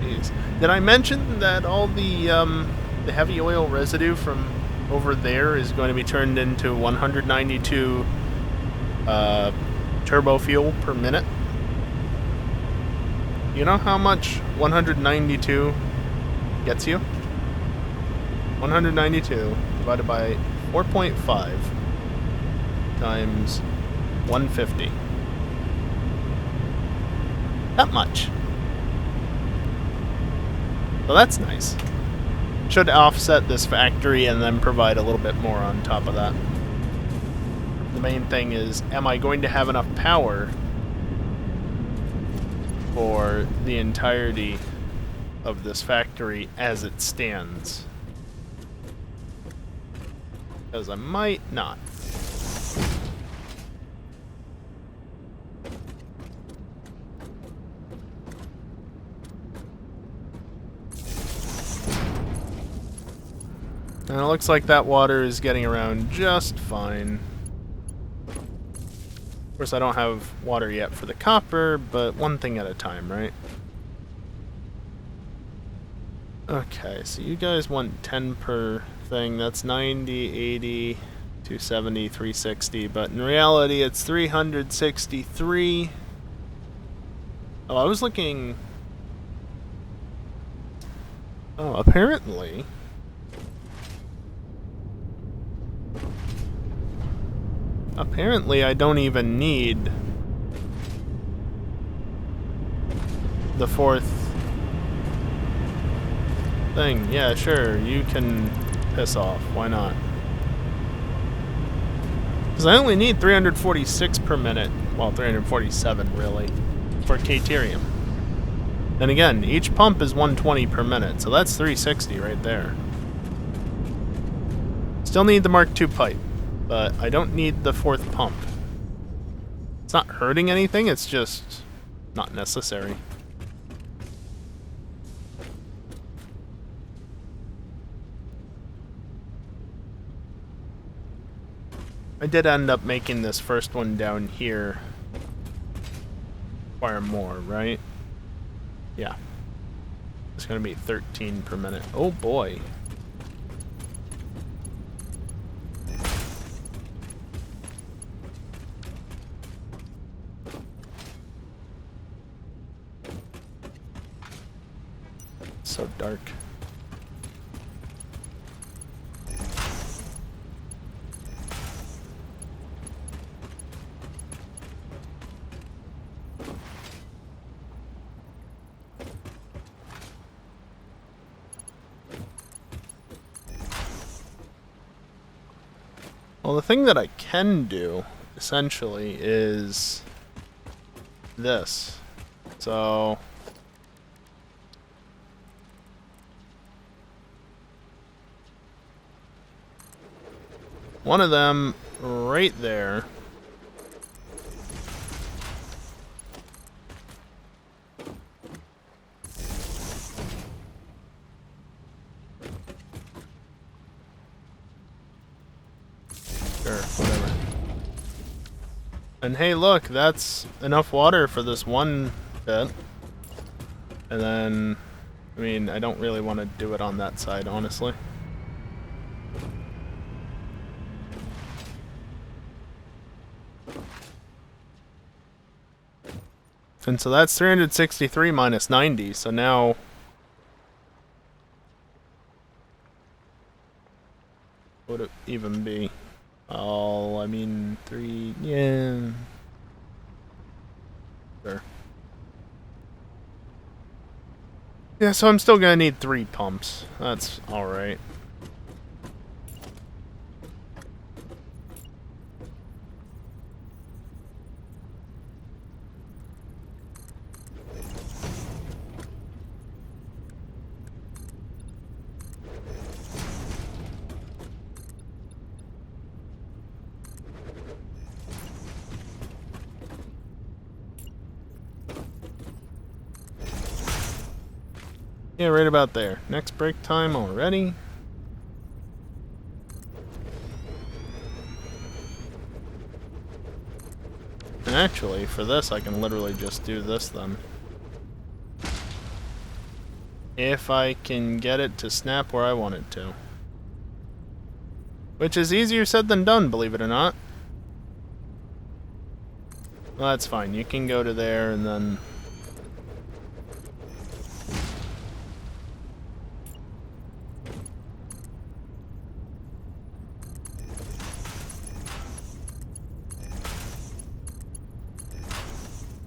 Jeez. Did I mention that all the heavy oil residue from over there is going to be turned into 192 turbo fuel per minute? You know how much 192 gets you? 192 divided by 4.5 times 150. That much. So that's nice. Should offset this factory and then provide a little bit more on top of that. The main thing is, am I going to have enough power for the entirety of this factory as it stands? Because I might not. And it looks like that water is getting around just fine. Of course, I don't have water yet for the copper, but one thing at a time, right? Okay, so you guys want 10 per thing. That's 90, 80, 270, 360, but in reality it's 363. Oh, I was looking... Oh, apparently... Apparently I don't even need the fourth thing. Yeah, sure, you can piss off. Why not? Because I only need 346 per minute. Well, 347 really, for Caterium. And again, each pump is 120 per minute, so that's 360 right there. Still need the Mark II pipe, but I don't need the fourth pump. It's not hurting anything, it's just not necessary. I did end up making this first one down here require more, right? Yeah. It's gonna be 13 per minute. Oh boy. So dark. Well, the thing that I can do, essentially, is this. So... one of them right there. Sure, whatever. And hey, look, that's enough water for this one bit. And then, I mean, I don't really want to do it on that side, honestly. And so that's 363 minus 90, so now... what would it even be? Oh, I mean, 3... yeah... sure. Yeah, so I'm still gonna need 3 pumps. That's alright. Yeah, right about there. Next break time already. And actually, for this, I can literally just do this then. If I can get it to snap where I want it to. Which is easier said than done, believe it or not. Well, that's fine. You can go to there and then...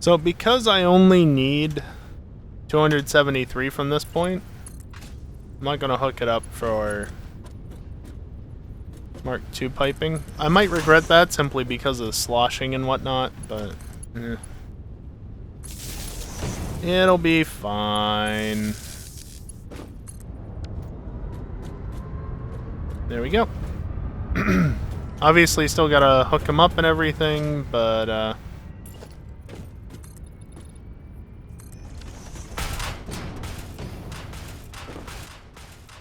So because I only need 273 from this point, I'm not going to hook it up for Mark II piping. I might regret that simply because of the sloshing and whatnot, but it'll be fine. There we go. Obviously still gotta hook them up and everything, but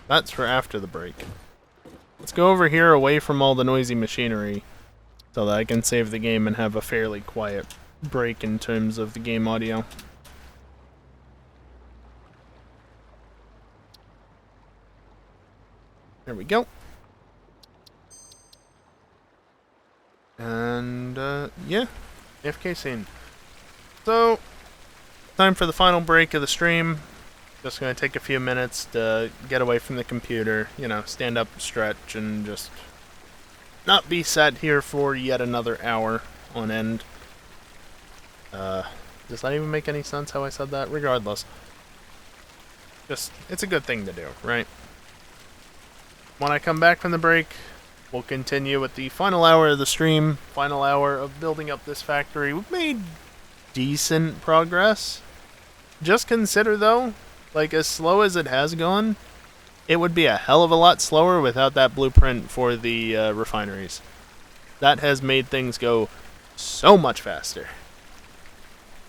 that's for after the break. Let's go over here away from all the noisy machinery so that I can save the game and have a fairly quiet break in terms of the game audio. There we go. And, yeah. AFK scene. So, time for the final break of the stream. Just gonna take a few minutes to get away from the computer, you know, stand up, stretch, and just not be sat here for yet another hour on end. Does that even make any sense how I said that? Regardless. Just, it's a good thing to do, right? When I come back from the break, we'll continue with the final hour of the stream, final hour of building up this factory. We've made decent progress. Just consider, though, like, as slow as it has gone, it would be a hell of a lot slower without that blueprint for the refineries. That has made things go so much faster.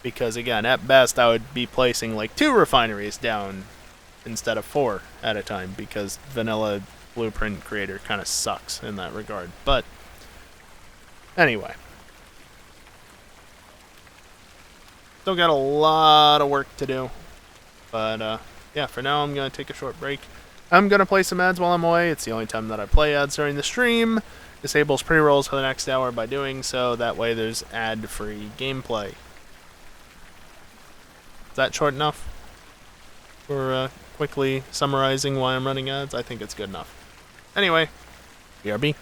Because, again, at best, I would be placing, like, 2 refineries down instead of 4 at a time, because vanilla blueprint creator kind of sucks in that regard. But, anyway. Still got a lot of work to do. But, yeah, for now I'm going to take a short break. I'm going to play some ads while I'm away. It's the only time that I play ads during the stream. Disables pre-rolls for the next hour by doing so. That way there's ad-free gameplay. Is that short enough? For quickly summarizing why I'm running ads? I think it's good enough. Anyway, BRB.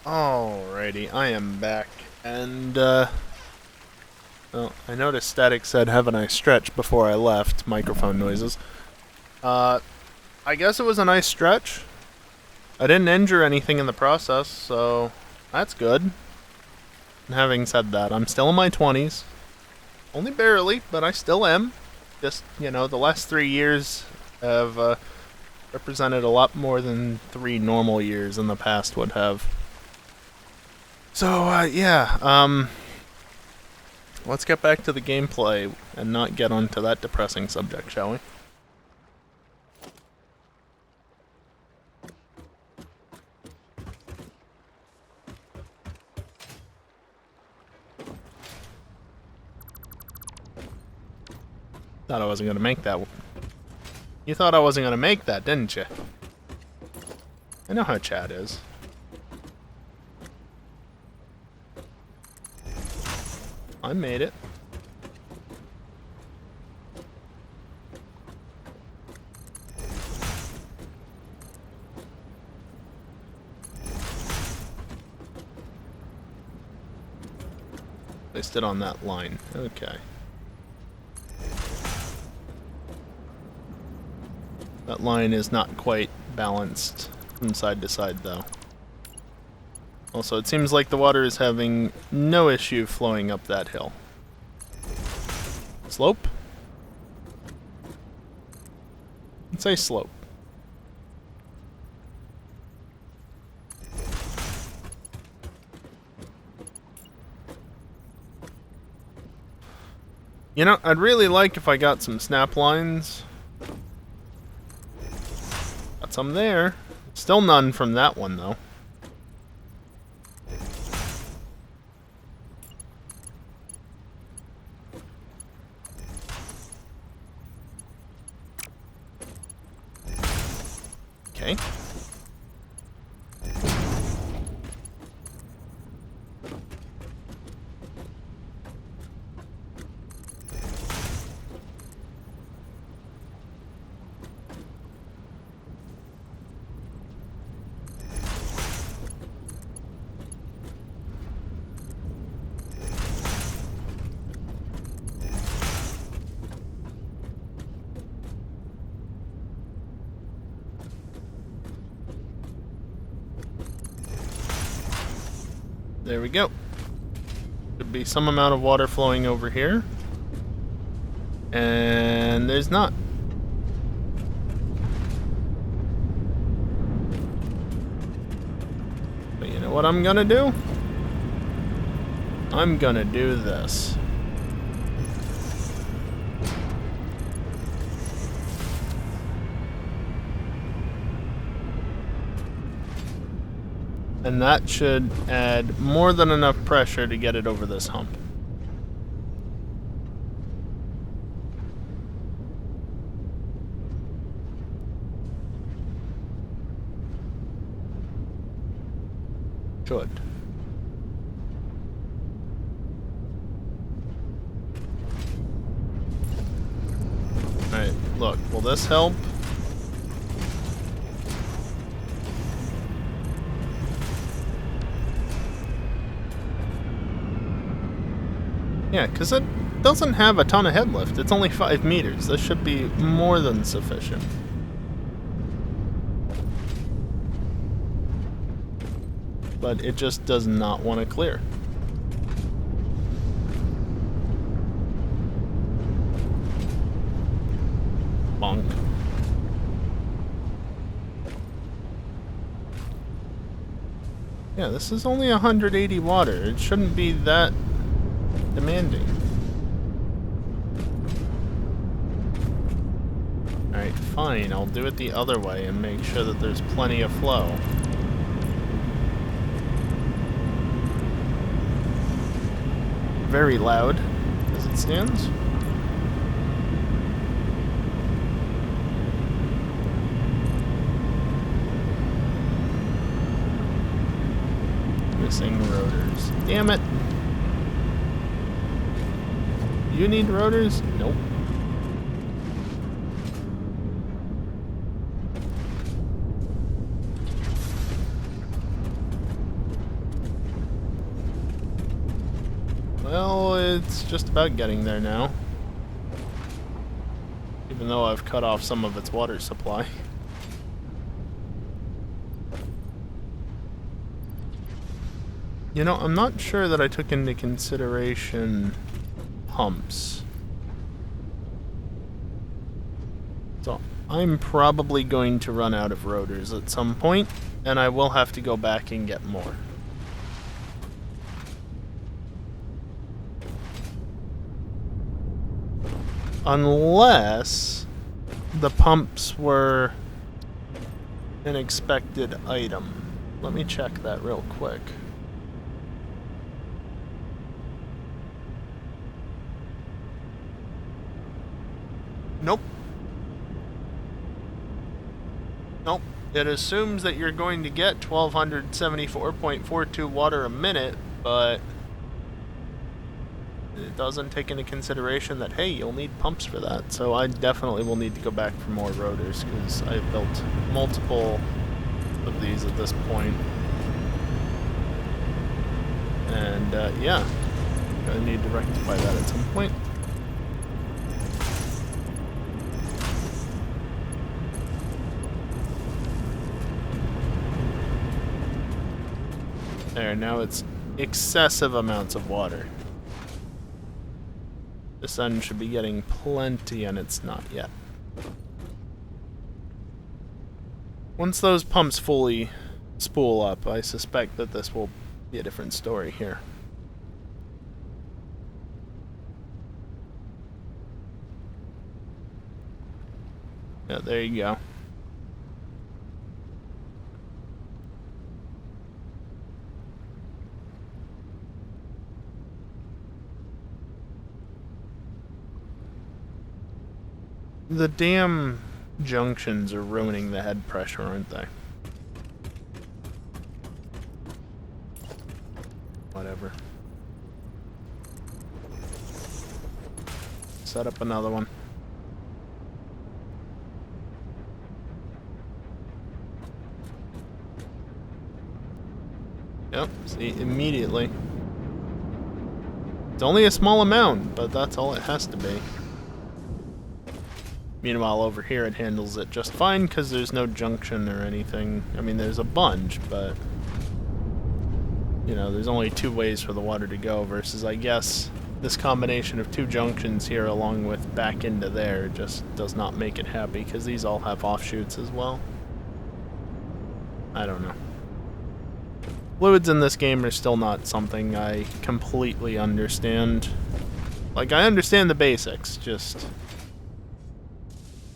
Alrighty, I am back, and well, I noticed Static said have a nice stretch before I left, microphone noises. Uh, I guess it was a nice stretch. I didn't injure anything in the process, so that's good. And having said that, I'm still in my 20s. Only barely, but I still am. Just, you know, the last 3 years have represented a lot more than 3 normal years in the past would have. So, yeah, let's get back to the gameplay and not get onto that depressing subject, shall we? Thought I wasn't gonna make that one. You thought I wasn't gonna make that, didn't you? I know how Chad is. I made it. Placed it on that line. Okay. That line is not quite balanced from side to side, though. Also, it seems like the water is having no issue flowing up that hill. Slope? Let's say slope. You know, I'd really like if I got some snap lines. Got some there. Still none from that one, though. Okay. There we go. Could be some amount of water flowing over here. And there's not. But you know what I'm gonna do? I'm gonna do this. And that should add more than enough pressure to get it over this hump. Should. Alright, look, will this help? Yeah, because it doesn't have a ton of head lift. It's only 5 meters. This should be more than sufficient. But it just does not want to clear. Bonk. Yeah, this is only 180 water. It shouldn't be that demanding. Alright, fine. I'll do it the other way and make sure that there's plenty of flow. Very loud as it stands. Missing rotors. Damn it! You need rotors? Nope. Well, it's just about getting there now. Even though I've cut off some of its water supply. You know, I'm not sure that I took into consideration pumps. So I'm probably going to run out of rotors at some point, and I will have to go back and get more. Unless the pumps were an expected item. Let me check that real quick. Nope. Nope. It assumes that you're going to get 1274.42 water a minute, but it doesn't take into consideration that, hey, you'll need pumps for that. So I definitely will need to go back for more rotors, because I've built multiple of these at this point. And, yeah. I need to rectify that at some point. There, now it's excessive amounts of water. The sun should be getting plenty, and it's not yet. Once those pumps fully spool up, I suspect that this will be a different story here. Yeah, there you go. The damn junctions are ruining the head pressure, aren't they? Whatever. Set up another one. Yep, see, immediately. It's only a small amount, but that's all it has to be. Meanwhile, over here it handles it just fine because there's no junction or anything. I mean, there's a bunch, but you know, there's only two ways for the water to go versus, I guess, this combination of two junctions here along with back into there just does not make it happy because these all have offshoots as well. I don't know. Fluids in this game are still not something I completely understand. Like, I understand the basics, just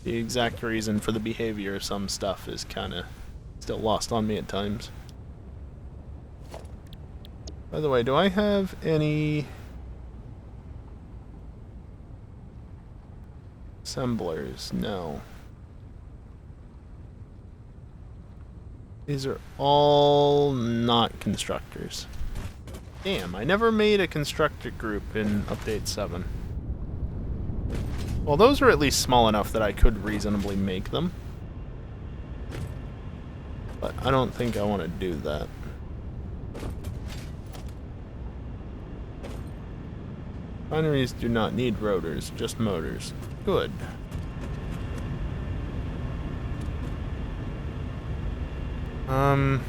the exact reason for the behavior of some stuff is kind of still lost on me at times. By the way, do I have any assemblers? No. These are all not constructors. Damn, I never made a constructor group in Update 7. Well, those are at least small enough that I could reasonably make them. But I don't think I want to do that. Refineries do not need rotors, just motors. Good. So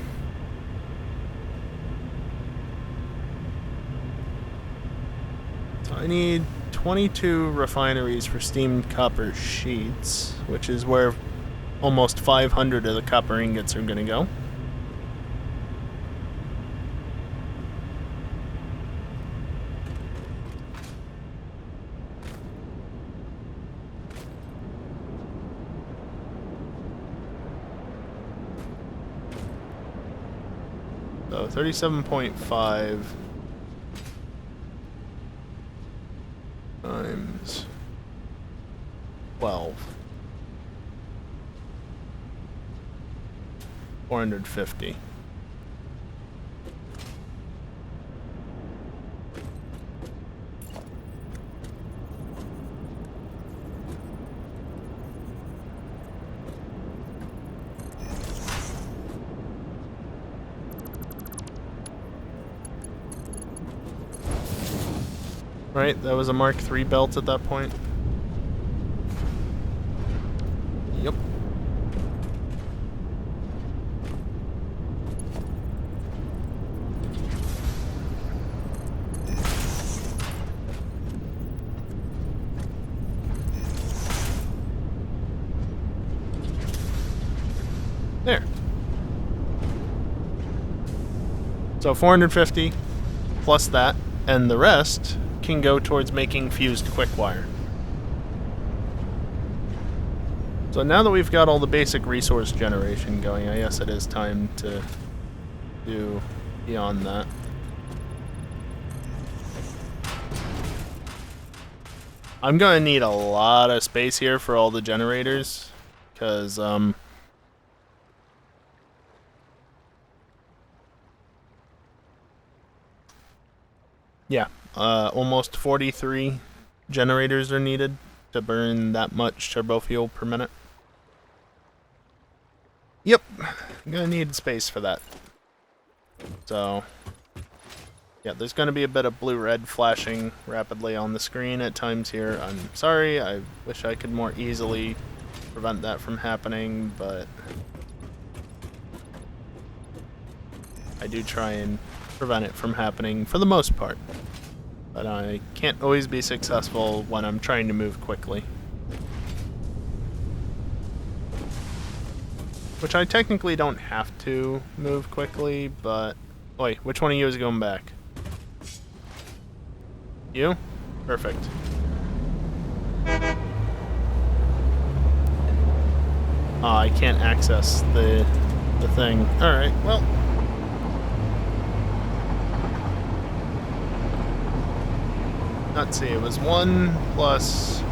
I need 22 refineries for steamed copper sheets, which is where almost 500 of the copper ingots are going to go. So 37.5 times 12. 450. Right, that was a Mark III belt at that point. Yep. There. So 450 plus that, and the rest can go towards making fused quick wire. So now that we've got all the basic resource generation going, I guess it is time to do beyond that. I'm gonna need a lot of space here for all the generators, because yeah, almost 43 generators are needed to burn that much turbo fuel per minute. Yep, I'm gonna need space for that. So, yeah, there's gonna be a bit of blue-red flashing rapidly on the screen at times here. I'm sorry, I wish I could more easily prevent that from happening, but I do try and prevent it from happening for the most part. But I can't always be successful when I'm trying to move quickly. Which I technically don't have to move quickly, but... Wait, which one of you is going back? You? Perfect. I can't access the thing. Alright, well... Let's see, it was 1 plus...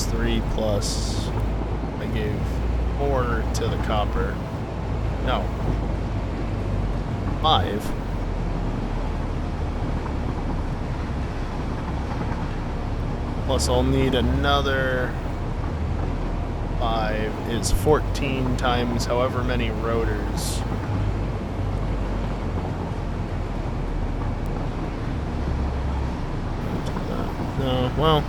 3 plus... I gave 4 to the copper. No. 5. Plus I'll need another 5 is 14 times however many rotors. No, well...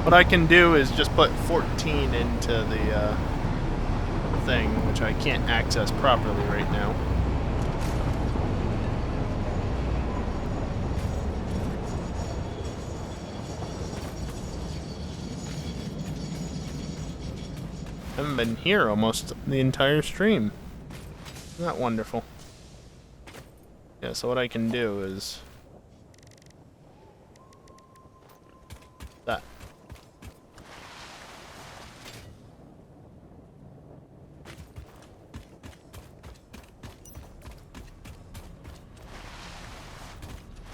What I can do is just put 14 into the thing, which I can't access properly right now. I haven't been here almost the entire stream. Isn't that wonderful? Yeah, so what I can do is... that.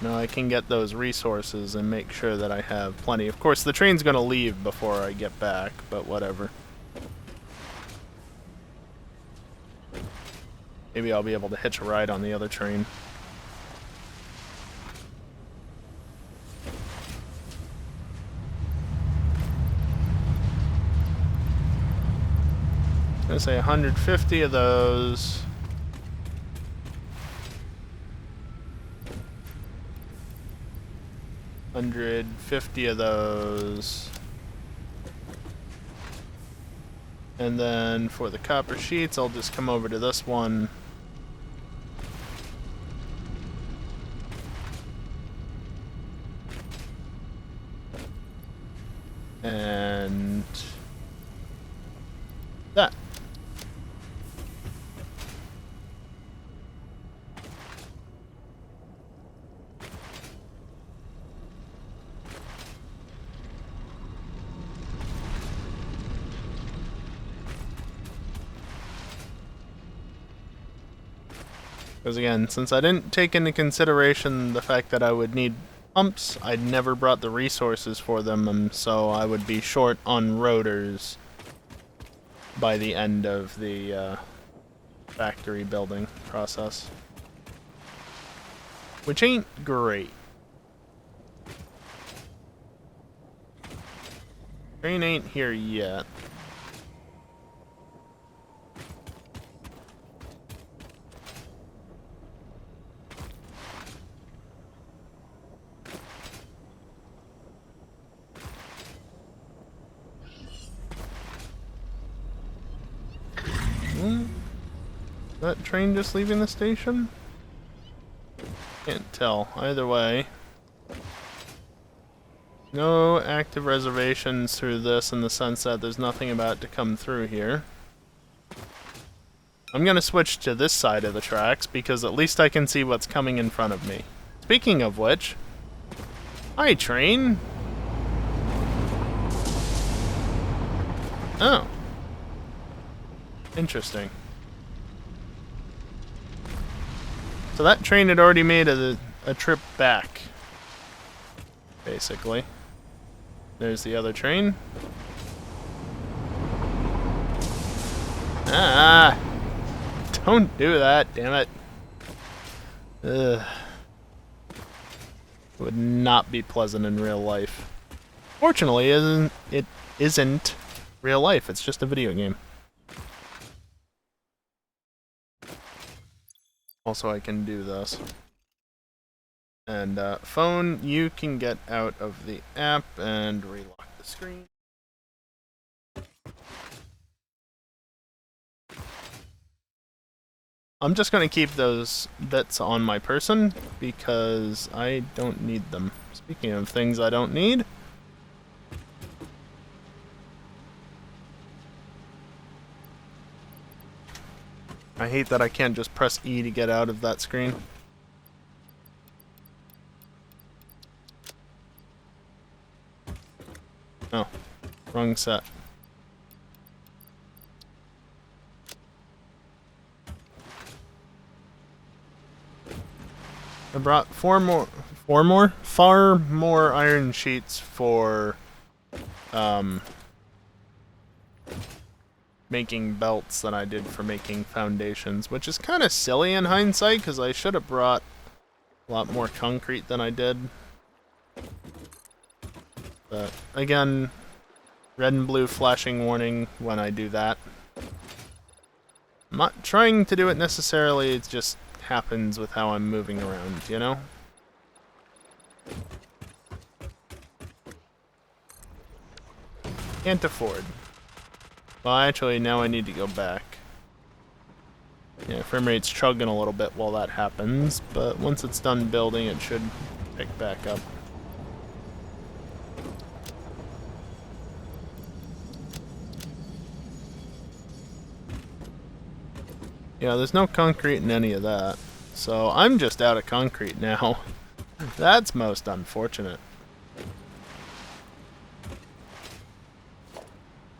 Now I can get those resources and make sure that I have plenty. Of course, the train's gonna leave before I get back, but whatever. Maybe I'll be able to hitch a ride on the other train. I'm gonna say 150 of those. $150 of those. And then for the copper sheets, I'll just come over to this one. And that. Because again, since I didn't take into consideration the fact that I would need pumps, I'd never brought the resources for them, so I would be short on rotors by the end of the factory building process. Which ain't great. Train ain't here yet. That train just leaving the station? Can't tell. Either way. No active reservations through this in the sense that there's nothing about to come through here. I'm gonna switch to this side of the tracks because at least I can see what's coming in front of me. Speaking of which... Hi, train! Oh. Interesting. So that train had already made a trip back, basically. There's the other train. Ah! Don't do that, damn it. Ugh. It would not be pleasant in real life. Fortunately, it isn't real life, it's just a video game. Also, I can do this. And phone, you can get out of the app and relock the screen. I'm just going to keep those bits on my person because I don't need them. Speaking of things I don't need. I hate that I can't just press E to get out of that screen. Oh, wrong set. I brought far more iron sheets for making belts than I did for making foundations, which is kind of silly in hindsight because I should have brought a lot more concrete than I did. But again, red and blue flashing warning when I do that. I'm not trying to do it necessarily, it just happens with how I'm moving around, you know? Can't afford. Well, actually, now I need to go back. Yeah, frame rate's chugging a little bit while that happens, but once it's done building, it should pick back up. Yeah, there's no concrete in any of that. So I'm just out of concrete now. That's most unfortunate.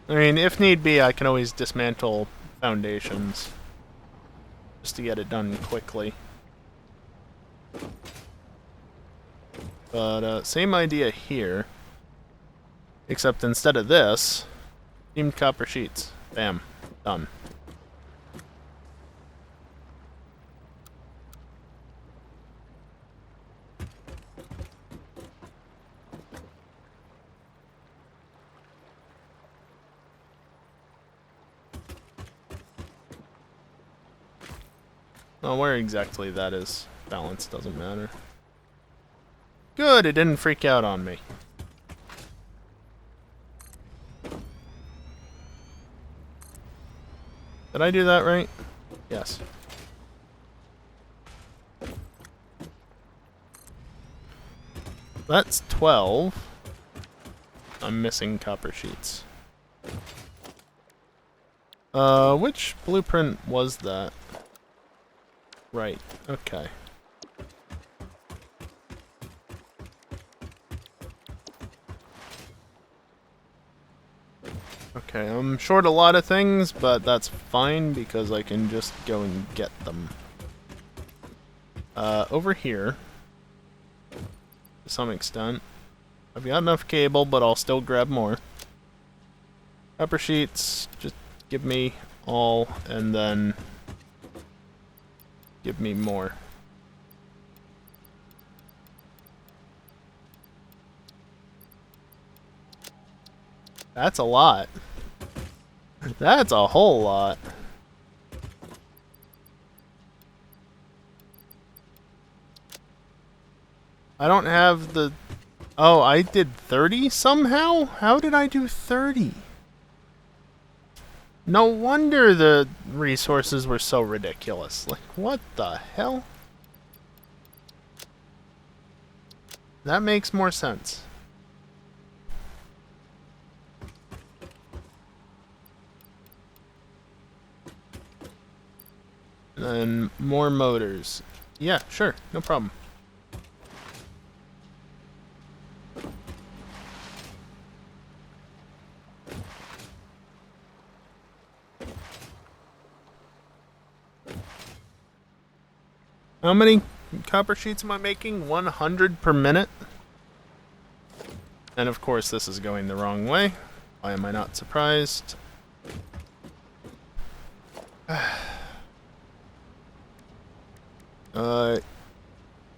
I mean, if need be, I can always dismantle foundations. Just to get it done quickly. But, same idea here. Except instead of this, steamed copper sheets. Bam. Done. Well, where exactly that is, balance doesn't matter. Good, it didn't freak out on me. Did I do that right? Yes. That's 12. I'm missing copper sheets. Which blueprint was that? Right, okay. Okay, I'm short a lot of things, but that's fine because I can just go and get them. Over here, to some extent, I've got enough cable, but I'll still grab more. Copper sheets, just give me all, and then give me more. That's a lot. That's a whole lot. I don't have the... Oh, I did 30 somehow? How did I do 30? No wonder resources were so ridiculous. Like, what the hell? That makes more sense. And more motors. Yeah, sure, no problem. How many copper sheets am I making? 100 per minute? And of course this is going the wrong way. Why am I not surprised?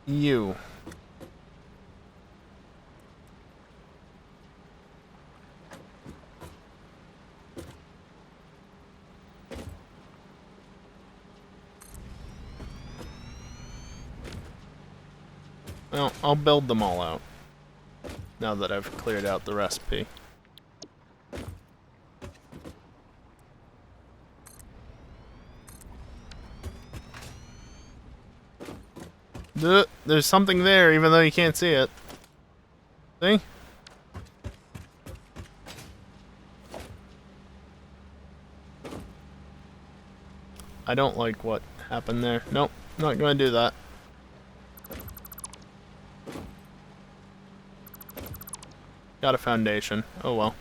You. Well, I'll build them all out. Now that I've cleared out the recipe. There's something there, even though you can't see it. See? I don't like what happened there. Nope, not going to do that. Got a foundation. Oh well.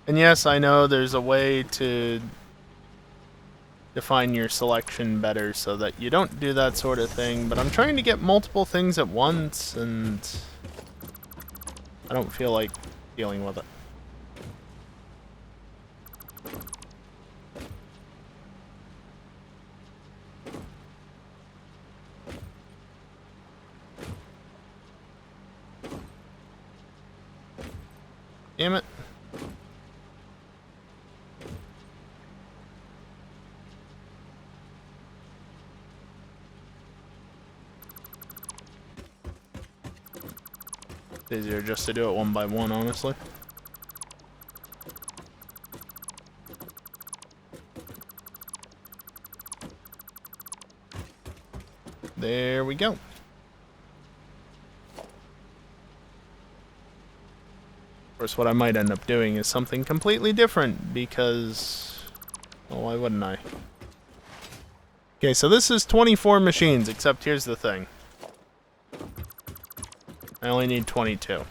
And yes, I know there's a way to define your selection better so that you don't do that sort of thing, but I'm trying to get multiple things at once, and I don't feel like dealing with it. Damn it. It's easier just to do it one by one, honestly. There we go. Of course, what I might end up doing is something completely different because, well, why wouldn't I? Okay, so this is 24 machines, except here's the thing. I only need 22.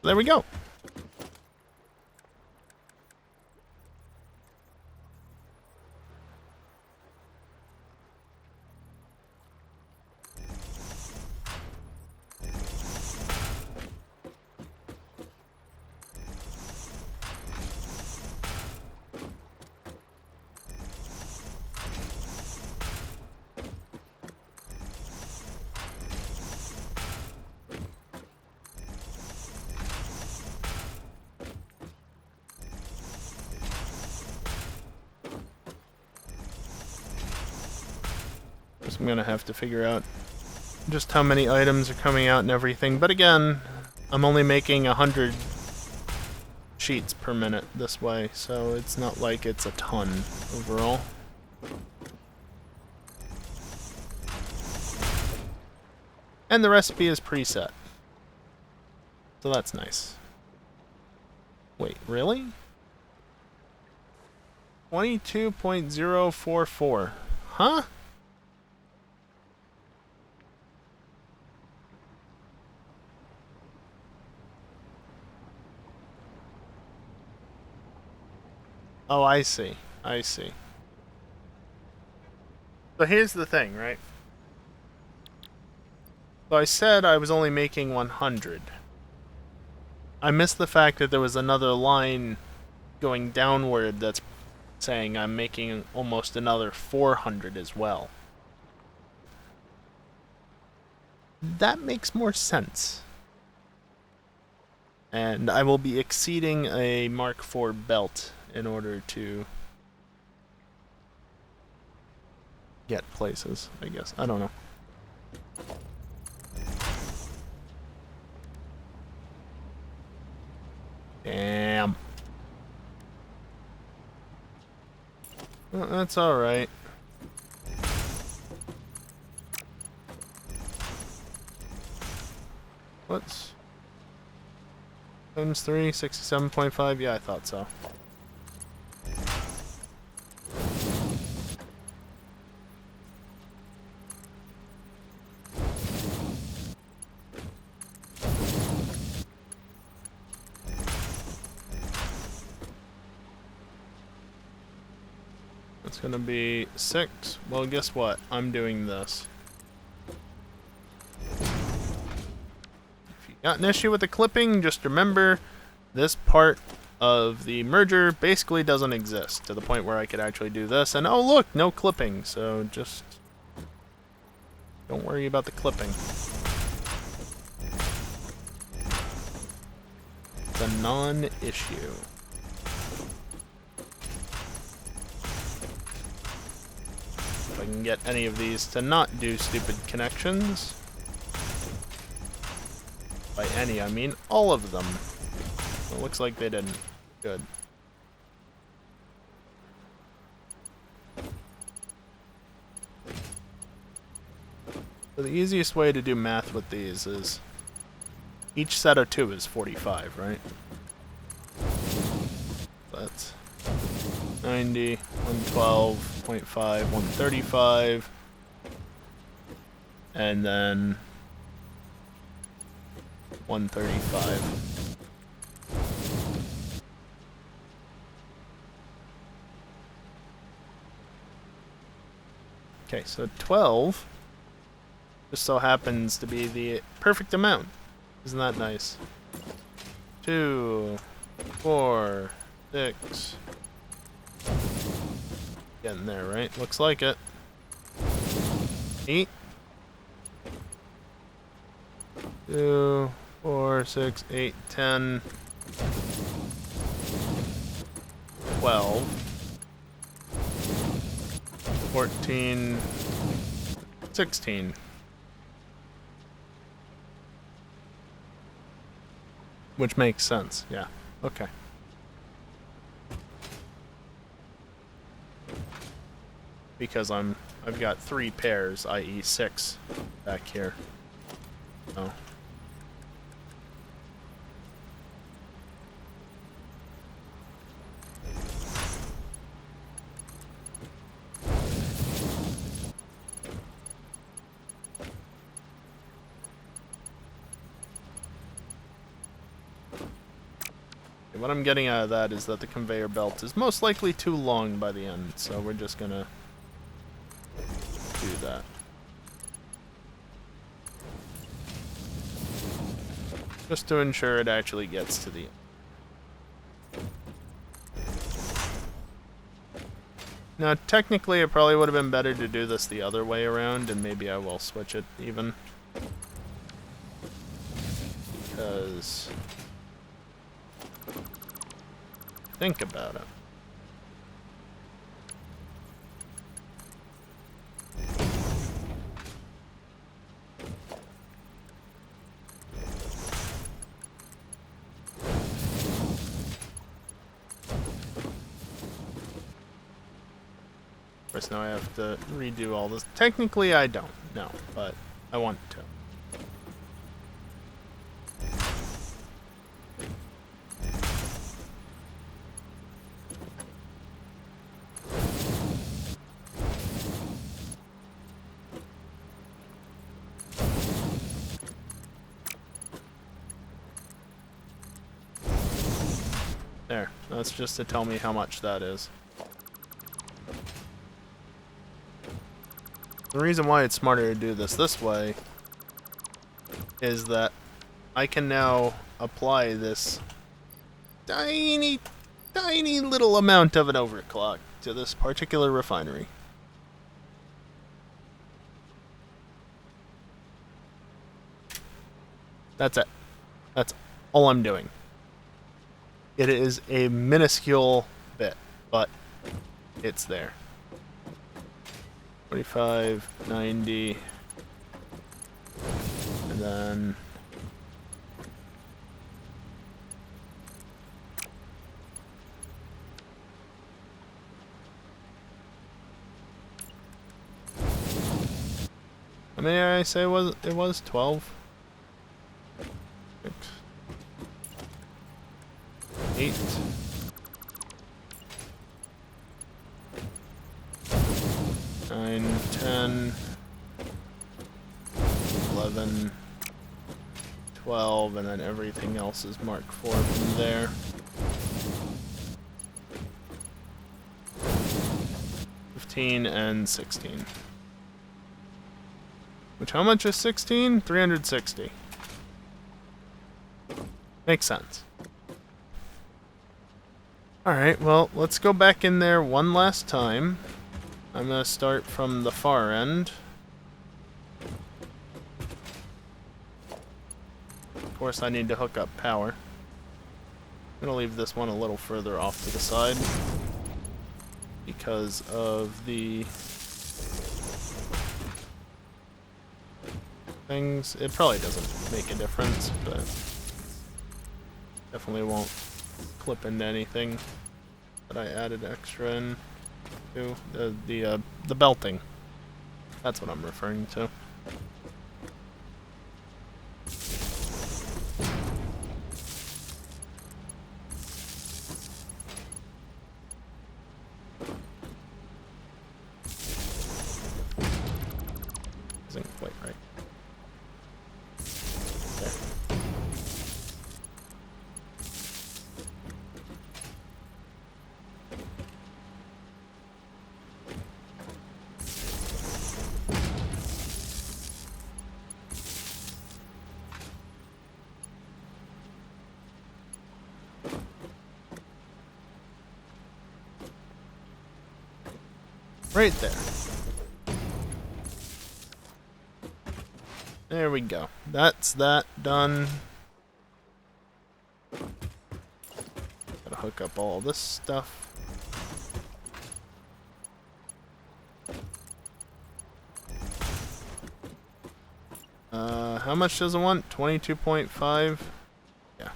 There we go. I'm gonna have to figure out just how many items are coming out and everything. But again, I'm only making 100 sheets per minute this way, so it's not like it's a ton overall. And the recipe is preset. So that's nice. Wait, really? 22.044. Huh? Oh, I see. I see. So here's the thing, right? So I said I was only making 100. I missed the fact that there was another line going downward that's saying I'm making almost another 400 as well. That makes more sense. And I will be exceeding a Mark IV belt in order to get places, I guess. I don't know. Damn. Well, that's alright. What's... times 3, 67.5? Yeah, I thought so. It's gonna be 6. Well, guess what? I'm doing this. If you got an issue with the clipping, just remember this part of the merger basically doesn't exist to the point where I could actually do this. And oh look, no clipping. So just don't worry about the clipping. It's a non-issue. If I can get any of these to not do stupid connections. By any, I mean all of them. It looks like they didn't. Good. So the easiest way to do math with these is each set of 2 is 45, right? That's 90, 112.5, 135, and then 135. Okay, so 12 just so happens to be the perfect amount. Isn't that nice? 2, 4, 6. Getting there, right? Looks like it. 8. 2, 4, 6, 8, 10. 12. 14. 16. Which makes sense, yeah. Okay. Because I've got 3 pairs, i.e. 6 back here. Oh. What I'm getting out of that is that the conveyor belt is most likely too long by the end, so we're just gonna do that. Just to ensure it actually gets to the end. Now, technically, it probably would have been better to do this the other way around, and maybe I will switch it even. Because... think about it. Of course, now I have to redo all this. Technically, I don't, no, but I want to. There, that's just to tell me how much that is. The reason why it's smarter to do this way is that I can now apply this tiny little amount of an overclock to this particular refinery. That's it. That's all I'm doing. It is a minuscule bit, but it's there. 45, 90, and then how many did I say it was 12? 6, 8, 9, 10, 11, 12, and then everything else is marked 4 from there. 15 and 16. Which, how much is 16? 360. Makes sense. Alright, well, let's go back in there one last time. I'm going to start from the far end. Of course, I need to hook up power. I'm going to leave this one a little further off to the side because of the things. It probably doesn't make a difference, but definitely won't clip into anything that I added extra in to the belting. That's what I'm referring to. Isn't quite right. There. Right there. There we go. That's that done. Gotta hook up all this stuff. How much does it want? 22.5? Yeah.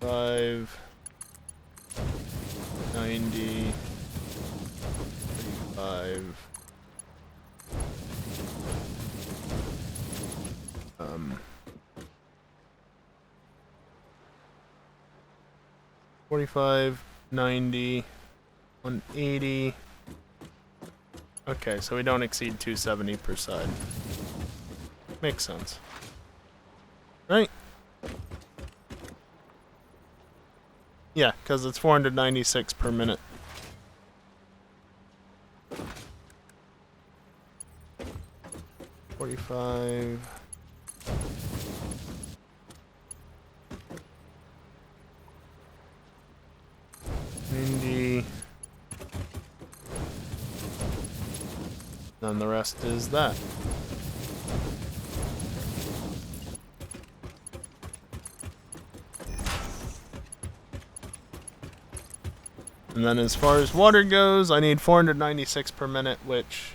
5, 90, 35. 45, 90, 180. Okay, so we don't exceed 270 per side. Makes sense. Right? Yeah, because it's 496 per minute. $45. Then the rest is that. And then as far as water goes, I need 496 per minute, which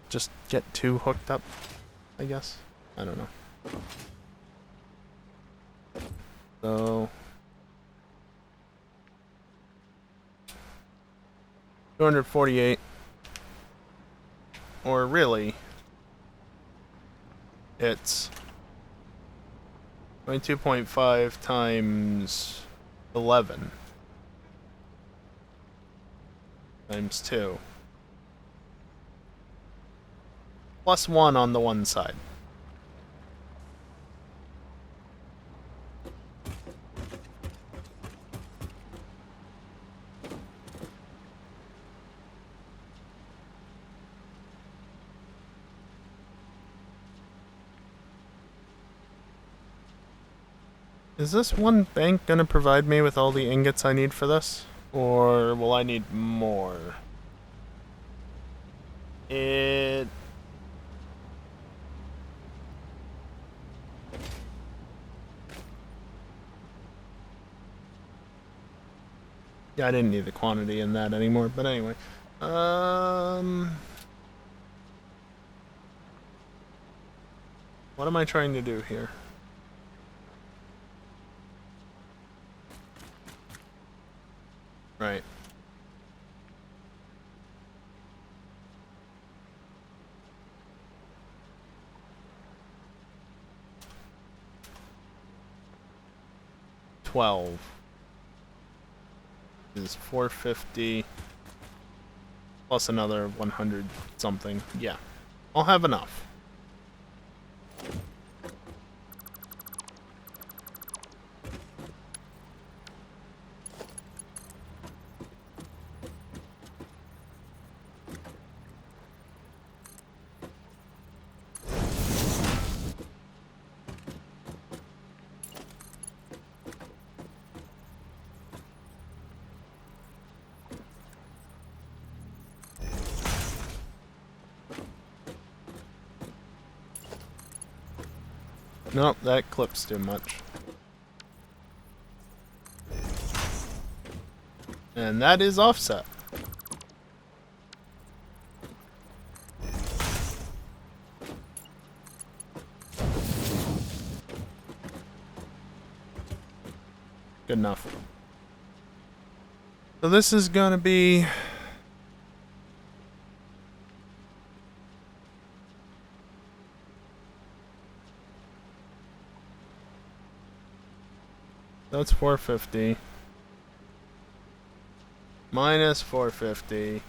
just get 2 hooked up, I guess. I don't know. So 248, or really, it's 22.5 times 11 times 2 plus 1 on the one side. Is this one bank gonna provide me with all the ingots I need for this? Or will I need more? Yeah, I didn't need the quantity in that anymore, but anyway. What am I trying to do here? Right. $12 is 450 plus another 100 something. Yeah, I'll have enough. Nope, that clips too much. And that is offset. Good enough. So this is gonna be... That's 450. Minus 450.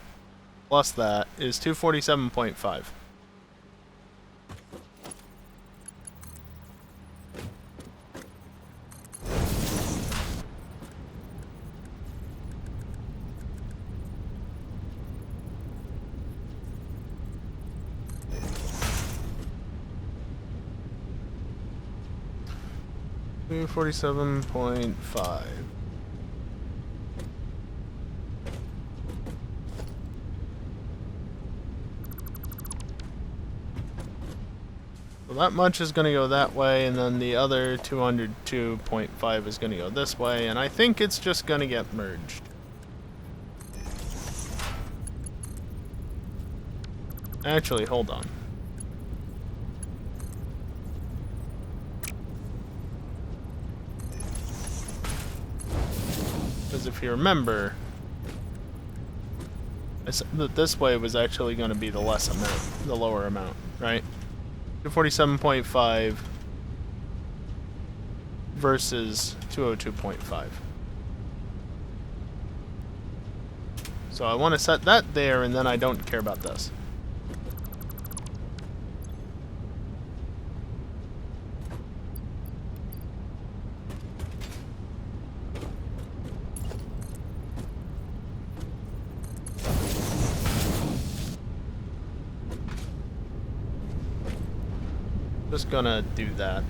Plus that is 247.5. $247.5. So that much is going to go that way, and then the other 202.5 is going to go this way, and I think it's just going to get merged. Actually, hold on. Because if you remember, I said that this way was actually going to be the less amount, the lower amount, right? 247.5 versus 202.5. So I want to set that there, and then I don't care about this. Just gonna do that.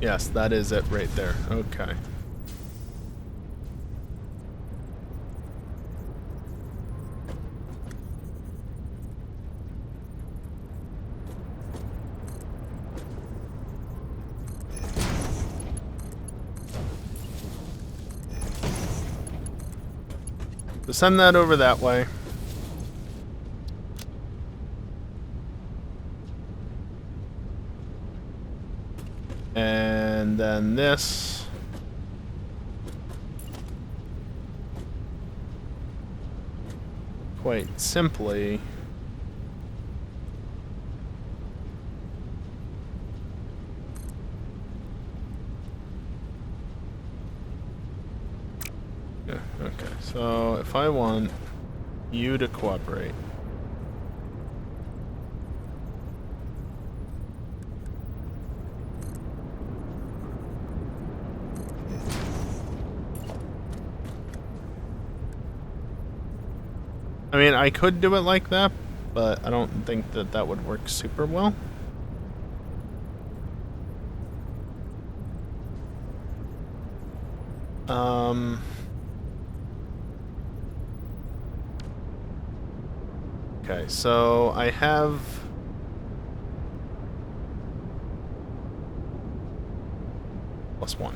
Yes, that is it right there. Okay. So send that over that way. And then this. Quite simply. Yeah, okay, so if I want you to cooperate. I mean, I could do it like that, but I don't think that that would work super well. Okay, so I have... +1.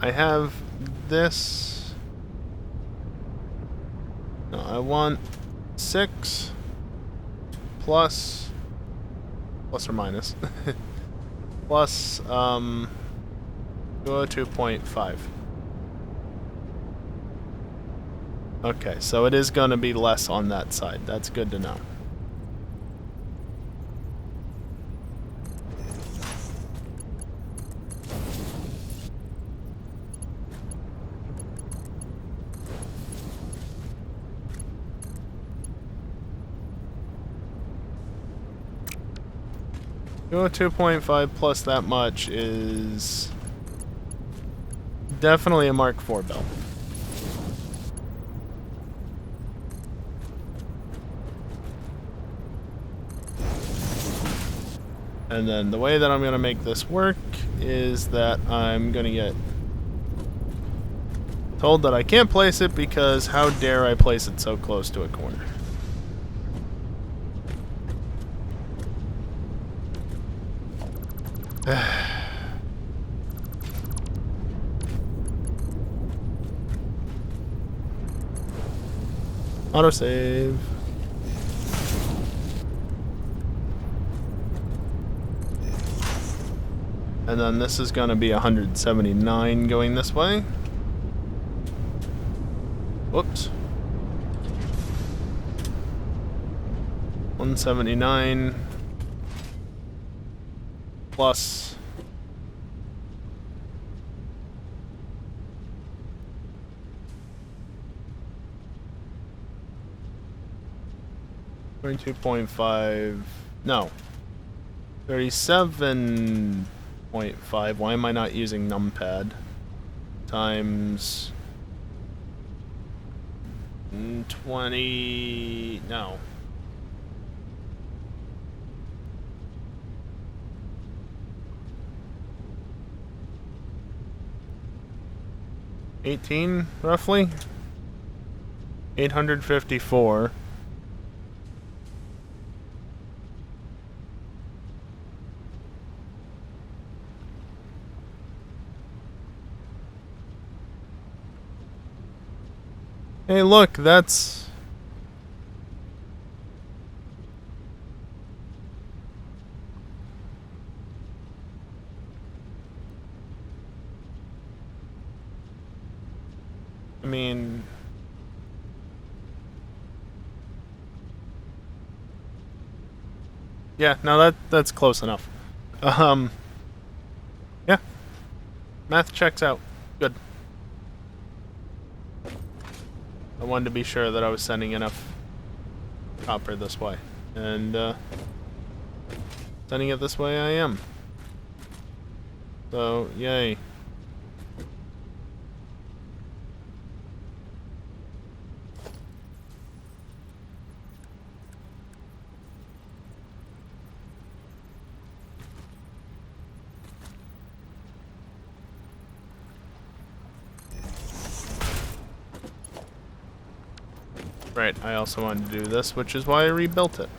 I have this... No, I want 6 plus... plus or minus. Plus, 2.5. Okay, so it is going to be less on that side. That's good to know. Go 2.5 plus that much is definitely a Mark IV belt. And then the way that I'm going to make this work is that I'm going to get told that I can't place it because how dare I place it so close to a corner. Autosave. And then this is going to be 179 going this way. Whoops. 179 plus 22.5. No. 37.5. Why am I not using numpad? Times 20. No. $18 roughly. 854. Hey, look, that's... I mean... Yeah, no, that's close enough. Yeah. Math checks out. Good. I wanted to be sure that I was sending enough copper this way. And, sending it this way I am. So, yay. Right, I also wanted to do this, which is why I rebuilt it.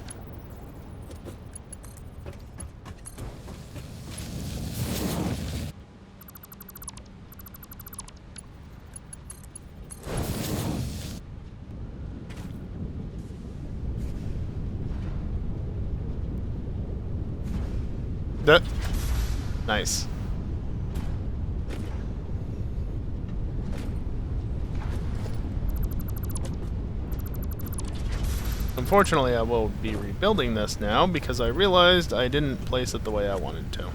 Nice. Unfortunately, I will be rebuilding this now because I realized I didn't place it the way I wanted to.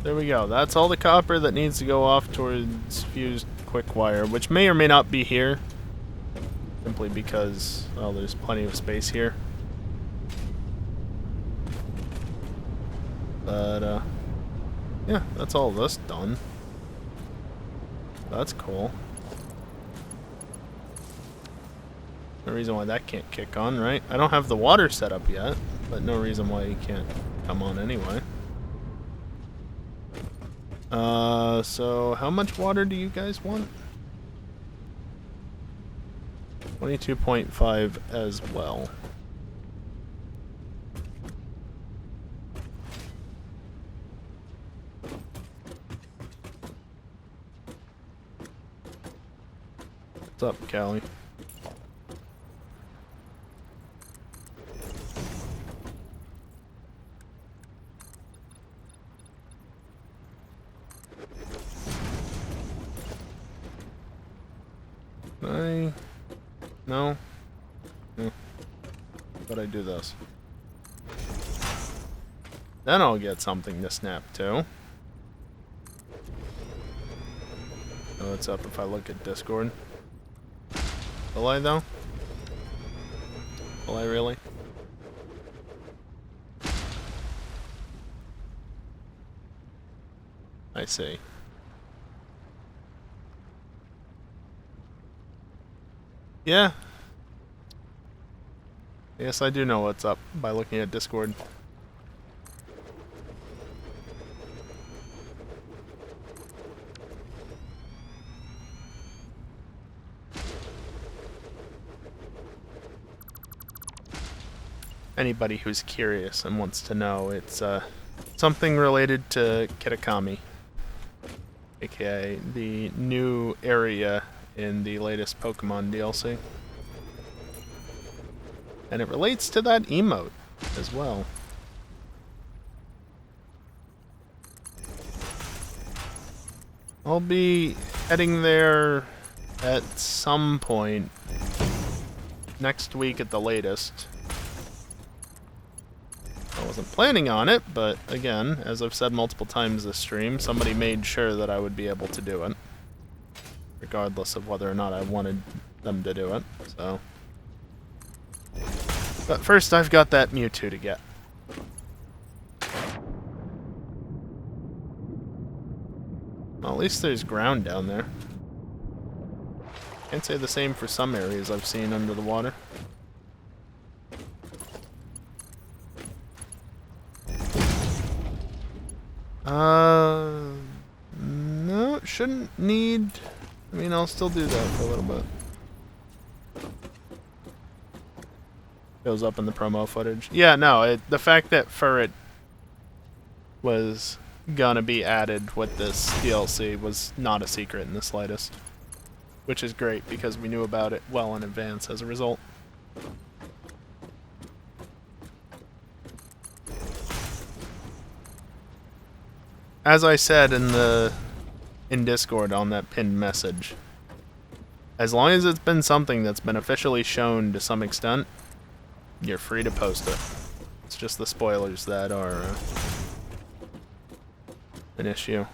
There we go. That's all the copper that needs to go off towards fused quick wire, which may or may not be here. Simply because, well, there's plenty of space here. But, yeah, that's all this done. That's cool. No reason why that can't kick on, right? I don't have the water set up yet, but no reason why you can't come on anyway. So how much water do you guys want? 22.5 as well. What's up, Callie? No? Yeah. But I do this. Then I'll get something to snap to. Oh, what's up if I look at Discord? Will I, though? Will I really? I see. Yeah. I guess I do know what's up by looking at Discord. Anybody who's curious and wants to know, it's something related to Kitakami, aka the new area in the latest Pokemon DLC. And it relates to that emote as well. I'll be heading there at some point next week at the latest. I wasn't planning on it, but again, as I've said multiple times this stream, somebody made sure that I would be able to do it, regardless of whether or not I wanted them to do it, so. But first I've got that Mewtwo to get. Well, at least there's ground down there. Can't say the same for some areas I've seen under the water. No, it shouldn't need... I mean, I'll still do that for a little bit. Goes up in the promo footage. Yeah, no, the fact that Furret was gonna be added with this DLC was not a secret in the slightest. Which is great, because we knew about it well in advance as a result. As I said in Discord on that pinned message, as long as it's been something that's been officially shown to some extent, you're free to post it. It's just the spoilers that are an issue.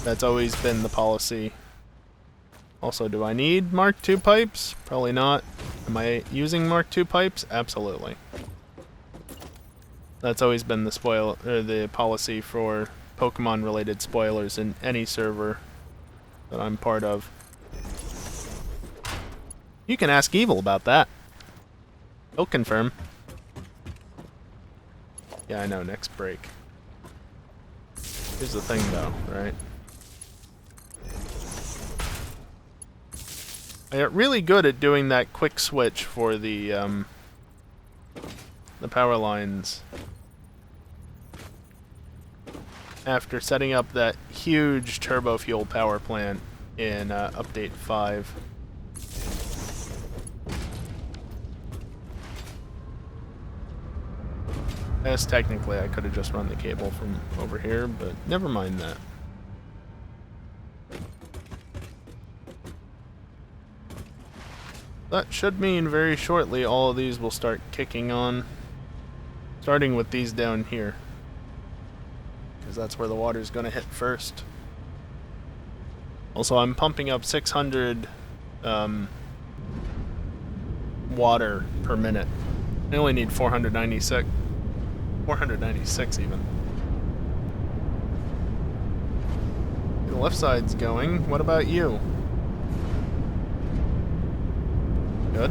That's always been the policy. Also, do I need Mark II pipes? Probably not. Am I using Mark II pipes? Absolutely. That's always been the policy for Pokemon-related spoilers in any server that I'm part of. You can ask Evil about that. He'll confirm. Yeah, I know, next break. Here's the thing, though, right? I got really good at doing that quick switch for the power lines after setting up that huge turbo fuel power plant in Update 5. Yes, technically I could have just run the cable from over here, but never mind that. That should mean very shortly all of these will start kicking on, starting with these down here, because that's where the water's going to hit first. Also, I'm pumping up 600 water per minute I only need 496. 496 even. The left side's going. What about you? Good.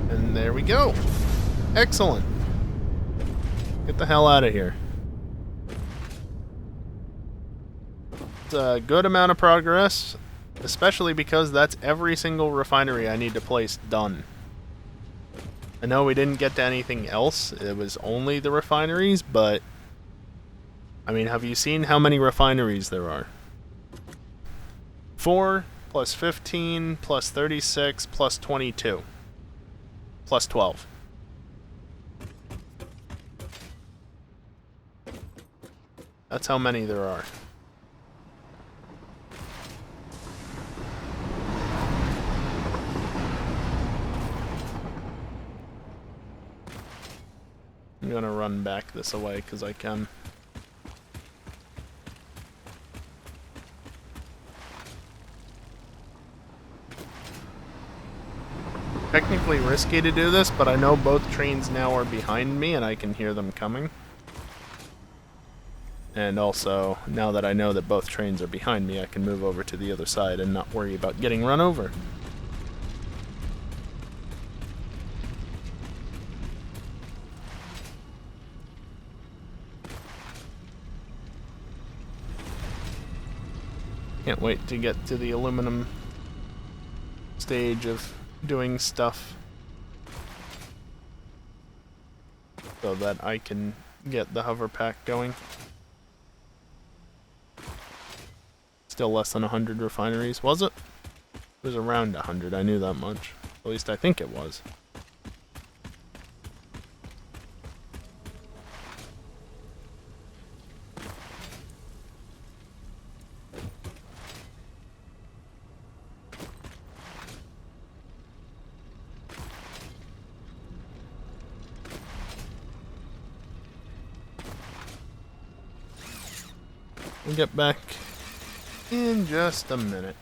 And there we go. Excellent. Get the hell out of here. It's a good amount of progress, especially because that's every single refinery I need to place done. I know we didn't get to anything else. It was only the refineries, but I mean, have you seen how many refineries there are? 4 plus 15 plus 36 plus 22 plus 12. That's how many there are. I'm gonna run back this away because I can. Technically risky to do this, but I know both trains now are behind me and I can hear them coming. And also, now that I know that both trains are behind me, I can move over to the other side and not worry about getting run over. Can't wait to get to the aluminum stage of doing stuff so that I can get the hover pack going. Still less than 100 refineries, was it? It was around 100, I knew that much. At least I think it was. We'll get back in just a minute.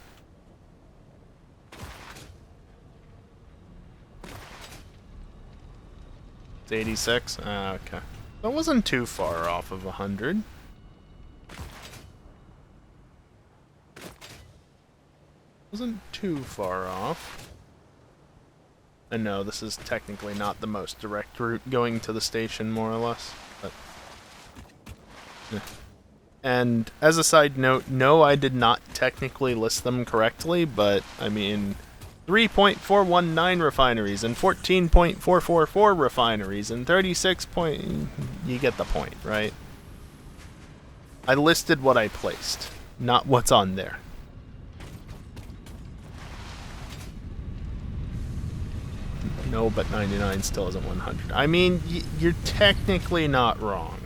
It's 86? Okay. That wasn't too far off of 100. Wasn't too far off. I know this is technically not the most direct route going to the station, more or less, but... yeah. And as a side note, no, I did not technically list them correctly, but, I mean, 3.419 refineries, and 14.444 refineries, and 36 point... You get the point, right? I listed what I placed, not what's on there. No, but 99 still isn't 100. I mean, you're technically not wrong.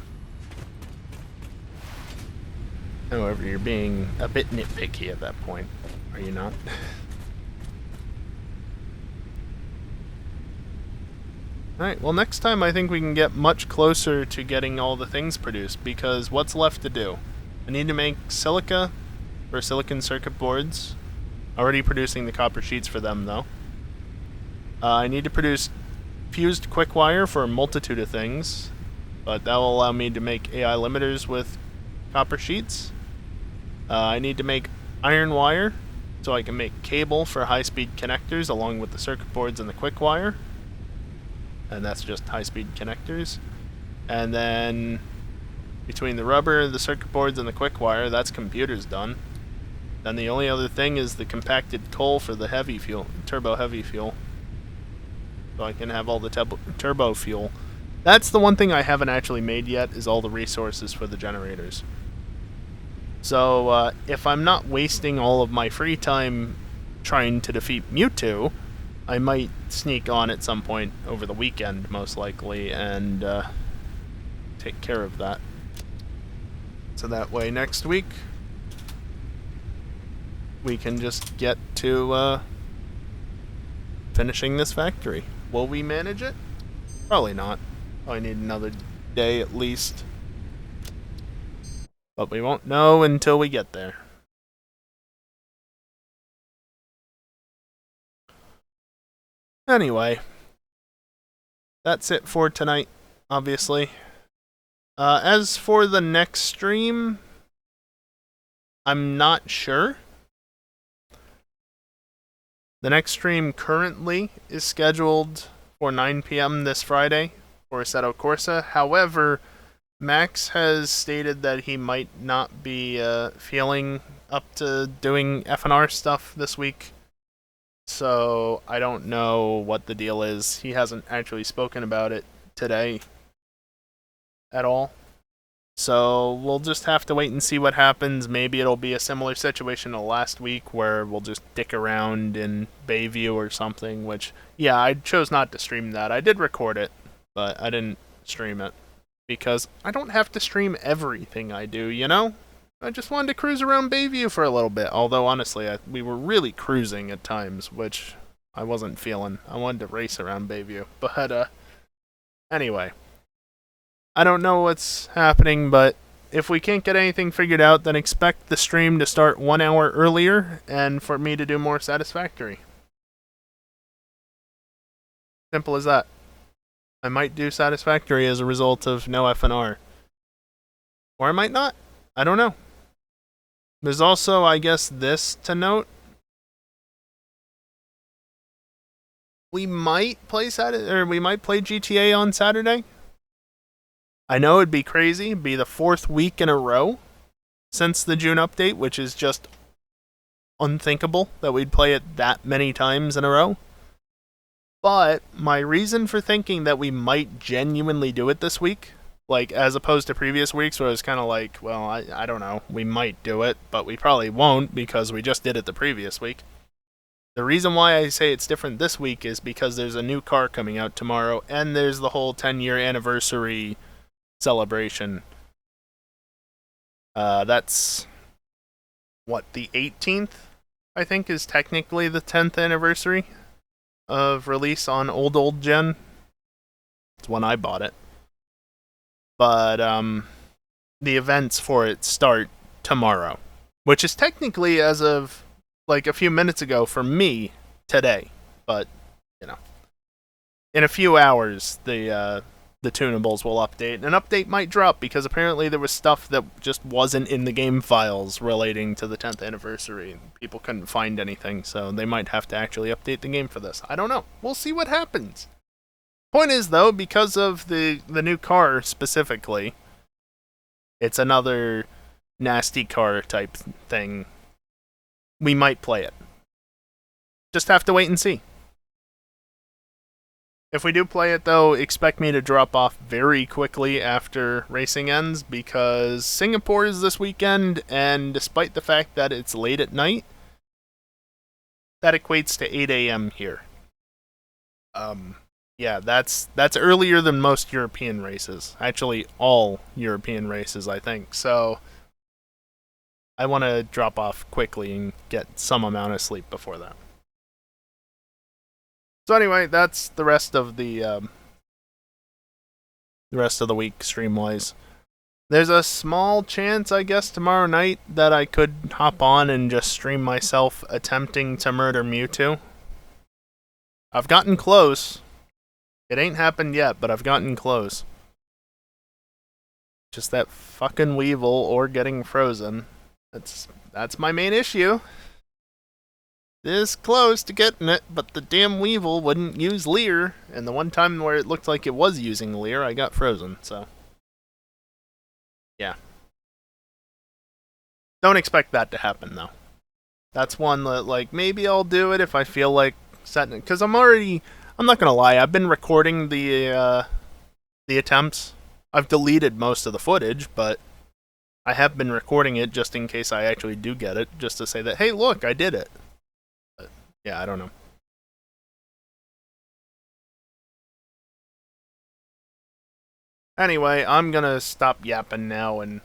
However, you're being a bit nitpicky at that point, are you not? Alright, well next time I think we can get much closer to getting all the things produced, because what's left to do? I need to make silica for silicon circuit boards. Already producing the copper sheets for them, though. I need to produce fused quick wire for a multitude of things, but that will allow me to make AI limiters with copper sheets. I need to make iron wire, so I can make cable for high-speed connectors along with the circuit boards and the quick wire. And that's just high-speed connectors. And then between the rubber, the circuit boards, and the quick wire, that's computers done. Then the only other thing is the compacted coal for the heavy fuel, turbo heavy fuel. So I can have all the turbo fuel. That's the one thing I haven't actually made yet, is all the resources for the generators. So, if I'm not wasting all of my free time trying to defeat Mewtwo, I might sneak on at some point over the weekend, most likely, and take care of that. So that way, next week, we can just get to finishing this factory. Will we manage it? Probably not. Probably need another day at least. But we won't know until we get there. Anyway, that's it for tonight, obviously. As for the next stream, I'm not sure. The next stream currently is scheduled for 9 p.m. this Friday for Assetto Corsa. However, Max has stated that he might not be feeling up to doing F&R stuff this week. So I don't know what the deal is. He hasn't actually spoken about it today at all. So we'll just have to wait and see what happens. Maybe it'll be a similar situation to last week where we'll just dick around in Bayview or something, which, yeah, I chose not to stream that. I did record it, but I didn't stream it because I don't have to stream everything I do, you know? I just wanted to cruise around Bayview for a little bit, although honestly, we were really cruising at times, which I wasn't feeling. I wanted to race around Bayview, but anyway. I don't know what's happening, but if we can't get anything figured out, then expect the stream to start 1 hour earlier and for me to do more Satisfactory. Simple as that. I might do Satisfactory as a result of no F&R. Or I might not. I don't know. There's also, I guess, this to note. We might play GTA on Saturday. I know it'd be crazy. It'd be the 4th week in a row since the June update, which is just unthinkable that we'd play it that many times in a row. But my reason for thinking that we might genuinely do it this week, like as opposed to previous weeks where it was kind of like, well, I don't know, we might do it, but we probably won't because we just did it the previous week. The reason why I say it's different this week is because there's a new car coming out tomorrow, and there's the whole 10-year anniversary celebration. That's what, the 18th, I think, is technically the 10th anniversary of release on old gen. It's when I bought it. But the events for it start tomorrow, which is technically, as of like a few minutes ago for me, today. But you know, in a few hours the tunables will update. An update might drop because apparently there was stuff that just wasn't in the game files relating to the 10th anniversary. People couldn't find anything, so they might have to actually update the game for this. I don't know. We'll see what happens. Point is, though, because of the new car specifically, it's another nasty car type thing. We might play it. Just have to wait and see. If we do play it, though, expect me to drop off very quickly after racing ends, because Singapore is this weekend, and despite the fact that it's late at night, that equates to 8 a.m. here. Yeah, that's earlier than most European races. Actually, all European races, I think. So, I want to drop off quickly and get some amount of sleep before that. So anyway, that's the rest of the week stream-wise. There's a small chance, I guess, tomorrow night that I could hop on and just stream myself attempting to murder Mewtwo. I've gotten close. It ain't happened yet, but I've gotten close. Just that fucking Weevil or getting frozen. That's my main issue. This close to getting it, but the damn Weevil wouldn't use Leer, and the one time where it looked like it was using Leer, I got frozen, so. Yeah. Don't expect that to happen, though. That's one that, like, maybe I'll do it if I feel like setting it, because I'm not gonna lie, I've been recording the attempts. I've deleted most of the footage, but I have been recording it just in case I actually do get it, just to say that, hey, look, I did it. Yeah, I don't know. Anyway, I'm gonna stop yapping now and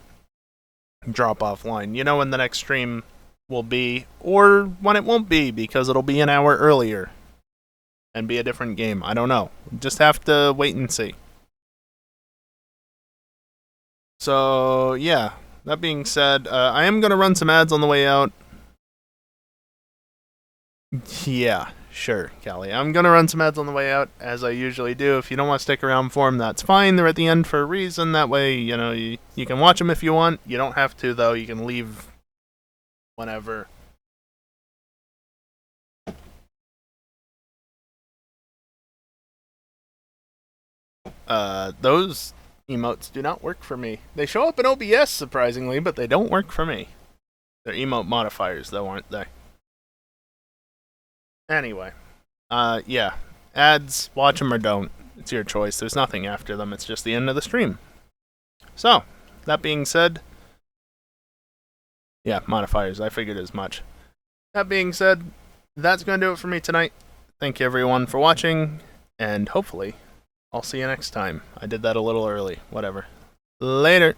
drop offline. You know when the next stream will be, or when it won't be, because it'll be an hour earlier and be a different game. I don't know. Just have to wait and see. So, yeah. That being said, I am gonna run some ads on the way out. Yeah, Sure, Callie. I'm gonna run some ads on the way out, as I usually do. If you don't want to stick around for them, that's fine. They're at the end for a reason. That way, you can watch them if you want. You don't have to, though. You can leave whenever. Those emotes do not work for me. They show up in OBS, surprisingly, but they don't work for me. They're emote modifiers, though, aren't they? Anyway. Yeah. Ads, watch them or don't. It's your choice. There's nothing after them. It's just the end of the stream. So, that being said... Yeah, modifiers. I figured as much. That being said, that's going to do it for me tonight. Thank you everyone for watching, and hopefully, I'll see you next time. I did that a little early. Whatever. Later.